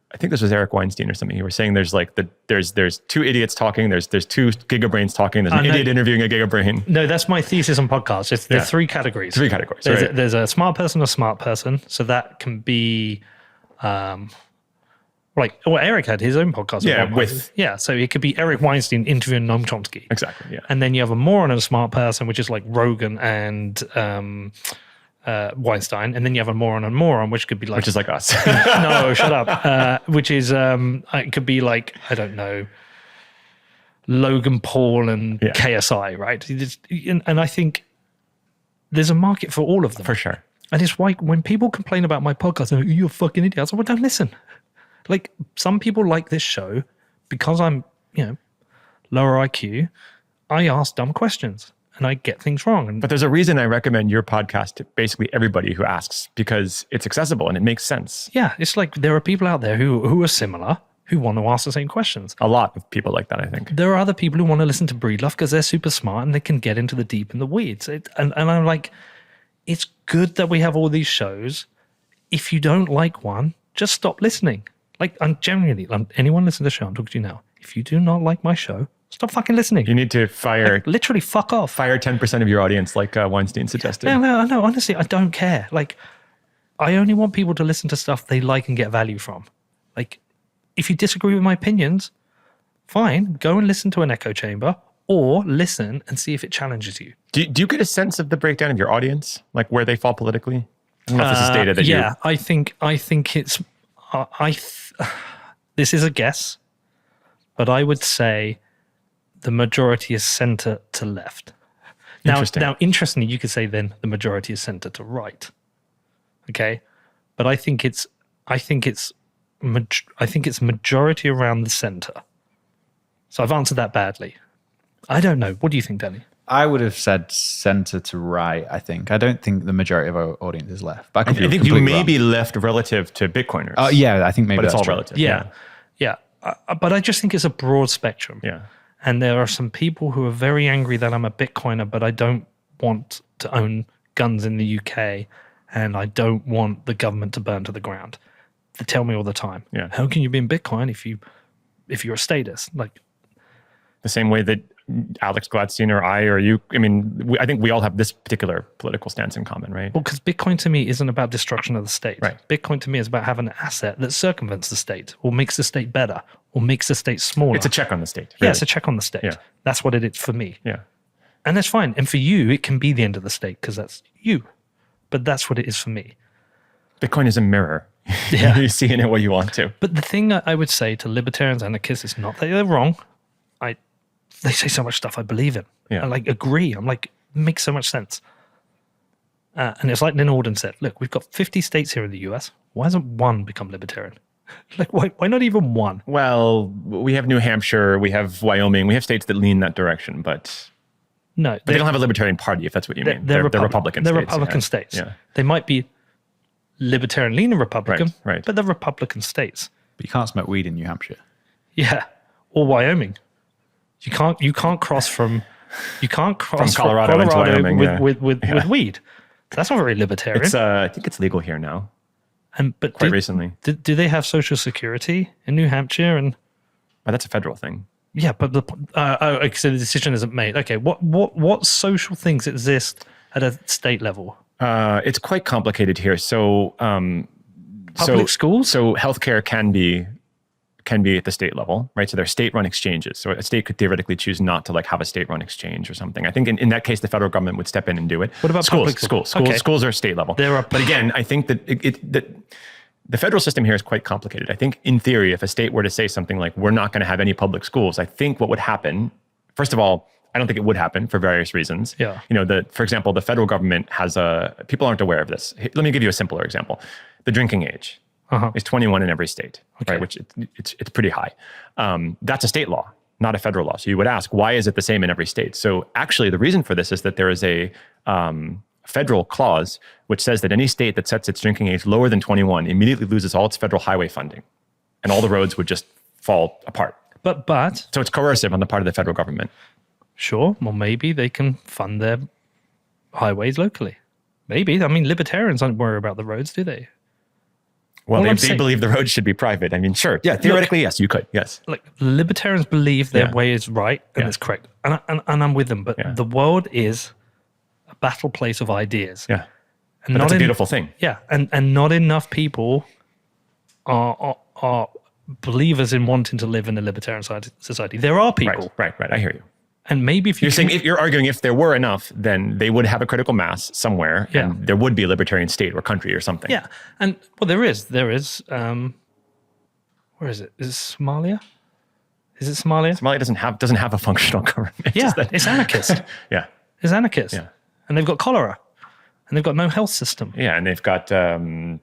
I think this was Eric Weinstein or something. You were saying there's like there's two idiots talking. There's two gigabrains talking. There's an idiot interviewing a gigabrain. No, that's my thesis on podcasts. There's three categories. Three categories. There's a smart person, So that can be, Eric had his own podcast. So it could be Eric Weinstein interviewing Noam Chomsky. Exactly. Yeah. And then you have a moron and a smart person, which is like Rogan and Weinstein, and then you have a moron, which could be like... Which is like us. No, shut up. Which is, it could be like, I don't know, Logan Paul and KSI, right? And I think there's a market for all of them. For sure. And it's like when people complain about my podcast, they're like, you're a fucking idiot. I was like, well, don't listen. Like, some people like this show because I'm, lower IQ. I ask dumb questions. And I get things wrong. But there's a reason I recommend your podcast to basically everybody who asks, because it's accessible and it makes sense. Yeah, it's like there are people out there who are similar, who want to ask the same questions. A lot of people like that, I think. There are other people who want to listen to Breedlove because they're super smart and they can get into the deep in the weeds. And I'm like, it's good that we have all these shows. If you don't like one, just stop listening. Like, anyone listen to the show, I'm talking to you now. If you do not like my show, stop fucking listening. You need to fire... literally fuck off. Fire 10% of your audience like Weinstein suggested. No, honestly, I don't care. Like, I only want people to listen to stuff they like and get value from. Like, if you disagree with my opinions, fine, go and listen to an echo chamber or listen and see if it challenges you. Do you get a sense of the breakdown of your audience? Like where they fall politically? I don't know if this is data that you... Yeah, I think it's... this is a guess, but I would say... the majority is center to left. Now, interestingly, you could say then the majority is center to right. Okay, but I think it's majority around the center. So I've answered that badly. I don't know. What do you think, Danny? I would have said center to right. I don't think the majority of our audience is left. But I think you may be left relative to Bitcoiners. Oh yeah, I think maybe but it's all true. relative. Yeah. But I just think it's a broad spectrum. Yeah. And there are some people who are very angry that I'm a Bitcoiner, but I don't want to own guns in the UK and I don't want the government to burn to the ground. They tell me all the time, how can you be in Bitcoin if you're a statist? Like, the same way that Alex Gladstein or I or you, I think we all have this particular political stance in common, right? Well, because Bitcoin to me isn't about destruction of the state. Right. Bitcoin to me is about having an asset that circumvents the state or makes the state better or makes the state smaller. It's a check on the state. Really. Yeah, it's a check on the state. Yeah. That's what it is for me. Yeah. And that's fine. And for you, it can be the end of the state because that's you. But that's what it is for me. Bitcoin is a mirror. Yeah. You see in it what you want to. But the thing I would say to libertarians, anarchists, is not that they're wrong. They say so much stuff I believe in. Yeah. I agree. I'm like, it makes so much sense. And it's like Lynn Alden said, look, we've got 50 states here in the US. Why hasn't one become libertarian? Like, why not even one? Well, we have New Hampshire, we have Wyoming, we have states that lean that direction, but no, they don't have a libertarian party, if that's what you mean. They're Republican states. They're Republican states. Yeah. They might be libertarian-leaning Republican, right. but they're Republican states. But you can't smoke weed in New Hampshire. Yeah, or Wyoming. You can't cross from Colorado into Wyoming with weed. That's not very libertarian. I think it's legal here now. But quite recently. Do they have Social Security in New Hampshire? And But that's a federal thing. Yeah, but so the decision isn't made. Okay, what social things exist at a state level? It's quite complicated here. So Public schools? So healthcare can be at the state level, right? So they're state-run exchanges. So a state could theoretically choose not to have a state-run exchange or something. I think in that case, the federal government would step in and do it. What about public schools? Okay. Schools are state level. But again, I think that the federal system here is quite complicated. I think in theory, if a state were to say something like, we're not going to have any public schools, I think what would happen, first of all, I don't think it would happen for various reasons. Yeah. For example, the federal government has people aren't aware of this. Let me give you a simpler example. The drinking age is 21 in every state, right? Which it's pretty high. That's a state law, not a federal law. So you would ask, why is it the same in every state? So actually, the reason for this is that there is a federal clause which says that any state that sets its drinking age lower than 21 immediately loses all its federal highway funding, and all the roads would just fall apart. But so it's coercive on the part of the federal government. Sure, well, maybe they can fund their highways locally. Maybe. I mean, libertarians don't worry about the roads, do they? Well, they believe the roads should be private. I mean, sure. Yeah, theoretically, yes, you could. Yes. Libertarians believe their way is right and it's correct. And I'm with them. But the world is a battle place of ideas. Yeah. And that's a beautiful thing. Yeah. And not enough people are believers in wanting to live in a libertarian society. There are people. Right. I hear you. And maybe if you're arguing if there were enough, then they would have a critical mass somewhere, and there would be a libertarian state or country or something. Yeah, and well, there is. Where is it? Is it Somalia? Is it Somalia? Somalia doesn't have a functional government. Yeah, it's anarchist. Yeah, it's anarchist. Yeah, and they've got cholera, and they've got no health system. Yeah, and they've got famine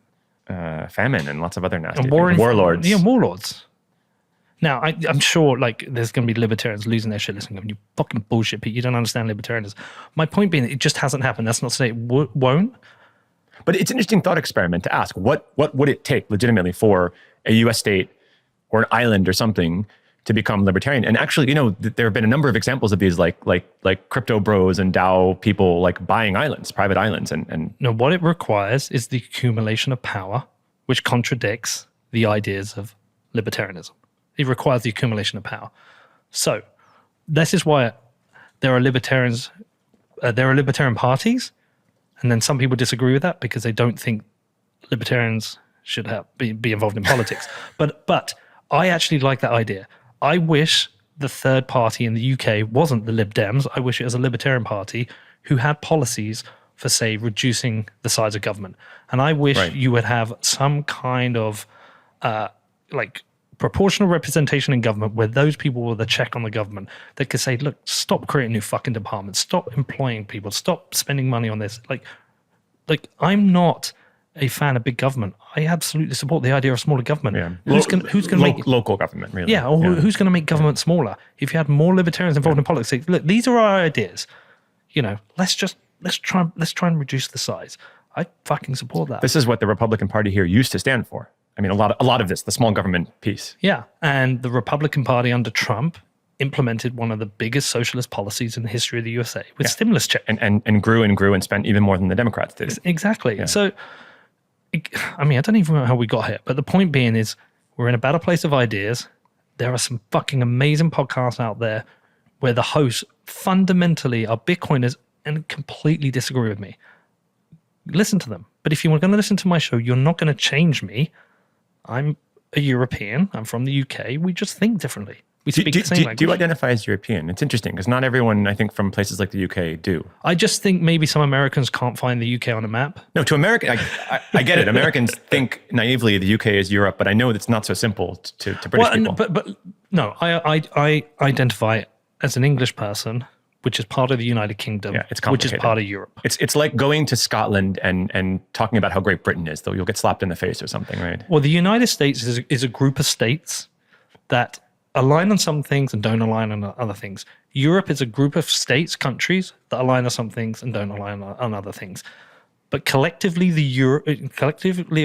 and lots of other nasty and warlords. Yeah, warlords. Now, I'm sure there's going to be libertarians losing their shit listening, you fucking bullshit, Pete. You don't understand libertarianism. My point being, it just hasn't happened. That's not to say it won't. But it's an interesting thought experiment to ask, what would it take legitimately for a U.S. state or an island or something to become libertarian? And actually, there have been a number of examples of these, like crypto bros and DAO people buying islands, private islands. And no, what it requires is the accumulation of power, which contradicts the ideas of libertarianism. It requires the accumulation of power. So this is why there are libertarians, there are libertarian parties, and then some people disagree with that because they don't think libertarians should be involved in politics. But I actually like that idea. I wish the third party in the UK wasn't the Lib Dems. I wish it was a libertarian party who had policies for, say, reducing the size of government. And I wish you would have some kind of proportional representation in government where those people were the check on the government that could say, look, stop creating new fucking departments, stop employing people, stop spending money on this. I'm not a fan of big government. I absolutely support the idea of smaller government. Yeah. Who's going to make local government, really? Yeah, or who's going to make government smaller? If you had more libertarians involved in politics, say, look, these are our ideas. Let's try and reduce the size. I fucking support that. This is what the Republican Party here used to stand for. I mean, a lot of this, the small government piece. Yeah, and the Republican Party under Trump implemented one of the biggest socialist policies in the history of the USA with stimulus checks. And grew and spent even more than the Democrats did. Exactly. Yeah. So, I don't even know how we got here, but the point being is we're in a better place of ideas. There are some fucking amazing podcasts out there where the hosts fundamentally are Bitcoiners and completely disagree with me. Listen to them. But if you were going to listen to my show, you're not going to change me. I'm a European. I'm from the UK. We just think differently. We speak the same language. Do you identify as European? It's interesting because not everyone, I think, from places like the UK do. I just think maybe some Americans can't find the UK on a map. No, to American, I get it. Americans think naively the UK is Europe, but I know it's not so simple to British people. But no, I identify as an English person, which is part of the United Kingdom, it's complicated. Which is part of Europe. It's like going to Scotland and talking about how great Britain is, though you'll get slapped in the face or something, right? Well, the United States is a group of states that align on some things and don't align on other things. Europe is a group of states, countries that align on some things and don't align on other things. But collectively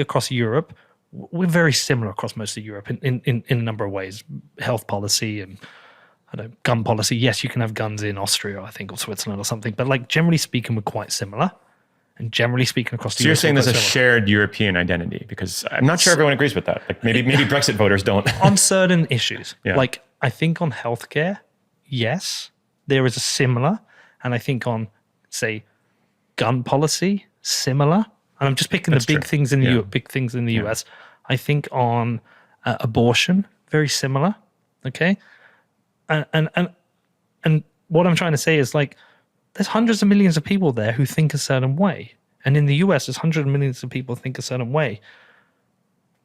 across Europe, we're very similar across most of Europe in a number of ways. Health policy and gun policy. Yes, you can have guns in Austria, I think, or Switzerland or something. But generally speaking, we're quite similar. And generally speaking across the So you're saying there's a shared European identity? Because I'm not sure everyone agrees with that. Maybe Brexit voters don't. On certain issues. Yeah. I think on healthcare, yes, there is a similar, and I think on, say, gun policy, similar. And I'm just picking That's the big true. things in the Yeah. big things in the US. I think on abortion, very similar. Okay, and what I'm trying to say is like, there's hundreds of millions of people there who think a certain way, and in the US, there's hundreds of millions of people who think a certain way.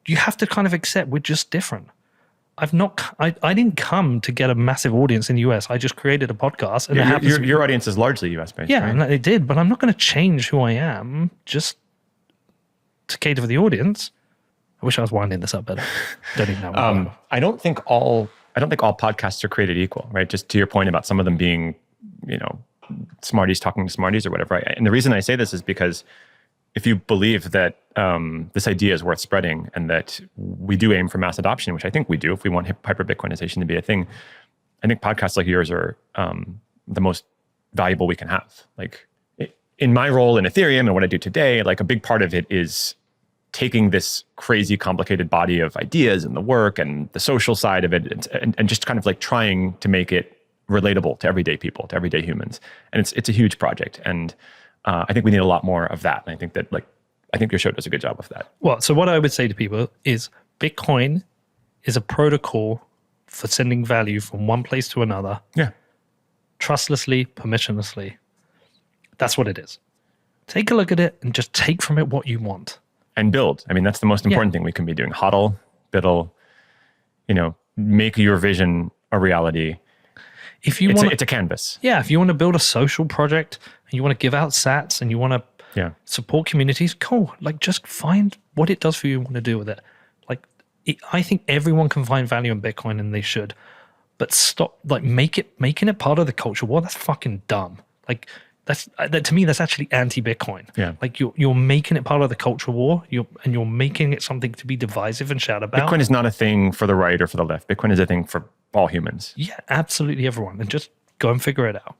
You have to kind of accept we're just different. I didn't come to get a massive audience in the US. I just created a podcast, and it happens. Your audience is largely US based. Yeah, right? and it did, but I'm not going to change who I am just to cater for the audience. I wish I was winding this up better. Don't even know. I don't think all podcasts are created equal, right? Just to your point about some of them being, smarties talking to smarties or whatever. And the reason I say this is because if you believe that this idea is worth spreading and that we do aim for mass adoption, which I think we do, if we want hyper-Bitcoinization to be a thing, I think podcasts like yours are the most valuable we can have. Like in my role in Ethereum and what I do today, like a big part of it is taking this crazy complicated body of ideas and the work and the social side of it and just kind of like trying to make it relatable to everyday people, to everyday humans. And it's a huge project. And I think we need a lot more of that. And I think that I think your show does a good job of that. Well, so what I would say to people is Bitcoin is a protocol for sending value from one place to another. Yeah. Trustlessly, permissionlessly. That's what it is. Take a look at it and just take from it what you want. And build. I mean, that's the most important thing we can be doing. Hodl, biddle, make your vision a reality. If you It's a canvas. Yeah, if you want to build a social project and you want to give out sats and you want to support communities, cool. Like just find what it does for you and want to do with it. Like I think everyone can find value in Bitcoin and they should, but stop like making it part of the culture war. That's fucking dumb. Like that to me, that's actually anti-Bitcoin. Yeah. Like you're making it part of the culture war. You're making it something to be divisive and shout about. Bitcoin is not a thing for the right or for the left. Bitcoin is a thing for all humans. Yeah, absolutely everyone. And just go and figure it out.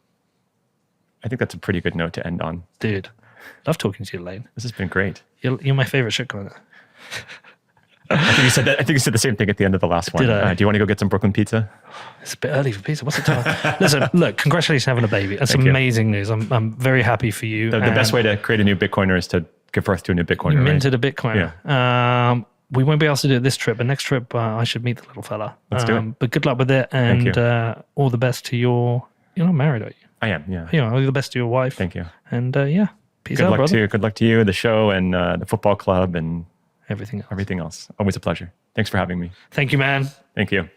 I think that's a pretty good note to end on. Dude, love talking to you, Lane. This has been great. You're my favorite shitcoiner. I think you said that. I think you said the same thing at the end of the last one. Did I? Do you want to go get some Brooklyn pizza? It's a bit early for pizza. What's the time? Listen, look, congratulations on having a baby. That's Thank you. amazing news. I'm very happy for you. The best way to create a new Bitcoiner is to give birth to a new Bitcoiner. You right? minted a Bitcoiner. We won't be able to do it this trip, but next trip I should meet the little fella. Let's do it. But good luck with it, and all the best to your. You're not married, are you? I am. Yeah. All the best to your wife. Thank you. And peace Good out, luck brother. to you. Good luck to you, the show, and the football club, and Everything else. everything else. Always a pleasure. Thanks for having me. Thank you, man. Thank you.